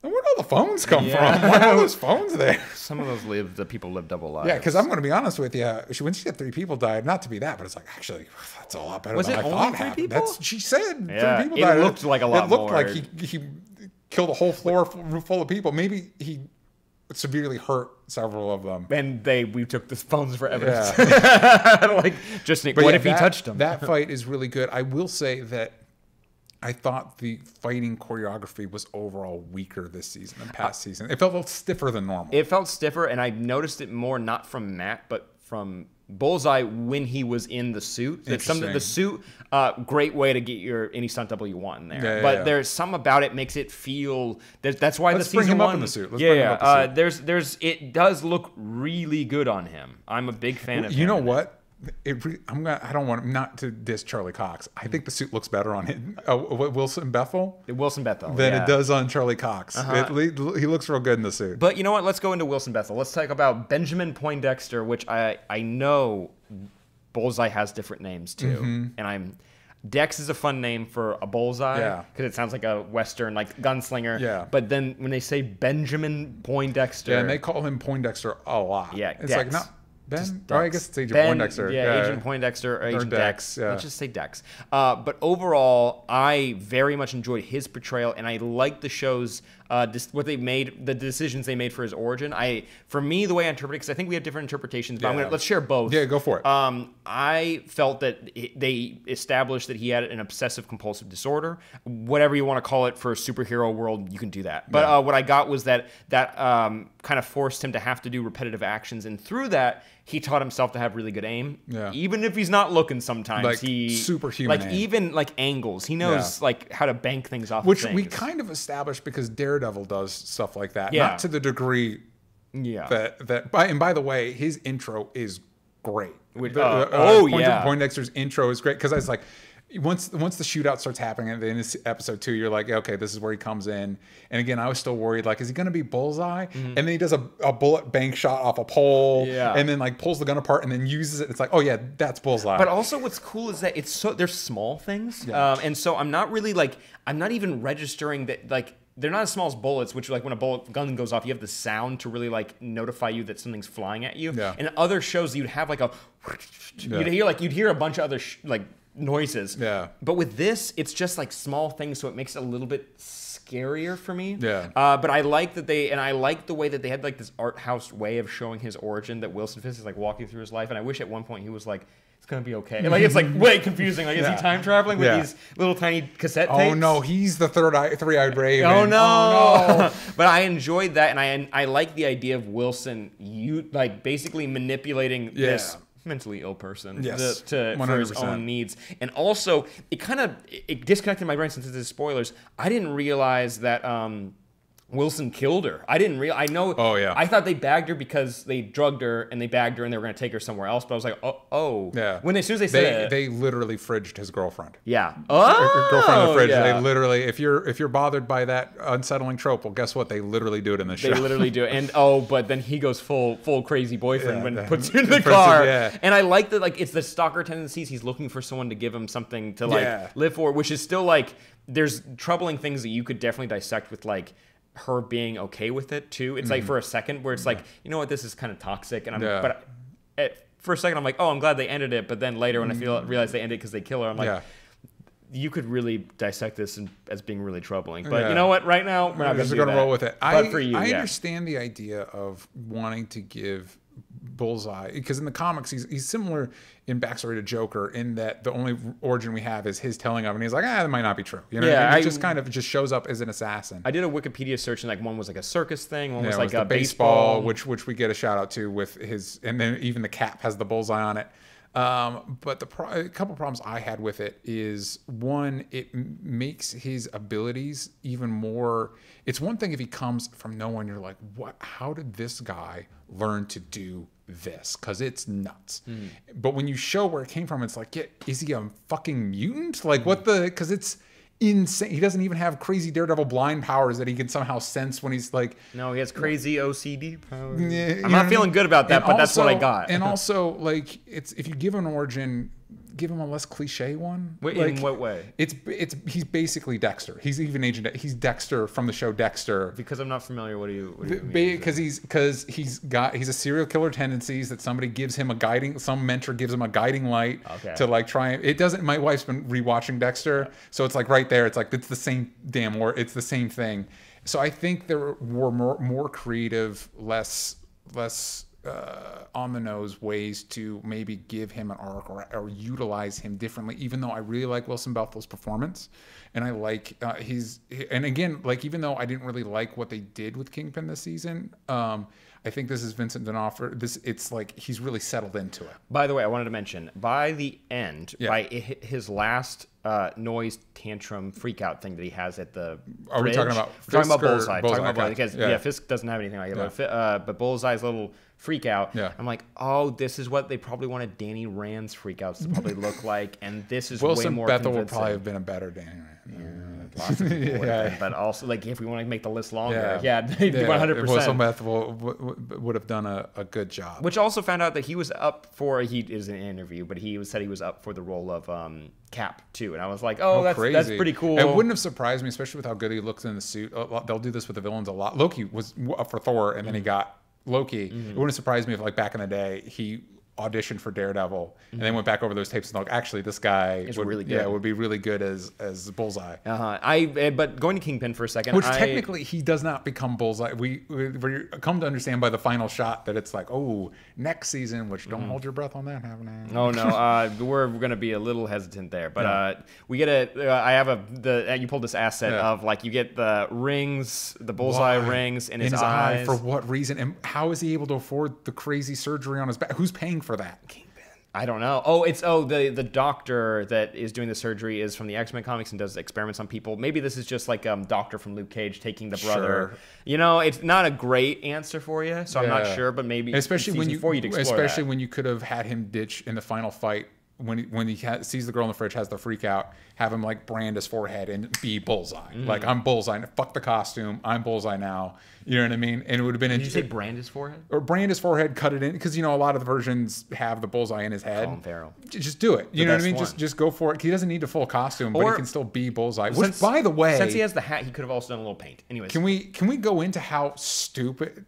Speaker 1: And where'd all the phones come from? Why are all those phones there?
Speaker 4: Some of those the people live double lives.
Speaker 1: Yeah, because I'm going to be honest with you. When she said 3 people died, not to be that, but it's like, actually, that's a lot better than I thought.
Speaker 4: Was it only 3 people?
Speaker 1: She said 3 people
Speaker 4: died.
Speaker 1: It
Speaker 4: looked like a lot more.
Speaker 1: It looked like he killed a whole floor full of people. Maybe he severely hurt several of them.
Speaker 4: And we took the phones for evidence. Yeah. What if he touched them?
Speaker 1: That fight is really good. I will say that I thought the fighting choreography was overall weaker this season than past season. It felt a little stiffer than normal.
Speaker 4: It felt stiffer, and I noticed it more not from Matt, but from Bullseye when he was in the suit. The suit, great way to get any stunt double you want in there. But there's some about it makes it feel. That's why
Speaker 1: Let's
Speaker 4: the season
Speaker 1: bring him
Speaker 4: one.
Speaker 1: Up in the suit. Let's bring him up in the suit.
Speaker 4: It does look really good on him. I'm a big fan of him.
Speaker 1: You know what? I don't want not to diss Charlie Cox. I think the suit looks better on him. Wilson Bethel than it does on Charlie Cox. He looks real good in the suit.
Speaker 4: But you know what? Let's go into Wilson Bethel. Let's talk about Benjamin Poindexter, which I know Bullseye has different names too, and Dex is a fun name for a bullseye because it sounds like a Western, like gunslinger.
Speaker 1: Yeah.
Speaker 4: But then when they say Benjamin Poindexter,
Speaker 1: and they call him Poindexter a lot.
Speaker 4: Yeah,
Speaker 1: it's
Speaker 4: Dex.
Speaker 1: like not. I guess it's Agent Poindexter.
Speaker 4: Agent Poindexter or Agent Dex.
Speaker 1: Yeah.
Speaker 4: Let's just say Dex. But overall, I very much enjoyed his portrayal, and I liked the show's what they made, the decisions they made for his origin. For me, the way I interpret it, because I think we have different interpretations, but let's share both.
Speaker 1: Yeah, go for it.
Speaker 4: I felt that they established that he had an obsessive compulsive disorder. Whatever you want to call it for a superhero world, you can do that. But what I got was that kind of forced him to have to do repetitive actions, and through that, he taught himself to have really good aim. Yeah. Even if he's not looking sometimes.
Speaker 1: Like superhuman aim.
Speaker 4: Even like angles. He knows like how to bank things off
Speaker 1: Which
Speaker 4: of things.
Speaker 1: we kind of established because Daredevil does stuff like that. Yeah. Not to the degree that by the way, his intro is great. Poindexter's intro is great because I was like, once the shootout starts happening at the end of episode 2, you're like, okay, this is where he comes in. And again, I was still worried, like, is he going to be Bullseye? And then he does a bullet bank shot off a pole, and then like pulls the gun apart and then uses it. It's like, oh yeah, that's Bullseye.
Speaker 4: But also, what's cool is that there's small things, and so I'm not even registering that like. They're not as small as bullets, which like when a gun goes off, you have the sound to really like notify you that something's flying at you. Yeah. In other shows, you'd have like you'd hear a bunch of other noises. Yeah. But with this, it's just like small things, so it makes it a little bit scarier for me. Yeah. But I like that I like the way that they had like this art house way of showing his origin, that Wilson Fisk is like walking through his life, and I wish at one point he was like, it's gonna be okay. Like it's like way confusing. Like is he time traveling with these little tiny cassette tapes?
Speaker 1: Oh no, he's the three-eyed raven.
Speaker 4: Oh no. But I enjoyed that, and I like the idea of Wilson basically manipulating this mentally ill person for his own needs. And also it disconnected my brain since this is spoilers. I didn't realize that Wilson killed her. I didn't realize. I know.
Speaker 1: Oh yeah.
Speaker 4: I thought they bagged her because they drugged her and they bagged her and they were going to take her somewhere else. But I was like, oh. Yeah. As soon as they said
Speaker 1: they literally fridged his girlfriend.
Speaker 4: Yeah.
Speaker 1: Her girlfriend in the fridge. Yeah. They literally, if you're bothered by that unsettling trope, well, guess what? They literally do it in the show.
Speaker 4: They literally do it. And but then he goes full crazy boyfriend when puts her in the car. Yeah. And I like that. Like it's the stalker tendencies. He's looking for someone to give him something to live for, which is still like there's troubling things that you could definitely dissect with like her being okay with it too. It's like for a second where it's like, you know what, this is kind of toxic, and for a second I'm like, oh, I'm glad they ended it, but then later when I realize they ended it because they kill her, I'm like, you could really dissect this as being really troubling. But you know what, right now we're not going to
Speaker 1: roll with it.
Speaker 4: But for you,
Speaker 1: I understand the idea of wanting to give Bullseye, because in the comics he's similar in backstory to Joker in that the only origin we have is his telling of it, and he's like, that might not be true. You know what I mean? He just kind of shows up as an assassin.
Speaker 4: I did a Wikipedia search, and like one was like a circus thing, one was like a
Speaker 1: baseball, which we get a shout out to with his, and then even the cap has the bullseye on it. But a couple problems I had with it is, one, it makes his abilities even more. It's one thing if he comes from no one, you're like, what? How did this guy learn to do this? Because it's nuts. But when you show where it came from, it's like, yeah, is he a fucking mutant? Like, what the? Because it's insane. He doesn't even have crazy Daredevil blind powers that he can somehow sense when he's like.
Speaker 2: No, he has crazy OCD powers.
Speaker 1: Yeah,
Speaker 2: I'm not feeling good about that, but that's what I got.
Speaker 1: And also, like, it's if you give him an origin, give him a less cliche one.
Speaker 2: Wait,
Speaker 1: like,
Speaker 2: in what way?
Speaker 1: He's basically Dexter. He's even he's Dexter from the show Dexter.
Speaker 2: Because I'm not familiar. What do you mean?
Speaker 1: Because he's a serial killer tendencies that somebody gives him some mentor gives him a guiding light to like try. It doesn't. My wife's been rewatching Dexter, so it's like right there. It's like it's the same damn or it's the same thing. So I think there were more creative, less on the nose ways to maybe give him an arc or utilize him differently, even though I really like Wilson Bethel's performance. And I like and again, like, even though I didn't really like what they did with Kingpin this season, I think this is Vincent D'Onofrio. It's like he's really settled into it.
Speaker 2: By the way, I wanted to mention, by the end, by his last noise tantrum freakout thing that he has at the
Speaker 1: Are
Speaker 2: bridge,
Speaker 1: we talking about Fisk
Speaker 2: talking about
Speaker 1: or
Speaker 2: Bullseye? Talking about
Speaker 1: Bullseye?
Speaker 2: because
Speaker 1: Yeah.
Speaker 2: Fisk doesn't have anything like it, but Bullseye's little freakout.
Speaker 1: Yeah.
Speaker 2: I'm like, oh, this is what they probably wanted Danny Rand's freakouts to probably look like, and this is way
Speaker 1: Wilson
Speaker 2: more
Speaker 1: Bethel would
Speaker 2: convincing.
Speaker 1: probably have been a better Danny Rand.
Speaker 2: Lots of people would have been, but also, like, if we want to make the list longer, 100%.
Speaker 1: Wilson Bethel would have done a good job.
Speaker 2: Which also found out that he was up for, he is in an interview, but said he was up for the role of Cap too, and I was like, that's pretty cool.
Speaker 1: It wouldn't have surprised me, especially with how good he looks in the suit. They'll do this with the villains a lot. Loki was up for Thor, and then he got Loki. It wouldn't have surprised me if, like, back in the day, he auditioned for Daredevil and then went back over those tapes and like, actually, this guy would be really good as Bullseye.
Speaker 2: But going to Kingpin for a second,
Speaker 1: which technically he does not become Bullseye. We come to understand by the final shot that it's like, oh, next season, which don't hold your breath on that happening.
Speaker 2: Oh no, we're gonna be a little hesitant there, but we get I have you pulled this asset of, like, you get the rings, the Bullseye rings in his eyes.
Speaker 1: For what reason? And how is he able to afford the crazy surgery on his back? Who's paying for that?
Speaker 2: I don't know. Oh, the doctor that is doing the surgery is from the X-Men comics and does experiments on people. Maybe this is just like Doctor from Luke Cage taking the brother.
Speaker 1: Sure.
Speaker 2: You know, it's not a great answer for you, so I'm not sure. But maybe
Speaker 1: especially when
Speaker 2: you
Speaker 1: could have had him ditch in the final fight when he sees the girl in the fridge, has the freak out, have him like brand his forehead and be Bullseye. Like, I'm Bullseye. Fuck the costume. I'm Bullseye now. You know what I mean? And it would have been.
Speaker 2: Did you say brand his forehead?
Speaker 1: Or brand his forehead, cut it in, because, you know, a lot of the versions have the Bullseye in his head.
Speaker 2: Colin Farrell.
Speaker 1: Just do it. You know what I mean? Just go for it. He doesn't need a full costume, but he can still be Bullseye. Which, by the way,
Speaker 2: since he has the hat, he could have also done a little paint. Anyways,
Speaker 1: can we go into how stupid,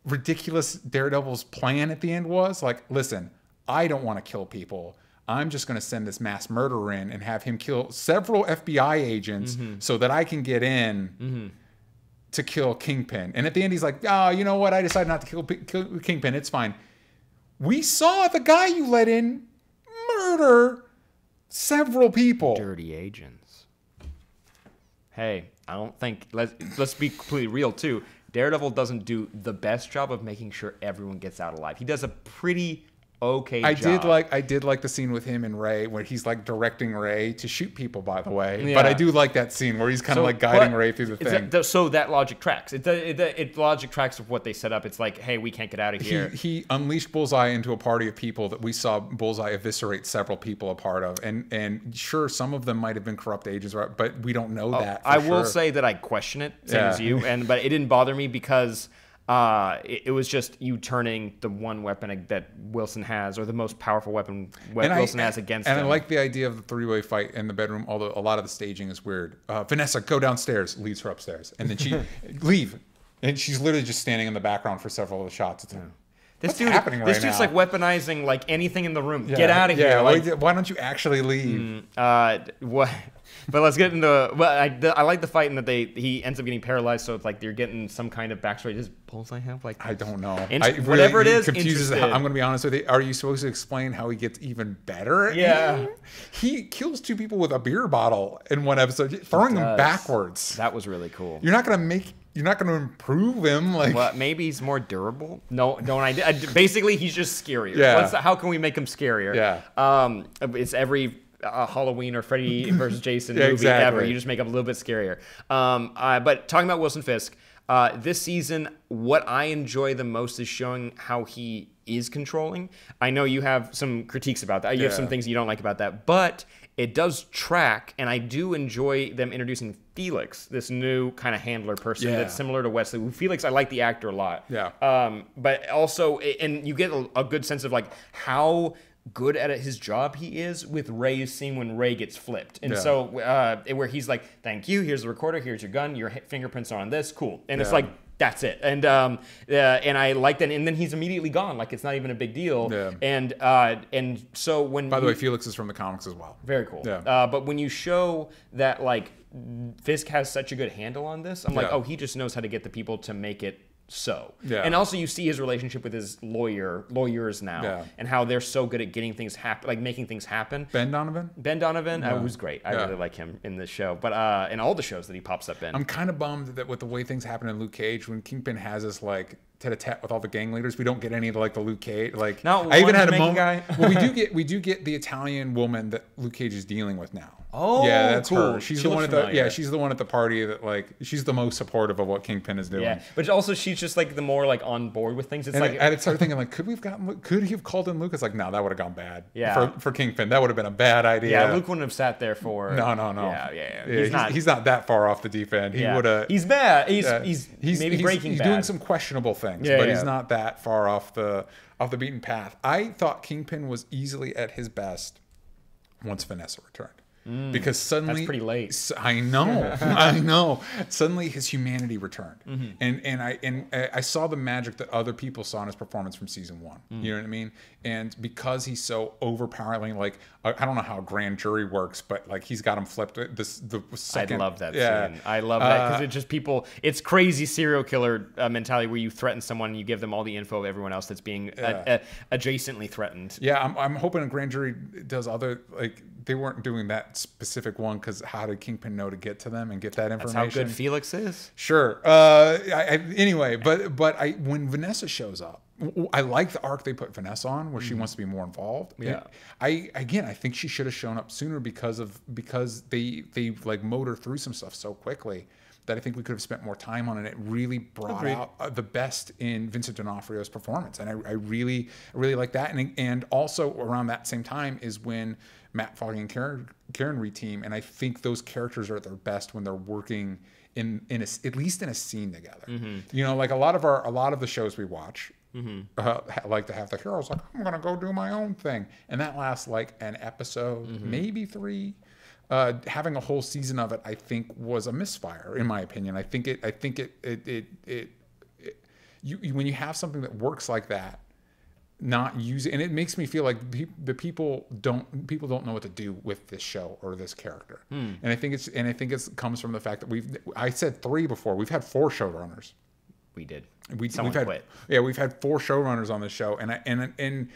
Speaker 1: ridiculous Daredevil's plan at the end was? Like, listen, I don't want to kill people. I'm just going to send this mass murderer in and have him kill several FBI agents so that I can get in to kill Kingpin. And at the end, he's like, oh, you know what? I decided not to kill Kingpin. It's fine. We saw the guy you let in murder several people.
Speaker 2: Dirty agents. Hey, I don't think, let's be completely real too. Daredevil doesn't do the best job of making sure everyone gets out alive. He does a pretty okay job.
Speaker 1: I did like the scene with him and Ray where he's like directing Ray to shoot people, by the way. But I do like that scene where he's kind of like guiding Ray through the thing.
Speaker 2: So that logic tracks. It logic tracks of what they set up. It's like, hey, we can't get out of here.
Speaker 1: He unleashed Bullseye into a party of people that we saw Bullseye eviscerate several people a part of. And sure, some of them might have been corrupt agents, right? But we don't know that for
Speaker 2: I will say that I question it, same as you, but it didn't bother me because it was just you turning the one weapon that Wilson has, or the most powerful weapon Wilson has against him.
Speaker 1: And I like the idea of the three-way fight in the bedroom, although a lot of the staging is weird. Vanessa, go downstairs, leads her upstairs. And then she, leave. And she's literally just standing in the background for several of the shots. It's like, what's happening right now?
Speaker 2: This dude's like weaponizing like anything in the room. Get out of here.
Speaker 1: Yeah,
Speaker 2: like,
Speaker 1: why don't you actually leave?
Speaker 2: What? But let's get into. Well, I like the fight in that he ends up getting paralyzed, so it's like you're getting some kind of backstory. Does Bullseye have like?
Speaker 1: I don't know.
Speaker 2: Whatever it is,
Speaker 1: confuses. I'm going to be honest with you. Are you supposed to explain how he gets even better?
Speaker 2: Yeah.
Speaker 1: He kills two people with a beer bottle in one episode, throwing them backwards.
Speaker 2: That was really cool.
Speaker 1: You're not going to make you're not going to improve him. Like,
Speaker 4: well, maybe he's more durable. No, don't I? Basically, he's just scarier.
Speaker 1: Yeah.
Speaker 4: How can we make him scarier?
Speaker 1: Yeah.
Speaker 4: It's every Halloween or Freddy versus Jason
Speaker 1: Yeah,
Speaker 4: movie
Speaker 1: exactly.
Speaker 4: ever. You just make him a little bit scarier. But talking about Wilson Fisk, this season, what I enjoy the most is showing how he is controlling. I know you have some critiques about that. You have some things you don't like about that, but it does track, and I do enjoy them introducing Felix, this new kind of handler person that's similar to Wesley. Felix, I like the actor a lot.
Speaker 1: Yeah.
Speaker 4: But also, and you get a good sense of like how good at his job he is with Ray's scene when Ray gets flipped. And so where he's like, thank you, here's the recorder, here's your gun, your fingerprints are on this, cool. And it's like, that's it. And I like that. And then he's immediately gone. Like, it's not even a big deal.
Speaker 1: Yeah.
Speaker 4: And so when...
Speaker 1: By the way, Felix is from the comics as well.
Speaker 4: Very cool.
Speaker 1: Yeah.
Speaker 4: But when you show that, like, Fisk has such a good handle on this, I'm like, oh, he just knows how to get the people to make it so.
Speaker 1: Yeah.
Speaker 4: And also you see his relationship with his lawyers now, and how they're so good at getting things happen, like making things happen.
Speaker 1: Ben Donovan?
Speaker 4: Ben Donovan was great. I really like him in this show, but in all the shows that he pops up in.
Speaker 1: I'm kind of bummed that with the way things happen in Luke Cage, when Kingpin has us like tete-a-tete with all the gang leaders, we don't get any of like the Luke Cage. Like,
Speaker 4: no,
Speaker 1: I even had a
Speaker 4: moment.
Speaker 1: Guy. Well, we do get the Italian woman that Luke Cage is dealing with now.
Speaker 4: Oh,
Speaker 1: yeah, that's
Speaker 4: cool.
Speaker 1: her. She's
Speaker 4: She
Speaker 1: the one
Speaker 4: looks
Speaker 1: at the
Speaker 4: familiar.
Speaker 1: she's the one at the party that like she's the most supportive of what Kingpin is doing.
Speaker 4: Yeah, but also she's just like the more like on board with things. It's
Speaker 1: And
Speaker 4: like
Speaker 1: I started thinking like, could he have called in Luke? It's like, no, that would have gone bad.
Speaker 4: Yeah.
Speaker 1: For Kingpin, that would have been a bad idea.
Speaker 4: yeah, Luke wouldn't have sat there for
Speaker 1: No.
Speaker 4: Yeah.
Speaker 1: He's not that far off the deep end. He would have.
Speaker 4: He's bad. He's maybe Breaking
Speaker 1: He's
Speaker 4: Bad.
Speaker 1: doing some questionable things, but he's not that far off the beaten path. I thought Kingpin was easily at his best once Vanessa returned. Because suddenly,
Speaker 4: That's pretty late.
Speaker 1: I know. Suddenly, his humanity returned, and I saw the magic that other people saw in his performance from season 1. You know what I mean? And because he's so overpoweringly, like I don't know how a grand jury works, but like he's got him flipped. The second,
Speaker 4: I love that scene. I love that because it just it's crazy serial killer mentality where you threaten someone and you give them all the info of everyone else that's being adjacently threatened.
Speaker 1: Yeah, I'm hoping a grand jury does other like. They weren't doing that specific one because how did Kingpin know to get to them and get that information?
Speaker 4: That's how good Felix is.
Speaker 1: Sure. Anyway, but when Vanessa shows up, I like the arc they put Vanessa on where she wants to be more involved.
Speaker 4: Yeah.
Speaker 1: I think she should have shown up sooner because they like motor through some stuff so quickly that I think we could have spent more time on it. It really brought out the best in Vincent D'Onofrio's performance, and I really like that. And also around that same time is when Matt Foggy and Karen reteam, and I think those characters are at their best when they're working at least in a scene together. You know, like a lot of the shows we watch. Like to have the heroes like, I'm gonna go do my own thing, and that lasts like an episode, maybe 3. Having a whole season of it, I think, was a misfire, in my opinion. I think when you have something that works like that, not use it, and it makes me feel like people don't know what to do with this show or this character. And I think it comes from the fact that I said 3 before. We've had 4 showrunners.
Speaker 4: We did.
Speaker 1: We've had quit. Yeah, we've had 4 showrunners on this show, and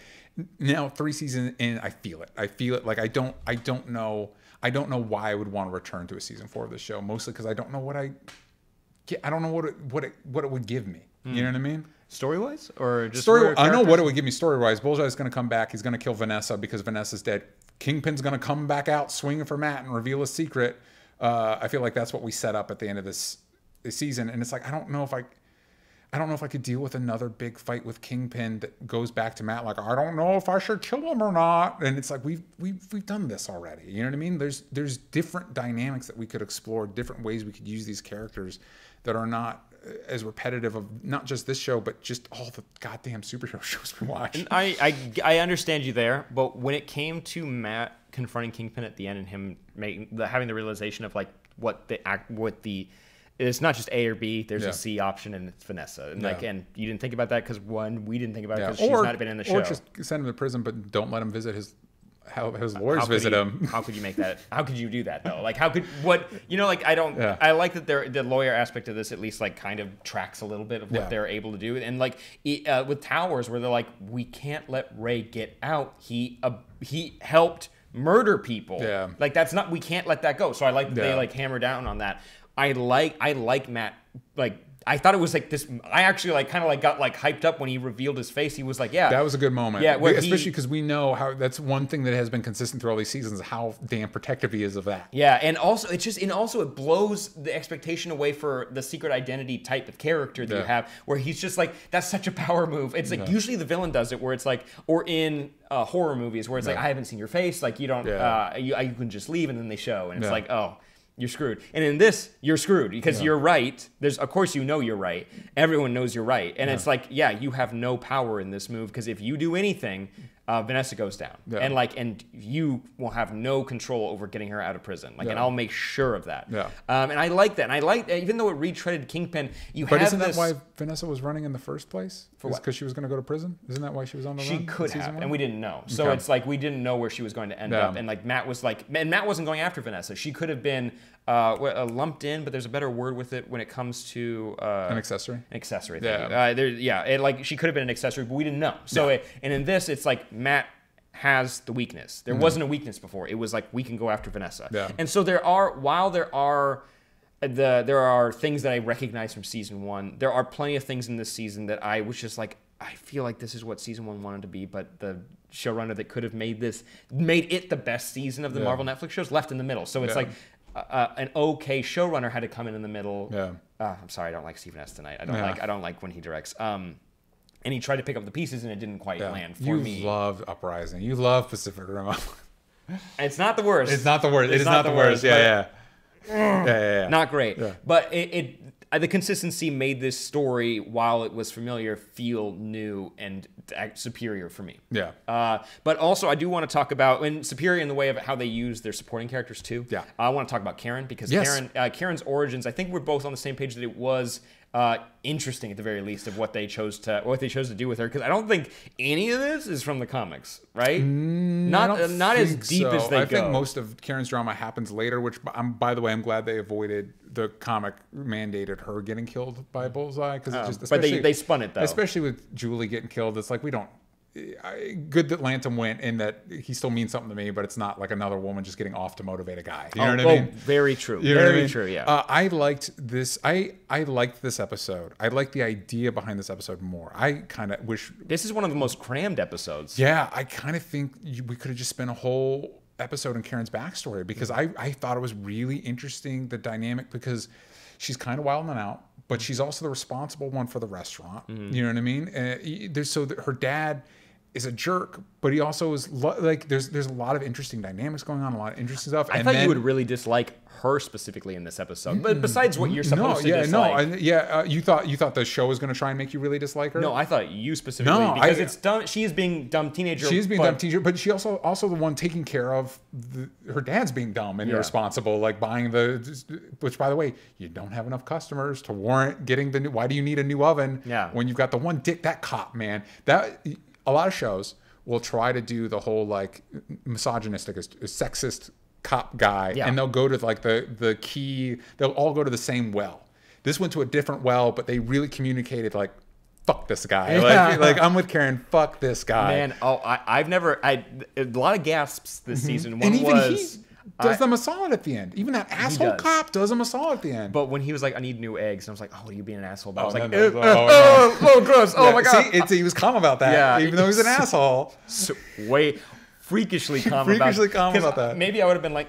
Speaker 1: now 3 seasons in, I feel it. Like I don't know why I would want to return to a season 4 of this show. Mostly because I don't know what it would give me. You know what I mean?
Speaker 4: Story-wise, or just
Speaker 1: I know what it would give me story-wise. Bullseye's going to come back. He's going to kill Vanessa because Vanessa's dead. Kingpin's going to come back out swinging for Matt and reveal his secret. I feel like that's what we set up at the end of this season, and it's like I don't know if I could deal with another big fight with Kingpin that goes back to Matt. Like, I don't know if I should kill him or not. And it's like we've done this already. You know what I mean? There's different dynamics that we could explore, different ways we could use these characters that are not as repetitive of not just this show, but just all the goddamn superhero shows we watch.
Speaker 4: And I understand you there, but when it came to Matt confronting Kingpin at the end and him having the realization of like it's not just A or B. There's a C option, and it's Vanessa. And and you didn't think about that because we didn't think about it because she's not been in the show.
Speaker 1: Or just send him to prison, but don't let him visit his lawyers visit him.
Speaker 4: How could you make that? How could you do that though? Like I don't. Yeah. I like that the lawyer aspect of this at least like kind of tracks a little bit of what they're able to do. And like with Towers, where they're like, we can't let Ray get out. He helped murder people.
Speaker 1: Yeah.
Speaker 4: Like we can't let that go. So I like that they like hammer down on that. I like Matt like
Speaker 2: I thought it was like this. I actually like kind of like got like hyped up when he revealed his face. He was like, "Yeah,
Speaker 1: that was a good moment."
Speaker 2: Yeah,
Speaker 1: especially because we know how that's one thing that has been consistent through all these seasons. How damn protective he is of that.
Speaker 2: Yeah, and also it blows the expectation away for the secret identity type of character that you have, where he's just like, that's such a power move. It's like usually the villain does it, where it's like, or in horror movies where it's like, I haven't seen your face, like you don't, you can just leave, and then they show, and it's like, oh. You're screwed. And in this, you're screwed because you're right. Of course, you know you're right. Everyone knows you're right. And it's like, you have no power in this move because if you do anything, Vanessa goes down. And you will have no control over getting her out of prison. And I'll make sure of that. And I like that. And I like, even though it retreaded Kingpin,
Speaker 1: But isn't that why Vanessa was running in the first place? For what? Because she was going to go to prison? Isn't that why she was on the run?
Speaker 2: She could have, and we didn't know. So it's like we didn't know where she was going to end up. And like Matt was like, and Matt wasn't going after Vanessa. She could have been lumped in, but there's a better word with it when it comes to
Speaker 1: an accessory.
Speaker 2: An accessory. Like she could have been an accessory, but we didn't know. So and in this, it's like Matt has the weakness. There wasn't a weakness before. It was like we can go after Vanessa. And so there are things that I recognize from season 1. There are plenty of things in this season that I was just like, I feel like this is what season 1 wanted to be, but the showrunner that could have made it the best season of the Marvel Netflix shows left in the middle. So it's like an okay showrunner had to come in the middle. I'm sorry, I don't like Stephen S. tonight. I don't like when he directs. And he tried to pick up the pieces, and it didn't quite land for me.
Speaker 1: You loved Uprising. You love Pacific Rim.
Speaker 2: It's not the worst.
Speaker 1: It's not the worst. It is not the worst.
Speaker 2: Not great. But the consistency made this story, while it was familiar, feel new and superior for me. But also, I do want to talk about, and superior in the way of how they use their supporting characters too. I want to talk about Karen, because Karen's origins, I think we're both on the same page that it was interesting at the very least of what they chose to do with her, because I don't think any of this is from the comics, right? Not as deep as they go.
Speaker 1: I think most of Karen's drama happens later, which by the way, I'm glad they avoided the comic mandated her getting killed by Bullseye, because
Speaker 2: but they spun it though,
Speaker 1: especially with Julie getting killed. It's like, we don't. Good that Lantham went, in that he still means something to me, but it's not like another woman just getting off to motivate a guy. You know what I mean?
Speaker 2: Very true.
Speaker 1: Very
Speaker 2: true. Yeah.
Speaker 1: I liked this. I liked this episode. I liked the idea behind this episode more. I kind of wish
Speaker 2: this is one of the most crammed episodes.
Speaker 1: Yeah, I kind of think we could have just spent a whole episode on Karen's backstory, because I thought it was really interesting, the dynamic, because she's kind of wilding out, but she's also the responsible one for the restaurant. You know what I mean? Her dad is a jerk, but he also is like, there's a lot of interesting dynamics going on, a lot of interesting stuff.
Speaker 2: I thought you would really dislike her specifically in this episode, but besides what you're supposed to dislike.
Speaker 1: You thought the show was going to try and make you really dislike her?
Speaker 2: No, I thought you specifically, because it's dumb. She is being dumb teenager.
Speaker 1: She's being dumb teenager, but she also the one taking care of her dad's being dumb and irresponsible, like buying which, by the way, you don't have enough customers to warrant getting the new. Why do you need a new oven? When you've got the one dick, that cop, man, that. A lot of shows will try to do the whole like misogynistic, sexist cop guy, and they'll go to like the key. They'll all go to the same well. This went to a different well, but they really communicated like, "Fuck this guy." Like I'm with Karen. Fuck this guy.
Speaker 2: Man, I've never. A lot of gasps this season. One
Speaker 1: and even
Speaker 2: was.
Speaker 1: He does them a solid at the end. Even that asshole cop does them a solid at the end.
Speaker 2: But when he was like, "I need new eggs," and I was like, "Oh, what are you being an asshole about?" I was like,
Speaker 1: "Oh, gross! Oh my god!" See, he was calm about that, even though he's an asshole.
Speaker 2: So, freakishly calm about that. Maybe I would have been like,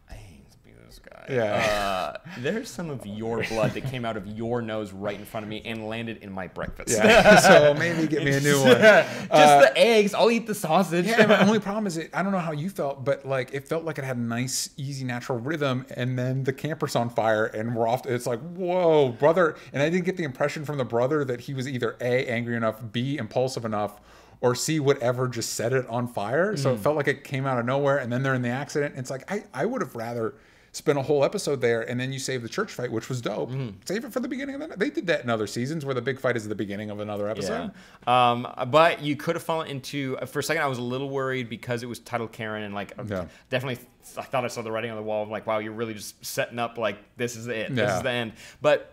Speaker 2: "I hate this guy." There's some of your blood that came out of your nose right in front of me and landed in my breakfast.
Speaker 1: So maybe get me a new one.
Speaker 2: Just the eggs. I'll eat the sausage.
Speaker 1: The only problem is, I don't know how you felt, but like it felt like it had a nice, easy, natural rhythm, and then the camper's on fire, and we're off. It's like, whoa, brother! And I didn't get the impression from the brother that he was either A, angry enough, B, impulsive enough, or C, whatever, just set it on fire. So it felt like it came out of nowhere, and then they're in the accident. It's like I would have rather spent a whole episode there, and then you save the church fight, which was dope. Save it for the beginning of the. They did that in other seasons, where the big fight is at the beginning of another episode.
Speaker 2: But you could have fallen into. For a second, I was a little worried because it was titled Karen, and like definitely, I thought I saw the writing on the wall. I'm like, wow, you're really just setting up like this is it. This is the end. But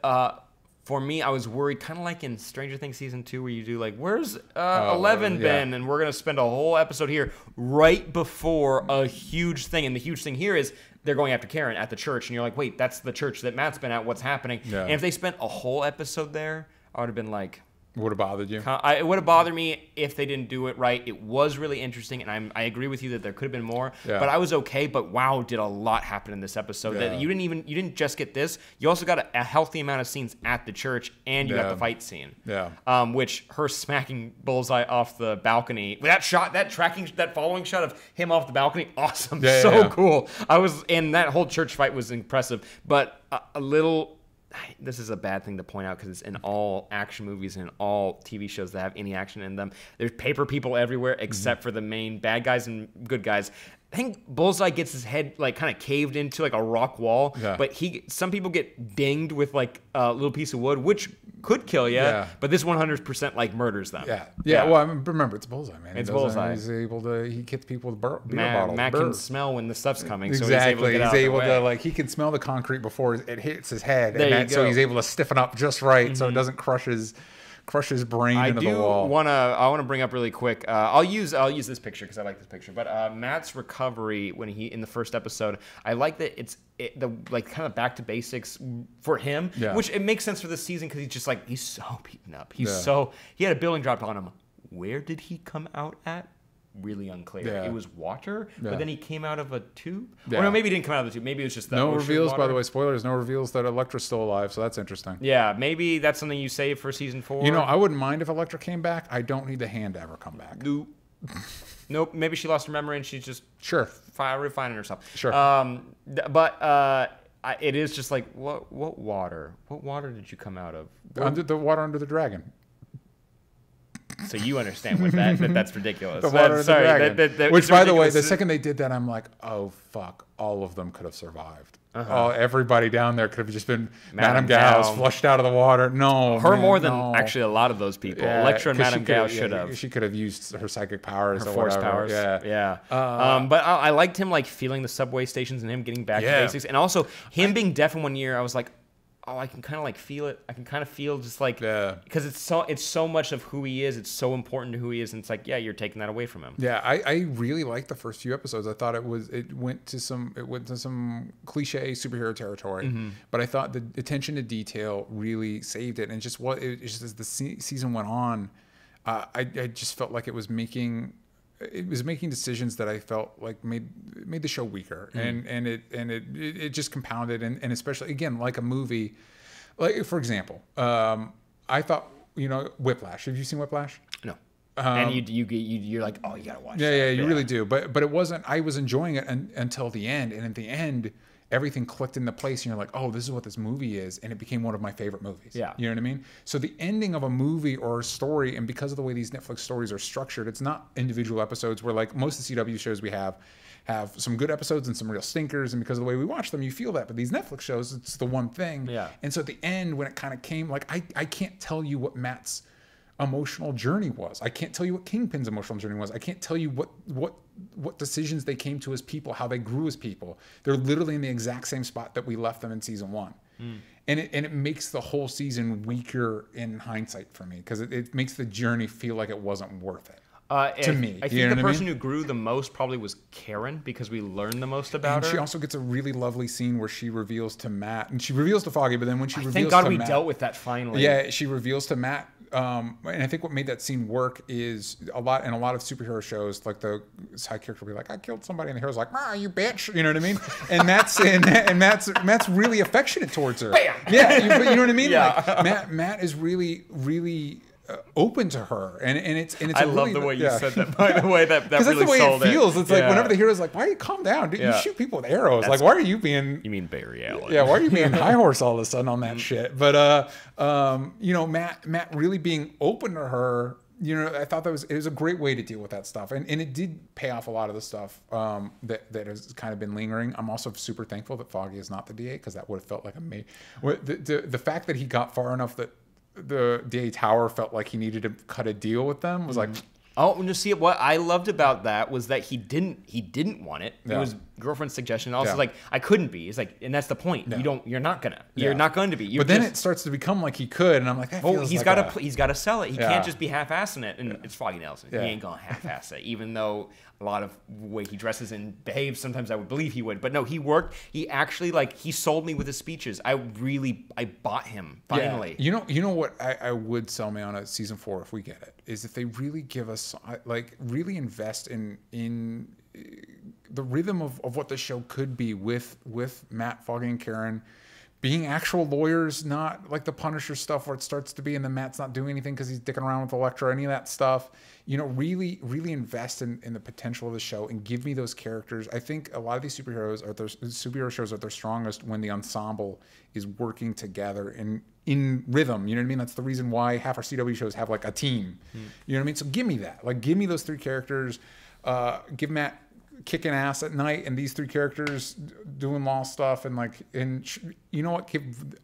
Speaker 2: for me, I was worried, kind of like in Stranger Things season 2, where you do like, where's 11 been? And we're gonna spend a whole episode here right before a huge thing. And the huge thing here is
Speaker 4: they're going after Karen at the church, and you're like, wait, that's the church that Matt's been at. What's happening?
Speaker 1: Yeah.
Speaker 4: And if they spent a whole episode there, I would have been like,
Speaker 1: Would have bothered you?
Speaker 4: it would have bothered me if they didn't do it right. It was really interesting, and I agree with you that there could have been more.
Speaker 1: Yeah.
Speaker 4: But I was okay. But wow, did a lot happen in this episode?
Speaker 1: Yeah.
Speaker 4: That you didn't just get this. You also got a healthy amount of scenes at the church, and you got the fight scene.
Speaker 1: Yeah.
Speaker 4: Which her smacking Bullseye off the balcony. That shot, that following shot of him off the balcony, awesome, cool. And that whole church fight was impressive, but a little. This is a bad thing to point out because it's in all action movies and all TV shows that have any action in them. There's paper people everywhere except for the main bad guys and good guys. I think Bullseye gets his head like kind of caved into like a rock wall, but some people get dinged with like a little piece of wood, which could kill you. Yeah. But this 100% like murders them.
Speaker 1: Yeah. Well, I mean, remember, it's Bullseye, man.
Speaker 4: It's Bullseye.
Speaker 1: He hits people with beer bottles.
Speaker 4: Matt can smell when the stuff's coming.
Speaker 1: Exactly.
Speaker 4: So he's able to
Speaker 1: like he can smell the concrete before it hits his head.
Speaker 4: So
Speaker 1: he's able to stiffen up just right, so it doesn't crush his brain into the wall.
Speaker 4: I want to bring up really quick. I'll use this picture because I like this picture. But Matt's recovery when he in the first episode, I like that the kind of back to basics for him, which it makes sense for this season because he's so beaten up. He had a building dropped on him. Where did he come out at? Really unclear.
Speaker 1: Yeah.
Speaker 4: It was water, but then he came out of a tube.
Speaker 1: Yeah.
Speaker 4: Or no, maybe he didn't come out of the tube. Maybe it was just the
Speaker 1: no
Speaker 4: ocean
Speaker 1: reveals,
Speaker 4: water.
Speaker 1: by the way. Spoilers. No reveals that Elektra's still alive, so that's interesting.
Speaker 4: Yeah, maybe that's something you save for season 4.
Speaker 1: You know, I wouldn't mind if Elektra came back. I don't need the hand to ever come back.
Speaker 4: Nope. Maybe she lost her memory and she's just refining herself.
Speaker 1: Sure.
Speaker 4: But it is just like what water? What water did you come out of?
Speaker 1: Under the water under the dragon.
Speaker 4: So you understand what that's ridiculous.
Speaker 1: The water
Speaker 4: sorry,
Speaker 1: the dragon. Which, by the way, the second they did that, I'm like, oh fuck, all of them could have survived. Everybody down there could have just been Madame Gao's flushed out of the water. No,
Speaker 4: more than actually a lot of those people.
Speaker 1: Yeah,
Speaker 4: Elektra and Madame Gao should have.
Speaker 1: She could have used her psychic powers,
Speaker 4: her
Speaker 1: or
Speaker 4: force
Speaker 1: whatever.
Speaker 4: powers.
Speaker 1: Yeah.
Speaker 4: But I liked him like feeling the subway stations and him getting back to basics, and also him being deaf in one year. I was like, oh, I can kind of like feel it. I can kind of feel just like because it's so much of who he is. It's so important to who he is, and it's like you're taking that away from him.
Speaker 1: Yeah, I really liked the first few episodes. I thought it went to some cliche superhero territory, but I thought the attention to detail really saved it. And just as the season went on, I just felt like it was making decisions that I felt like made the show weaker, and it just compounded, and especially again like a movie, like for example, I thought Whiplash. Have you seen Whiplash?
Speaker 4: No. And you're like, oh, you gotta watch.
Speaker 1: Yeah, you really do. But it wasn't. I was enjoying it until the end, and at the end, everything clicked into place, and you're like, oh, this is what this movie is, and it became one of my favorite movies.
Speaker 4: Yeah.
Speaker 1: You know what I mean? So the ending of a movie or a story, and because of the way these Netflix stories are structured, it's not individual episodes where like most of the CW shows we have some good episodes and some real stinkers, and because of the way we watch them, you feel that. But these Netflix shows, it's the one thing.
Speaker 4: Yeah.
Speaker 1: And so at the end, when it kind of came, like I can't tell you what Matt's emotional journey was. I can't tell you what Kingpin's emotional journey was. I can't tell you what decisions they came to as people, how they grew as people. They're literally in the exact same spot that we left them in season 1. And it makes the whole season weaker in hindsight for me, because it makes the journey feel like it wasn't worth it. To me.
Speaker 4: I think the person who grew the most probably was Karen, because we learned the most about her.
Speaker 1: She also gets a really lovely scene where she reveals to Matt, and she reveals to Foggy, but then when she reveals to Matt...
Speaker 4: Thank God we dealt with that finally.
Speaker 1: Yeah, she reveals to Matt, and I think what made that scene work is in a lot of superhero shows, like the side character will be like, I killed somebody, and the hero's like, ah, you bitch, you know what I mean? And Matt's really affectionate towards her.
Speaker 4: Bam!
Speaker 1: Yeah, you know what I mean?
Speaker 4: Yeah.
Speaker 1: Like, Matt is really, really... open to her, and it's
Speaker 4: I love the way you said that, by the way. That really
Speaker 1: that's the way
Speaker 4: sold
Speaker 1: it feels.
Speaker 4: it.
Speaker 1: It's like whenever the hero's like, why are you calm down? Dude, you shoot people with arrows. Like, why are you being...
Speaker 4: You mean Barry Allen.
Speaker 1: Yeah, why are you being high horse all of a sudden on that shit? But Matt really being open to her, I thought it was a great way to deal with that stuff, and it did pay off a lot of the stuff that has kind of been lingering. I'm also super thankful that Foggy is not the DA, because that would have felt like the fact that he got far enough that the DA Tower felt like he needed to cut a deal with them was like...
Speaker 4: Oh, and to see what I loved about that was that he didn't want it.
Speaker 1: Yeah.
Speaker 4: girlfriend's suggestion. Also, like, I couldn't be. It's like, and that's the point. No. You're not gonna to be.
Speaker 1: But then it starts to become like he could, and I'm like,
Speaker 4: he's got to sell it. He can't just be half-assing it. And it's Foggy Nelson. He ain't gonna half-ass it, even though a lot of the way he dresses and behaves, sometimes I would believe he would. But no, he worked. He actually, like, he sold me with his speeches. I bought him finally.
Speaker 1: Yeah. You know what I would sell me on a season 4 if we get it, is if they really give us, like, really invest in the rhythm of what the show could be with Matt, Foggy, and Karen being actual lawyers, not like the Punisher stuff where it starts to be, and then Matt's not doing anything because he's dicking around with Elektra, any of that stuff. You know, really invest in the potential of the show and give me those characters. I think a lot of these superhero shows are their strongest when the ensemble is working together in rhythm. You know what I mean? That's the reason why half our CW shows have like a team. You know what I mean? So give me that. Like, give me those 3 characters. Give Matt kicking ass at night, and these 3 characters doing law stuff, and like, you know what?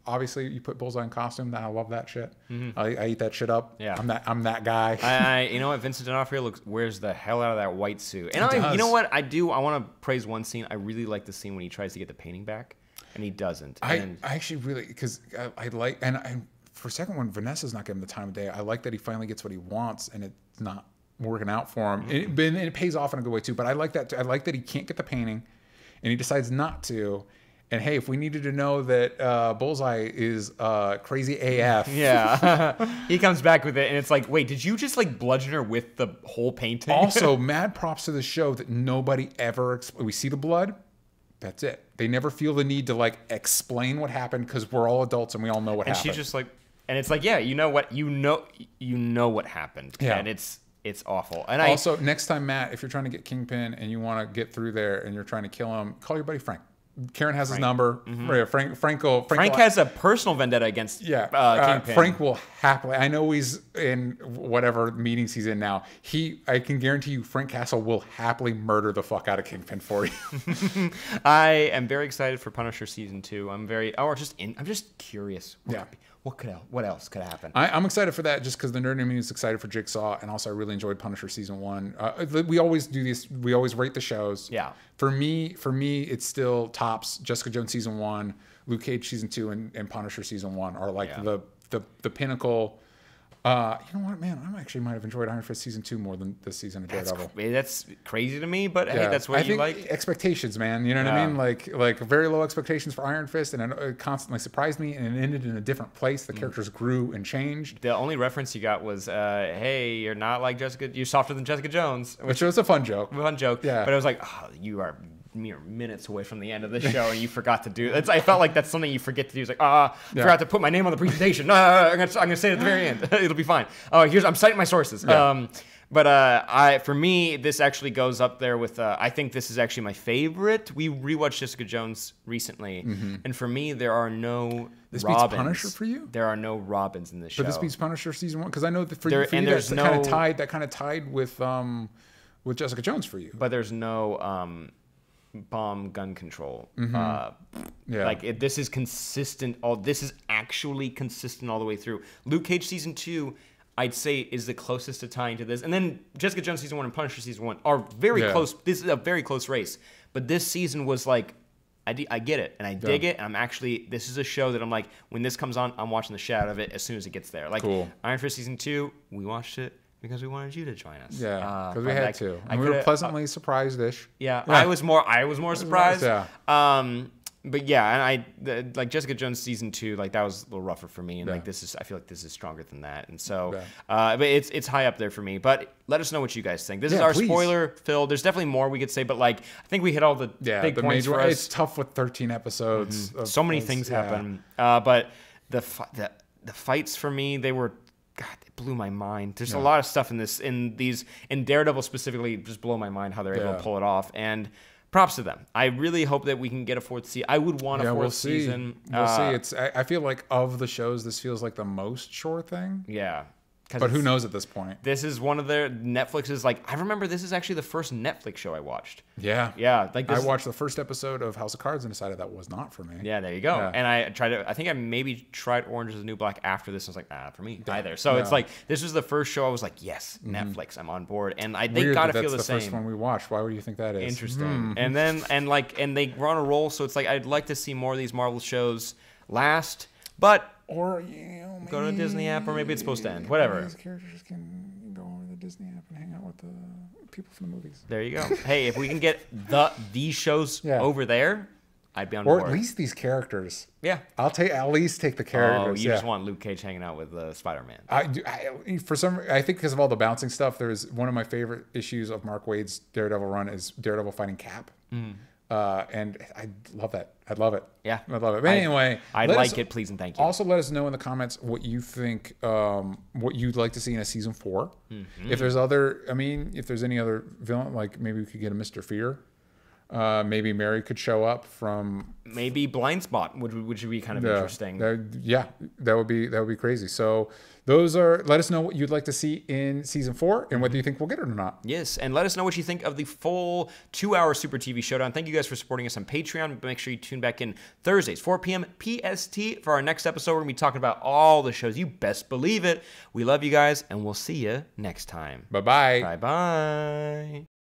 Speaker 1: Obviously, you put Bullseye in costume. I love that shit. I eat that shit up.
Speaker 4: Yeah,
Speaker 1: I'm that guy.
Speaker 4: You know what? Vincent D'Onofrio wears the hell out of that white suit. And you know what? I want to praise one scene. I really like the scene when he tries to get the painting back, and he doesn't.
Speaker 1: I actually really, because I like, and for a second, when Vanessa's not giving him the time of day, I like that he finally gets what he wants, and it's not working out for him. And it pays off in a good way too. But I like that. I like that he can't get the painting, and he decides not to. And hey, if we needed to know that Bullseye is crazy AF,
Speaker 4: he comes back with it, and it's like, wait, did you just like bludgeon her with the whole painting?
Speaker 1: Also, mad props to the show that nobody ever. We see the blood. That's it. They never feel the need to like explain what happened because we're all adults and we all know what happened.
Speaker 4: And she's just like, and it's like, yeah, you know what, you know what happened, and it's awful. And
Speaker 1: also, next time, Matt, if you're trying to get Kingpin and you want to get through there and you're trying to kill him, call your buddy Frank. Karen has his number. Frank
Speaker 4: has a personal vendetta against Kingpin.
Speaker 1: Frank will happily. I know he's in whatever meetings he's in now. I can guarantee you, Frank Castle will happily murder the fuck out of Kingpin for you.
Speaker 4: I am very excited for Punisher season 2. I'm just curious. What else could happen?
Speaker 1: I'm excited for that just because the nerd in me is excited for Jigsaw, and also I really enjoyed Punisher season 1. We always do this. We always rate the shows.
Speaker 4: Yeah.
Speaker 1: For me, it's still tops. Jessica Jones season 1, Luke Cage season 2, and Punisher season 1 are like the pinnacle. You know what, man? I actually might have enjoyed Iron Fist season 2 more than this season of Daredevil.
Speaker 4: That's crazy to me, but I think that's what you like.
Speaker 1: Expectations, man. You know what I mean? Like very low expectations for Iron Fist, and it constantly surprised me, and it ended in a different place. The characters grew and changed.
Speaker 4: The only reference you got was, "Hey, you're not like Jessica. You're softer than Jessica Jones,"
Speaker 1: which was a fun joke.
Speaker 4: Yeah. But it was like, oh, you are mere minutes away from the end of the show and you forgot to do it. I felt like that's something you forget to do. It's like, forgot to put my name on the presentation. I'm gonna say it at the very end. It'll be fine. I'm citing my sources. But for me, this actually goes up there with. I think this is actually my favorite. We rewatched Jessica Jones recently, and for me, there are no.
Speaker 1: This
Speaker 4: Robins.
Speaker 1: beats Punisher for you?
Speaker 4: There are no Robins in this show.
Speaker 1: But this beats Punisher season 1 because I know that for you that's kind of tied with Jessica Jones for you.
Speaker 4: But there's no. Bomb gun control. This is consistent. This is actually consistent all the way through. Luke Cage season 2, I'd say, is the closest to tying to this, and then Jessica Jones season 1 and Punisher season 1 are very close. This is a very close race, but this season was like, I get it and I dig it. And this is a show that I'm like, when this comes on, I'm watching the shit out of it as soon as it gets there. Like Iron Fist season 2, we watched it because we wanted you to join us.
Speaker 1: Yeah, because we had to. And we were pleasantly surprised-ish.
Speaker 4: Yeah, I was more surprised. But yeah, and like Jessica Jones season 2, like that was a little rougher for me, and I feel like this is stronger than that, and so, but it's high up there for me. But let us know what you guys think. This is our spoiler filled. There's definitely more we could say, but like I think we hit all the big points for us.
Speaker 1: It's tough with 13 episodes.
Speaker 4: So many things happen, but the fights for me, they were. God, it blew my mind. There's a lot of stuff in Daredevil specifically, just blow my mind how they're able to pull it off. And props to them. I really hope that we can get a 4th season. I would want a 4th season.
Speaker 1: We'll see. I feel like of the shows, this feels like the most sure thing.
Speaker 4: Yeah.
Speaker 1: But who knows at this point?
Speaker 4: This is one of their Netflix's, like, I remember this is actually the first Netflix show I watched.
Speaker 1: Yeah.
Speaker 4: Yeah. Like
Speaker 1: I watched the first episode of House of Cards and decided that was not for me.
Speaker 4: Yeah, there you go.
Speaker 1: Yeah.
Speaker 4: And I think I maybe tried Orange is the New Black after this. I was like, for me either. So it's like, this was the first show I was like, yes, Netflix, I'm on board. And they got to feel the same.
Speaker 1: That's the first one we watched. Why would you think that is?
Speaker 4: Interesting. And then, and they were on a roll. So it's like, I'd like to see more of these Marvel shows last. But
Speaker 1: or maybe
Speaker 4: go to a Disney app, or maybe it's supposed to end. Whatever.
Speaker 1: These characters can go over to the Disney app and hang out with the people from the movies.
Speaker 4: There you go. Hey, if we can get these shows over there, I'd be on board.
Speaker 1: Or at least these characters.
Speaker 4: Yeah.
Speaker 1: At least take the characters.
Speaker 4: Oh, you just want Luke Cage hanging out with Spider-Man.
Speaker 1: I think because of all the bouncing stuff, there's one of my favorite issues of Mark Waid's Daredevil run is Daredevil fighting Cap. And I love that. I'd love it.
Speaker 4: Yeah.
Speaker 1: I'd love it. But anyway.
Speaker 4: I'd like it, please and thank you.
Speaker 1: Also, let us know in the comments what you think, what you'd like to see in a season 4. If there's if there's any other villain, like maybe we could get a Mr. Fear. Maybe Mary could show up from.
Speaker 4: Maybe Blind Spot, which would be kind of interesting.
Speaker 1: That would be crazy. So let us know what you'd like to see in season 4 and whether you think we'll get it or not.
Speaker 4: Yes, and let us know what you think of the full 2-hour Super TV Showdown. Thank you guys for supporting us on Patreon. Make sure you tune back in Thursdays, 4 p.m. PST for our next episode. We're going to be talking about all the shows. You best believe it. We love you guys, and we'll see you next time.
Speaker 1: Bye-bye.
Speaker 4: Bye-bye.